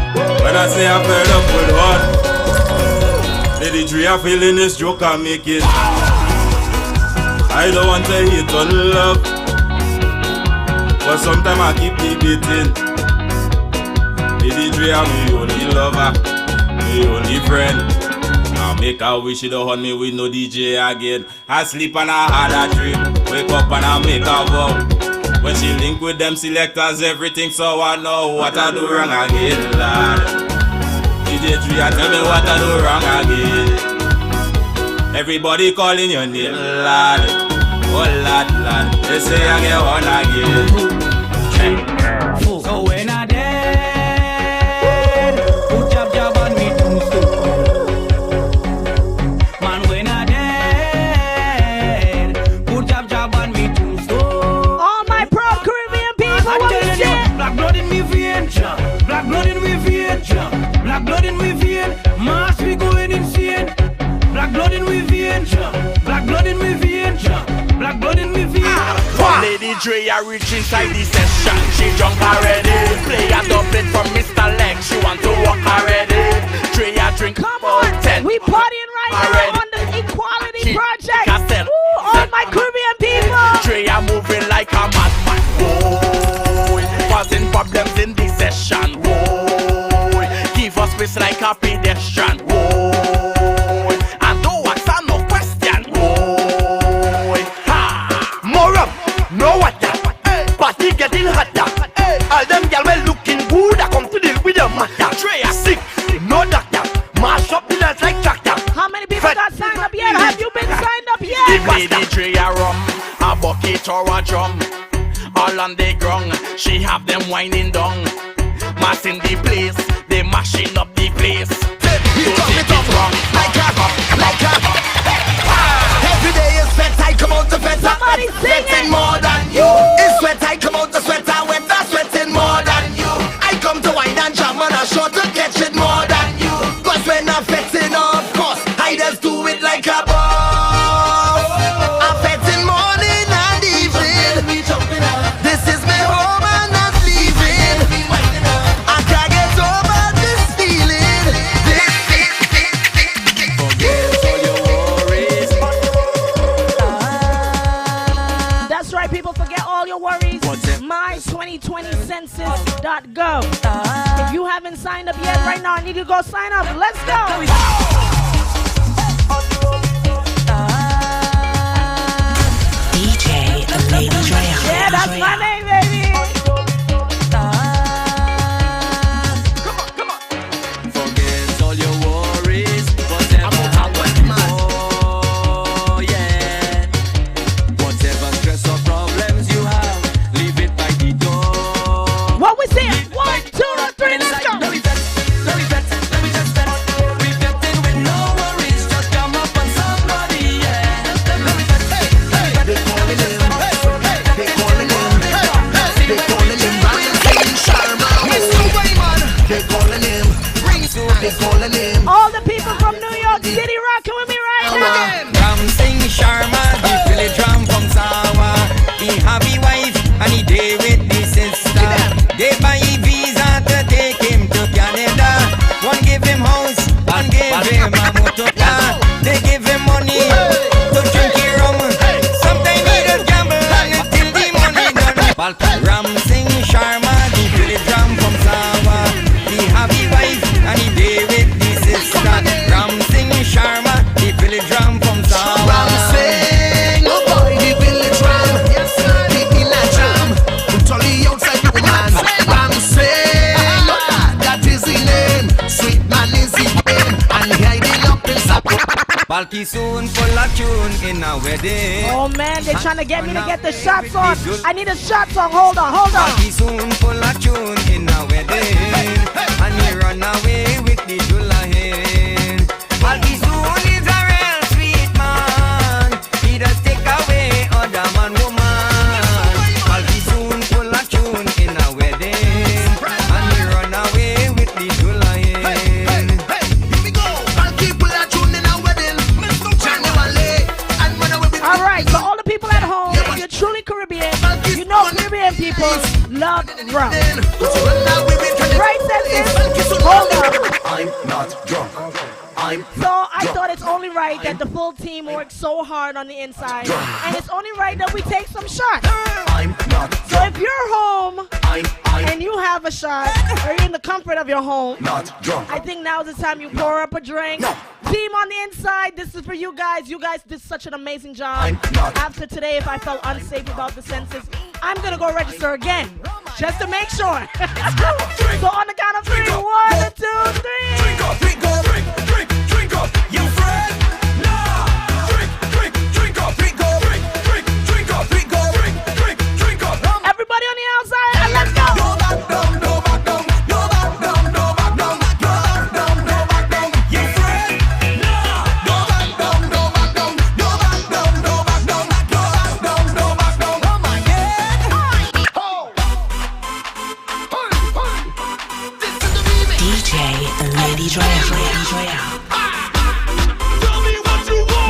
When I say I'm fed up with what Lady Dre, I'm feeling this joke I make it. I don't want to hate on love, but sometimes I keep debating. Lady Dre, I'm my only lover, my only friend. I make a wish you don't hunt me with no DJ again. I sleep and I had a dream, wake up and I make a vow. When she link with them selectors, everything, so I know what I do wrong again, lad. DJ Dre, tell me what I do wrong again. Everybody calling your name, lad. Oh, lad, they say I get one again. So when I dead, put jab on me tombstone. Man, when I dead, put jab on me tombstone. All my proud Caribbean people, what we say? Black blood in me vein, black blood in me vein, black blood in me vein. Mass we going insane. Black blood in me vein, black blood in me vein, black blood in me vein. Lady Dre, I reach inside the session. She jump already. Play a doublet from Mr. Leg. She want to walk already. Dre, I drink. Come on, 10. We partying right now on the Equality Project. Ooh, all my Caribbean people. Dre, I moving like a madman. Whoa, causing problems in the session. Whoa, give us space like a pedestrian. Whoa, and don't ask no question. Whoa, ha, more up. No water, party getting hotter. All them gyal well looking good. I come to deal with the matter. Dre are sick, no doctor. Mash up the dance like tractor. How many people got signed up yet? Have you been signed up yet? If Lady Dre a rum, a bucket or a drum, all on the ground, she have them winding down. Mass in the place, they mashing up the place. Don't take it wrong. Like a every day is sweat, I come out to sweat. Somebody sweating more than you. It's sweat, I come out to sweat. I wet, I sweating more than you. I come to wine and jam and I sure to catch it more than you. Cause when I'm fetting, of course, I just do it like a boss. I'm fetting morning and evening. This is my home and not leaving. I can't get over this feeling. Forget all your worries. right, people. Forget all your worries. My2020census.gov. If you haven't signed up yet, right now, I need you to go sign up. Let's go. DJ Lady Drea. Yeah, that's my name, baby. Forget all your worries, whatever happened before, yeah. Whatever stress or problems you have, leave it by the door. What we say? 1, 2, 3, let's go. Let me just bet. We betting with no worries, just come up on somebody, yeah. Let me bet. They calling him. They calling him. They calling him. Mr. Wayman. They calling him. They calling him. All the people from New York City rocking with me right now. Ram Singh Sharma, the village ram from Sawa. He have a wife and he day with the sister. They buy a visa to take him to Canada. One give him house, one give him a motor car. They give him money to drink it rum. Sometimes he just gamble until the money done. Ram Singh Sharma, the village ram from Sawa. He have a wife and he day with the sister. Ram Singh Sharma, the village ram from Sawa. Ram Singh, oh boy, the village ram. Yes, sir, the village ram. Put all the outside the man. Ram Singh, that is the name. Sweet man is the name. And hiding up in Sapo. Balki soon full of tune in a wedding. Oh man, they're trying to get me to get the shots on. I need a shot song. Hold on. Balki soon full of tune in a wedding. And he run away with the Julahin. Balki soon is a real sweet man. He does take away other man woman. Balki soon full of tune in a wedding. And he run away with the Julahin. All right, so all the people at home, if you're truly Caribbean, you know Caribbean people love rum. Right, Census? Hold on. I'm not drunk. So I thought it's only right that the full team works so hard on the inside, and it's only right that we take some shots. So if you're home and you have a shot, or you're in the comfort of your home, I think now's the time you pour up a drink. Team on the inside, this is for you guys. You guys did such an amazing job. After today, if I felt unsafe about the census, I'm gonna go register again, just to make sure. So on the count of 3, 1, 2, 3. Drink up, drink up, drink up, you friend. Nah. Drink up, drink up, drink up, drink up. Everybody on the outside, and let's go. No back down, no back down, no back down, no back down, no back down, no back down. You friend. Nah. No back down, no back down, no back down, no back down, no back down, no back down. Oh my God. DJ Lady Drea. Tell me what you want.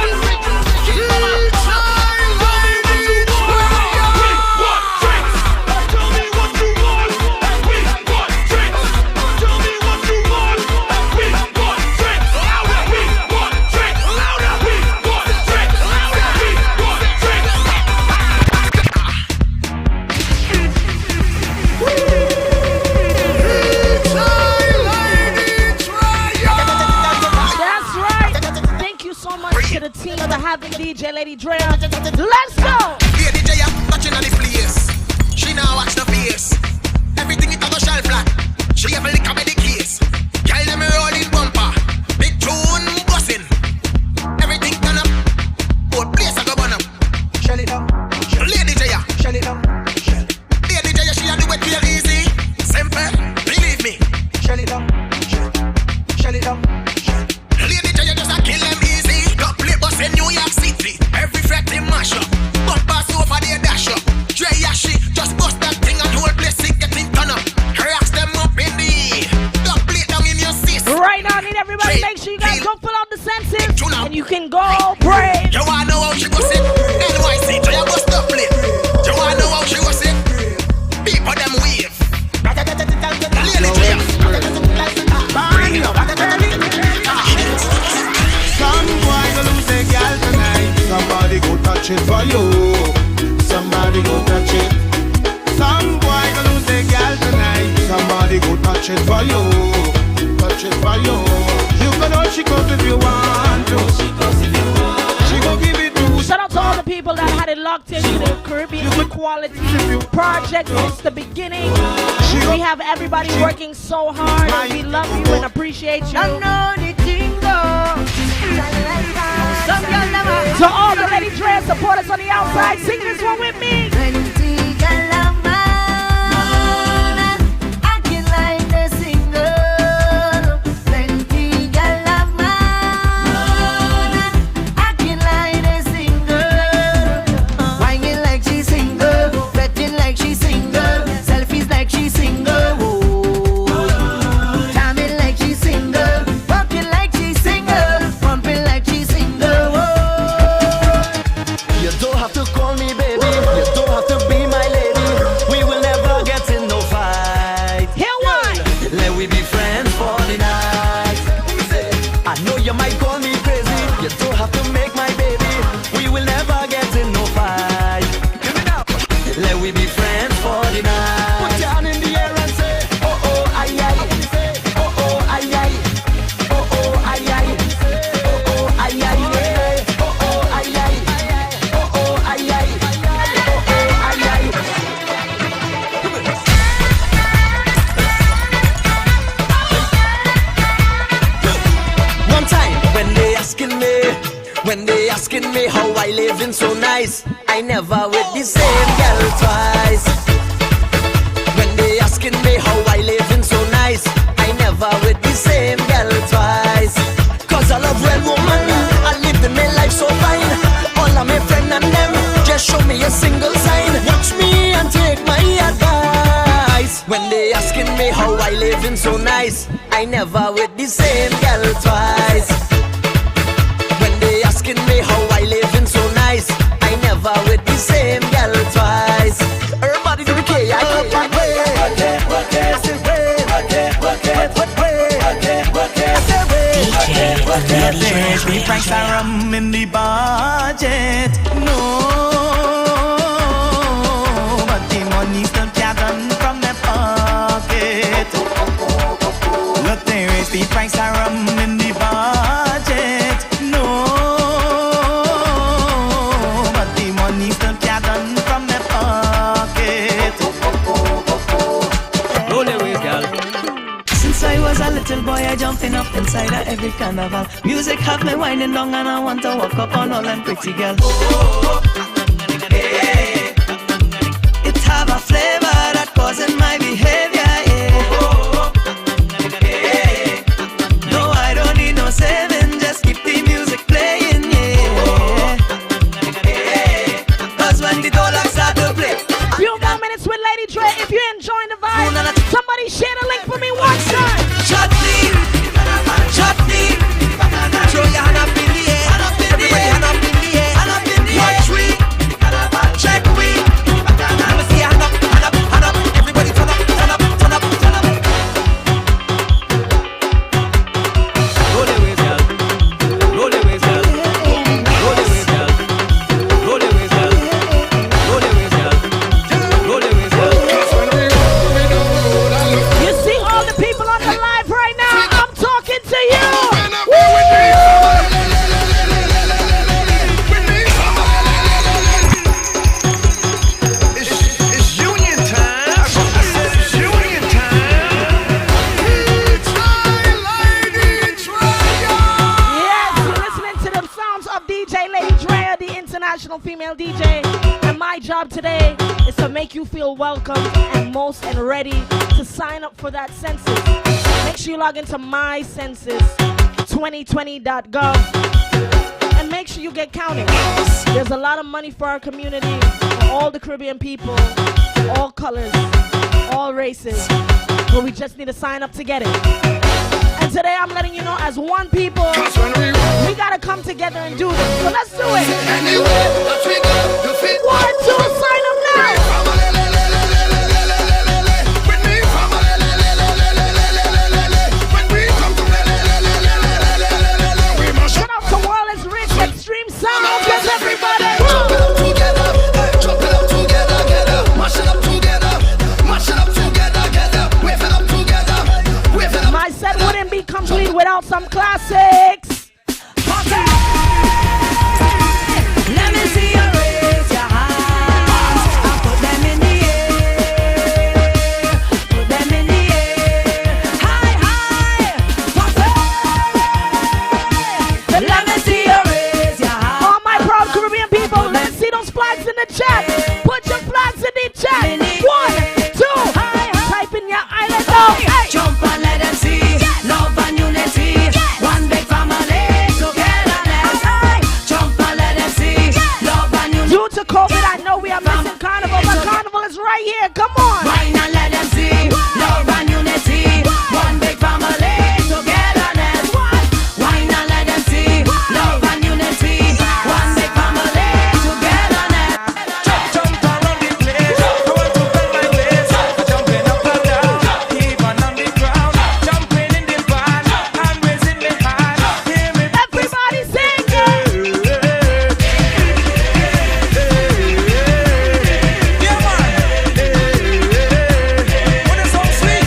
To the team of the having DJ Lady Drea. Let's go! Here DJ touching on the place. She now watch the face. Everything it go shell flat. She have a lick of the case. Girl them rolling bumper. Big tune busting. Everything done up. Both place I go burn up. Shell it down. Lady Drea. Shell it down. Lady Drea she a do it real easy. Simple. Believe me. Shell it down. Shell it down. Lady Drea just a kill them easy. In New York City, every fret they mash up. Bumpers over there dash up. Drea she just bust that thing and whole place it getting turn up. Rocks them up in the double it down in your system. Right now, I need everybody make sure you guys go fill out the census and you can go brave. You wanna know how she bust it? NYC, Drea bust double it. You wanna know how touch it for you, touch it for you. You can know she goes if you want to. She gon' give it to. Shout out to all the people that had it locked into the Caribbean Equality Project since the beginning. We have everybody working so hard. We love you and appreciate you. To all the Lady Dre supporters on the outside, sing this one with me. I never with the same girl twice. When they asking me how I living so nice, I never with the same girl twice. Cause I love real woman, I live the my life so fine. All of my friends and them just show me a single sign. Watch me and take my advice. When they asking me how I living so nice, I never with the same girl twice. When they asking me how I living so nice, I never with the same girl twice. Everybody do the K, I go back way. DJ, we price our rum in the budget. No, but the money still gathered from their pocket. Look, there is the price of rum in the budget. No, but the money still gathered from their pocket. Roll away, girl. Since I was a little boy, I jumping up inside of every carnival. Music have me winding down and I want to walk up on all them pretty girls. It have a flavor that causing my behavior, No, I don't need no saving, just keep the music playing, Cause when the dollar start to play. Few more minutes with Lady Dre. If you're enjoying the vibe, somebody share the link for me one time. Chutney, chutney, throw your hand up in the air. Everybody hand up in the air. Watch we, check we. Let me see your hand up, hand up, hand up. Everybody turn up, turn up, turn up, turn up. Roll the waist, girl. Roll the waist, girl. Roll the waist, girl. Roll the waist, girl. Roll the waist, girl. Roll the waist, girl. You see all the people on the live right now? I'm talking to you. It's union time. I said it's union Yes, you're listening to the sounds of DJ Lady Dre, the international female DJ. And my job today is to make you feel welcome and most and ready to sign up for that census. Make sure you log into mycensus2020.gov and make sure you get counted. There's a lot of money for our community, for all the Caribbean people, all colors, all races. But we just need to sign up to get it. And today I'm letting you know, as one people, we gotta come together and do this. So let's do it. 1, 2, sign up now. Shout out to Wallace Rich, Extreme Sound, yes everybody. Jump it up together, mash it up together, mash it up together, mash it up together, wave it up together. right here. Come on. Wine and let them see love and unity. One big family, togetherness. Wine and let them see love and unity. One big family, togetherness. Jump around the place. I want to bend my waist. Jumping up and down, even on the ground. Jumping in the van and raising my hand. Hear me, everybody sing it. Yeah, man. What is so sweet?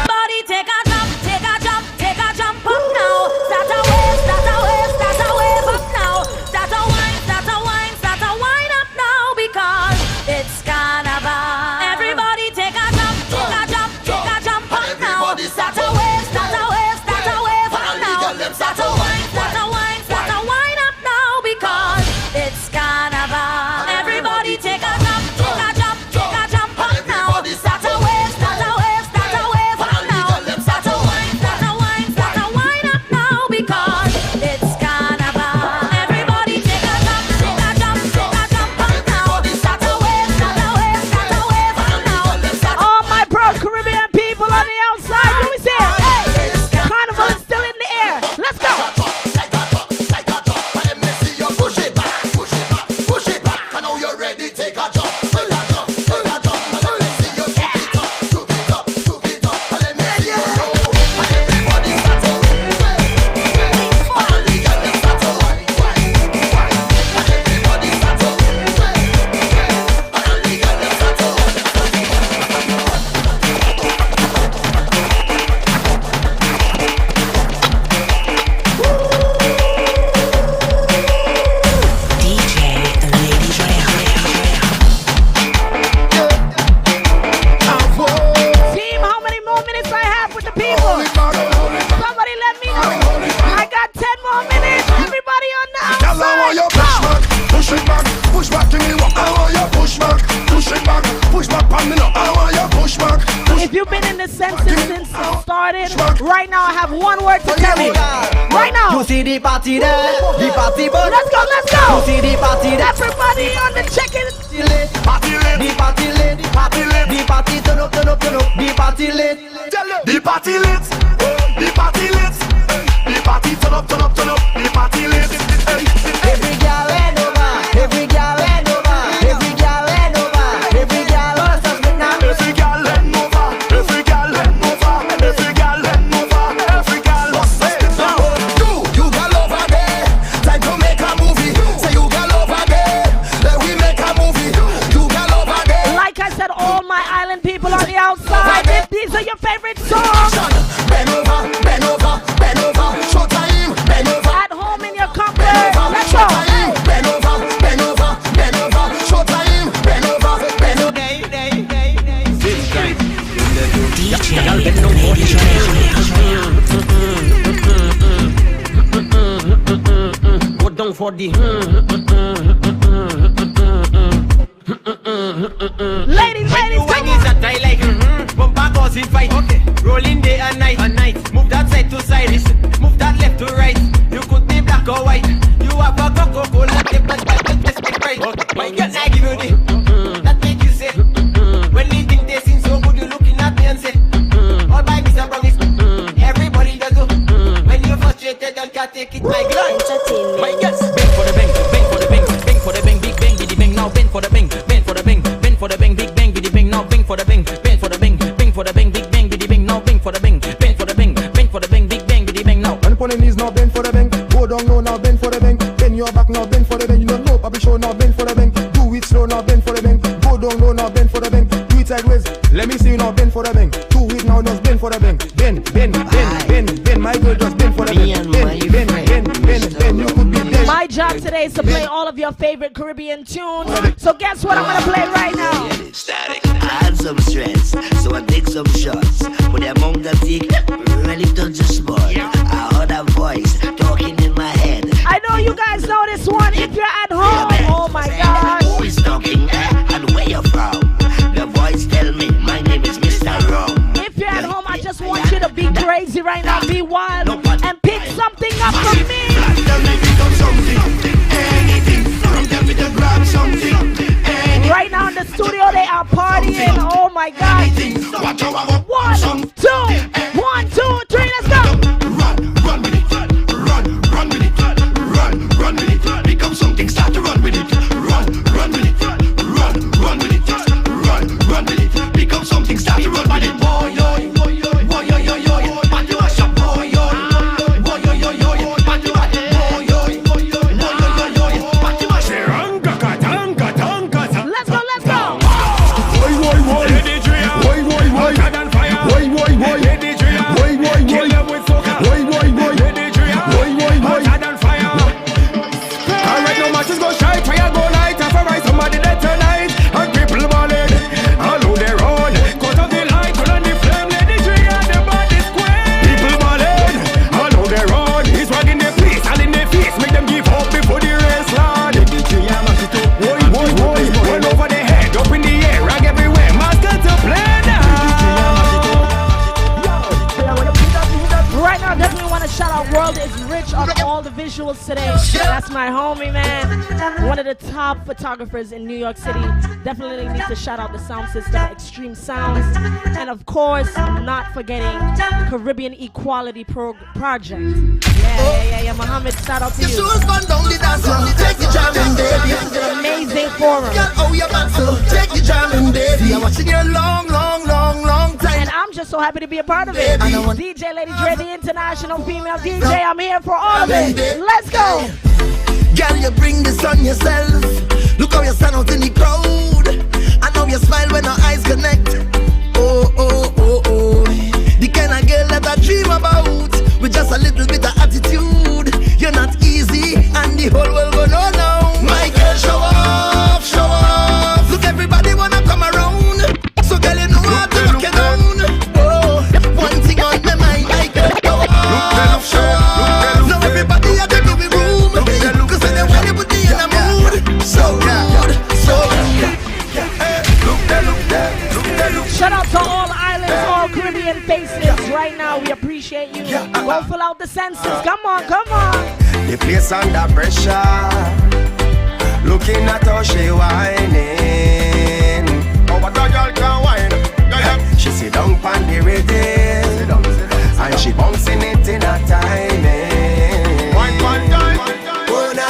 Body take a jump, take a jump, take a jump up now. Start a wave, start a wave, start a wave up now. Start a wine, start a wine, start a wine up now because it's carnival. Everybody take a jump, take a jump, take a jump up now. Start a wave, start a wave, start a wave up now. Start a wine, start a wine, start a wine up now because it's carnival. Everybody take a jump, take a jump, take a jump up now. Start a wave, start a wave, start a wave up now. Start a wine, start a wine, start a wine up now because it's carnival. Everybody take a jump, take a jump, take a jump up now. Start a wave, start a wave, start a wave up now. All my proud Caribbean people on the outside, let me see it. Hey, carnival is still in the air. Let's go. Team, how many more minutes I have with the people? Somebody let me know. I got 10 more minutes. Everybody on the Girl, I want you outside. push back to me. I want you push back on me now. I want you push back. If you've been in the census since it started, right now I have one word to tell you. Right now. You see the party there, the party bus. Let's go, let's go. You see the party there. Everybody on the check-in. Party lit, the party lit, the party lit, the party turn up, turn up, turn up, the party lit. The party lit, the party lit, the party turn up, turn up, turn up, the party lit. Every girl and over, every girl and over, every girl and over, every girl must have been now. Every girl and over, every girl and over, every girl and over, every girl must have been now. You got over there, time to make a movie. Say you got over there, then we make a movie. You got over there. Like I said, all my island people on the outside, if these are your favorite songs. Bend over, bend over, bend over. Showtime, bend over. At home in your comfort. Let's go. Bend over, bend over, bend over. Showtime, bend over, bend over. DJ Lady Drea. Go down for the Ladies, come on. Is a tie like bumper goes in fight. Okay. Rolling day and night. Move that side to side. Move that left to right. You could be black or white. You have a Coca-Cola. Right. My girl, I give you the that make you say when the thing tasting so good, you looking at me and say all by Mr. Promise. Everybody does go. When you're frustrated, you can't take it. My girl, my girl, bang for the bang, bang for the bang, bang for the bang, big bang, biddy bang. Now bang for the bang, bang for the bang, bang for the bang, big bang, biddy bang. Now bang for the bang, bang for the bang, bang for the bang, big bang, biddy bang. Now bang for the bang, bang for the bang, bang for the bang, big bang, biddy bang. Now. And put your knees now, bend for the bang. Go down low now, bend for the bang. Bend your back now, bend for the bang. You don't know, Papi show now, bend for the bang. Do it slow now, bend for the bang. Go down low now, bend for the bang. Do it sideways. Let me see you now, bend for the bang. Do it now, just bend for the bang. Bend, bend, bend, bend, bend. My girl, just bend for the bang. Bend, bend, bend, bend, bend. You could be dead. My job today is to play all of your favorite Caribbean tunes. So guess what I'm gonna play right now? Static. I had some stress, so I take some shots. But the amount I take really touch the spot. I heard a voice talking in my head. I know you guys know this one if you're at home. Oh my God. Who is talking and where you from? The voice tell me my name is Mr. Wrong. If you're at home, I just want you to be crazy right now, be wild, and pick something up from me. Tell me pick up something, anything. From tell me to grab something. my God. 1, 2, 1, 2, 3, let's go. Run with it, run with it, run with it. Become something, start to run with it. Run with it, run with it, run with it. Become something, start to run with it. Boy, yo, boy, yo, boy, yo, yo, yo. Party mash up, boy, yo, boy, yo, yo, yo. Party mash up, boy, yo, boy, yo, yo, yo. Party mash up. Let's go, let's go. Lady Drea, hotter than fire. Lady Drea, kill them with soca. Lady Drea, hotter than fire. Alright, no matches go shy, fire go light. After rise, somebody dead tonight. And people balling, all who they run. Cut off the light, turn on the flame. Lady Drea, the body square. People balling, all who they run. He's wagging their face, all in their face. Make them give up before the race, Lord. Lady Drea, mash it up. Boy, one over the head, up in the air, rag everywhere. Master to play now. Right now, definitely want to shout out World is Rich on all the visuals today. That's my homie, man. One of the top photographers in New York City. Definitely need to shout out the sound system, Extreme Sounds. And of course, not forgetting Caribbean Equality Project. Yeah. Mohammed, shout out to you. Take the jamming, baby. This is an amazing forum. Take the jamming, baby. I'm watching you long time. And I'm just so happy to be a part of it. DJ Lady Dre, the international female DJ. I'm here for all of it. Let's go. Girl, you bring this on yourself. Look how you stand out in the crowd. I know you smile when our eyes connect. Oh. The kind of girl that I dream about. With just a little bit of attitude. You're not easy and the whole world go no now. My girl, show off. Look, everybody wanna come around. So girl, you know how to look it down. Oh, one thing on my mind, my girl, show off. Now everybody have to give me room. Cause when they put me in a mood. So good. Shout out to all islands, all Caribbean faces. Right now, we appreciate you. Go fill out the census. Come on. The place under pressure. Looking at how she whining. Oh, but that girl can whine. She sit down on the rhythm. And she bouncing it in a timing. One time. Oh, na.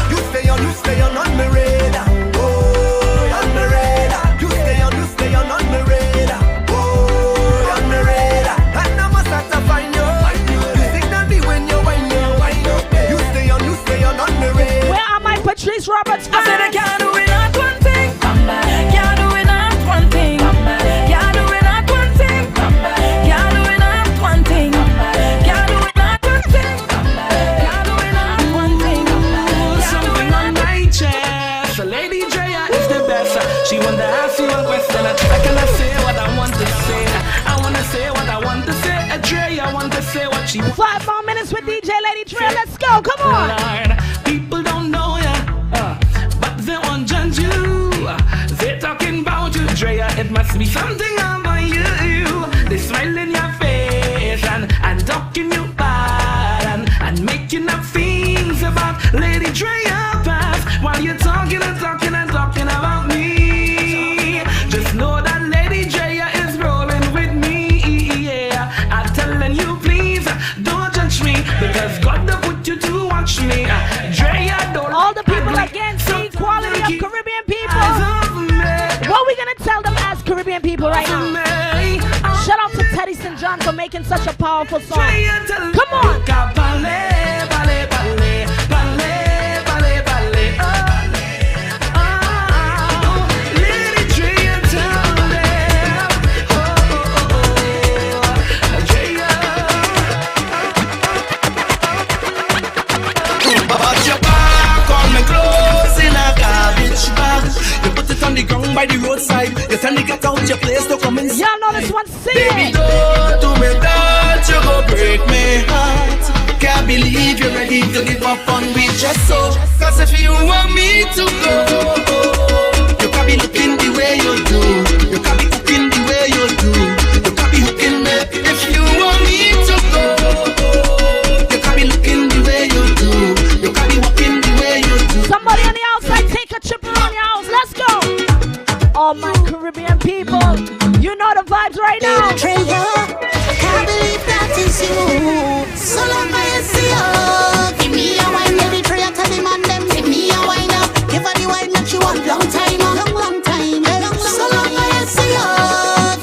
You stay on my radar. Oh, on my radar. You stay on my radar. Oh, on my radar. And I must have to find you. You signal me when you whine. You stay on my radar. Where are my Patrice Roberts? I said I can't do it not one thing. Can't do it not one thing. Can't do it not one thing. Can't do it not one thing. Can't do it not one thing. Can't do it not one thing. Something on my chest. So Lady Drea is the best. She want to ask you a question. I cannot say what I want to say. I want to say what I want to say. Drea want to say what she wants. 5 more minutes with DJ Lady Dre. Let's go. Come on. Lord, people don't know ya, but they won't judge you. They're talking about you, Drea. It must be something about you. They smile in your face and talking you bad and making up things about Lady Drea past while you're talking about me. Just know that Lady Drea is rolling with me. Yeah, I'm telling you, please don't judge me because God don't put you to watch me. Drea don't. All the people against the equality of Caribbean people. What are we gonna tell them as Caribbean people right now? Shout out to Teddy St. John for making such a powerful song. Come on. On the ground by the roadside, you tell me get out your place to come inside. Y'all know this one, sing Baby, it. go to me that you go break me heart. Can't believe you're ready to give up on me just so. Cause if you want me to go, you can't be looking the way you do. You can't be cooking the way you do. You can't be hooking me. If you want me to go, you can't be looking the way you do. You can't be walking the way you do. Somebody on the outside, take a trip around your house. Let's go. All my Caribbean people, right now. Lady Treya, can't believe that is you. So long I see you. Give me a wine, Lady Treya, tell the man them. Give me a wine up. Give her the wine that you want. Long time, long time. So long I see you.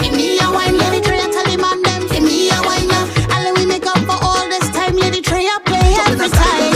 Give me a wine, Lady Treya, tell the man them. Give me a wine up. And let we make up for all this time. Lady Treya play every time.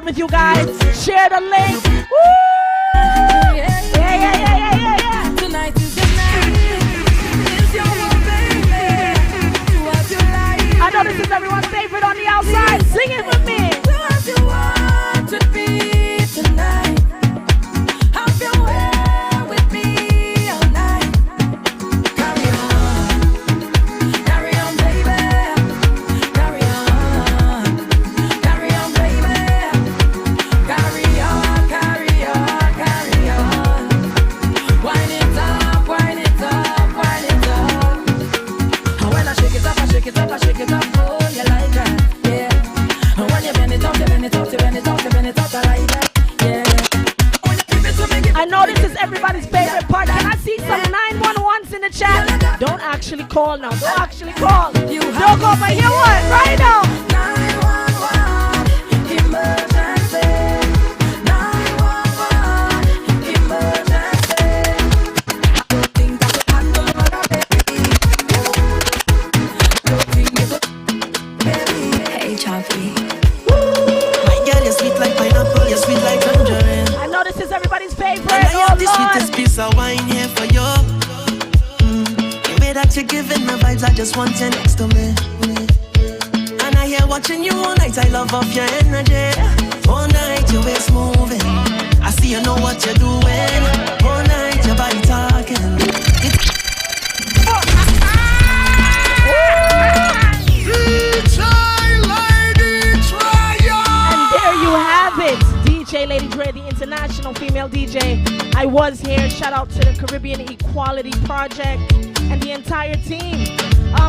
With you guys, share the link. Woo! Yeah. Tonight is the night. It's your love, baby. Do what you like. I know this is everyone's favorite on the outside. Sing it with me. Do what you want to be tonight. Have your way with me all night. Carry on, baby. Carry on, baby. Carry on. Wind it up. And when I shake it up, oh, you like that, yeah. And when you bend it up, I like that, yeah. I know this is everybody's favorite part. Can I see some 911s in the chat? Don't actually call now. Don't actually call. Don't go, but hear what? Right now. 911, emergency. 911, emergency. Don't think that you handle murder, baby. Don't think you could, baby. HIV. My girl, you're sweet like pineapple, you're sweet like tangerine. I know this is everybody's favorite. And I have the Lord. sweetest piece of wine here for you. The way that you're giving me vibes, I just want you next to me. And I hear watching you all night, I love off your energy. All night, your waist moving. I see you know what you're doing. All night, your body talking. And there you have it. DJ Lady Dre, the international female DJ. I was here. Shout out to the Caribbean Equality Project and the entire team.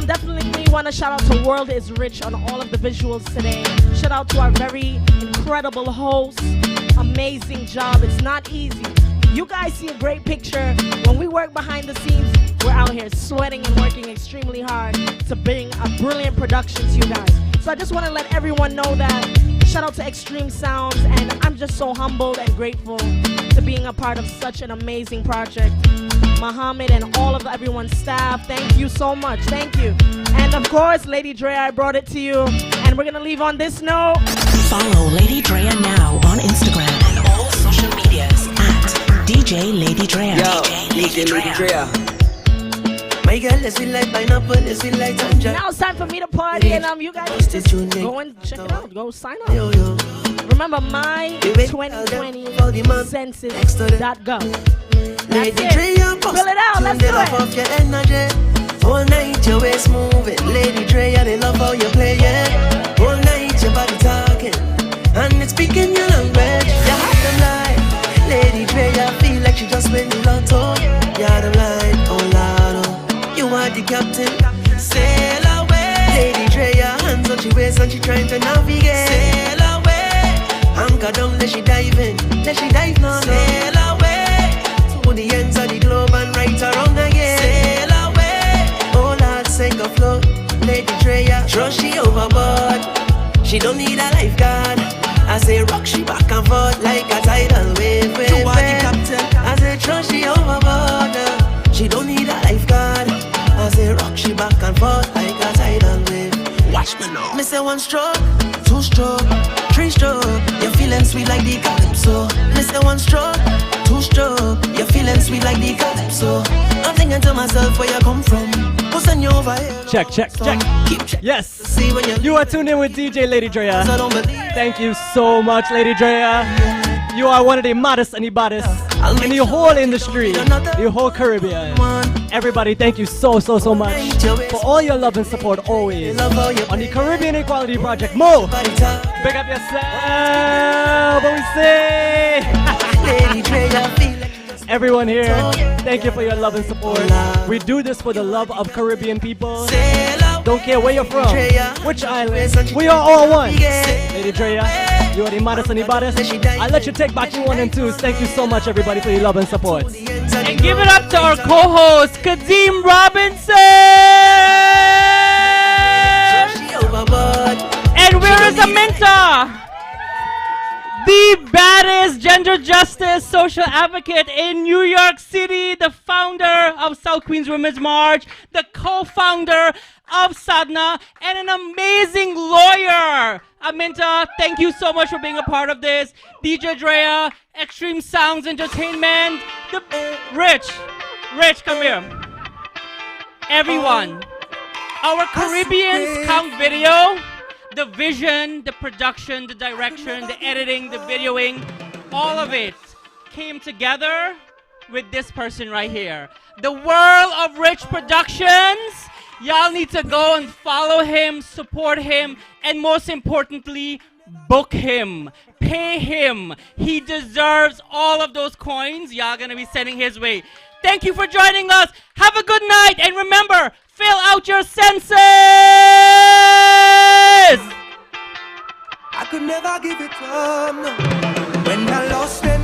Definitely want to shout out to World is Rich on all of the visuals today. Shout out to our very incredible host. Amazing job. It's not easy. You guys see a great picture. When we work behind the scenes, we're out here sweating and working extremely hard to bring a brilliant production to you guys. So I just want to let everyone know that. Shout out to Extreme Sounds, and I'm just so humbled and grateful to being a part of such an amazing project. Muhammad and all of everyone's staff, thank you so much. Thank you. And of course, Lady Dre, I brought it to you. And we're gonna leave on this note. Follow Lady Drea now on Instagram and all social medias at DJ Lady Drea. Yo, DJ Lady Drea. My girl is sweet like pineapple, is sweet like tangerine. Now it's time for me to party, and you guys just go and check it out. Go sign up. Remember my 2020 census.gov. Lady Drea, fill it out. Let's do it. All night your waist moving, Lady Drea, they love how you play it. All night your body talking, and it's speaking your language. You have them like Lady Drea, feel like she just went trying to navigate. Sail away, anchor down, let she dive in, let she dive now. Sail away to the ends of the globe and right around again. Sail away, oh Lord, sink a float. Lady Drea, throw she overboard. She don't need a lifeguard. I say rock she back and forth like a tidal wave. You are the captain. I say throw she overboard. She don't need a lifeguard. I say rock she back and forth like a tidal wave. Watch me now. Me say one stroke, two stroke, three stroke. You're feeling sweet like the calypso. Me say one stroke, two stroke. You're feeling sweet like the calypso. I'm thinking to myself where you come from. Who's on you over here? Check. Yes. You are tuned in with DJ Lady Drea. Thank you so much, Lady Drea. You are one of the maddest and the baddest in the whole industry, the whole Caribbean. Everybody, thank you so much for all your love and support always on the Caribbean Equality Project. Mo, big up yourself, what we say. Everyone here, thank you for your love and support. We do this for the love of Caribbean people. Don't care where you're from, which island, we are all one. Lady Drea, you are the maddest and the baddest. I'll let you take back your 1 and 2s. Thank you so much, everybody, for your love and support. And give it up to our co-host, Kadeem Robinson! And where is Aminta? The baddest gender justice social advocate in New York City, the founder of South Queens Women's March, the co-founder of Sadna, and an amazing lawyer. Aminta, thank you so much for being a part of this. DJ Drea, Extreme Sounds Entertainment, Rich, come here. Everyone, our Caribbeans Count video, the vision, the production, the direction, the editing, the videoing, all of it came together with this person right here. The World of Rich Productions. Y'all need to go and follow him, support him, and most importantly, book him, pay him. He deserves all of those coins y'all gonna be sending his way. Thank you for joining us. Have a good night, and remember, fill out your census! I could never give it up, no. When I lost it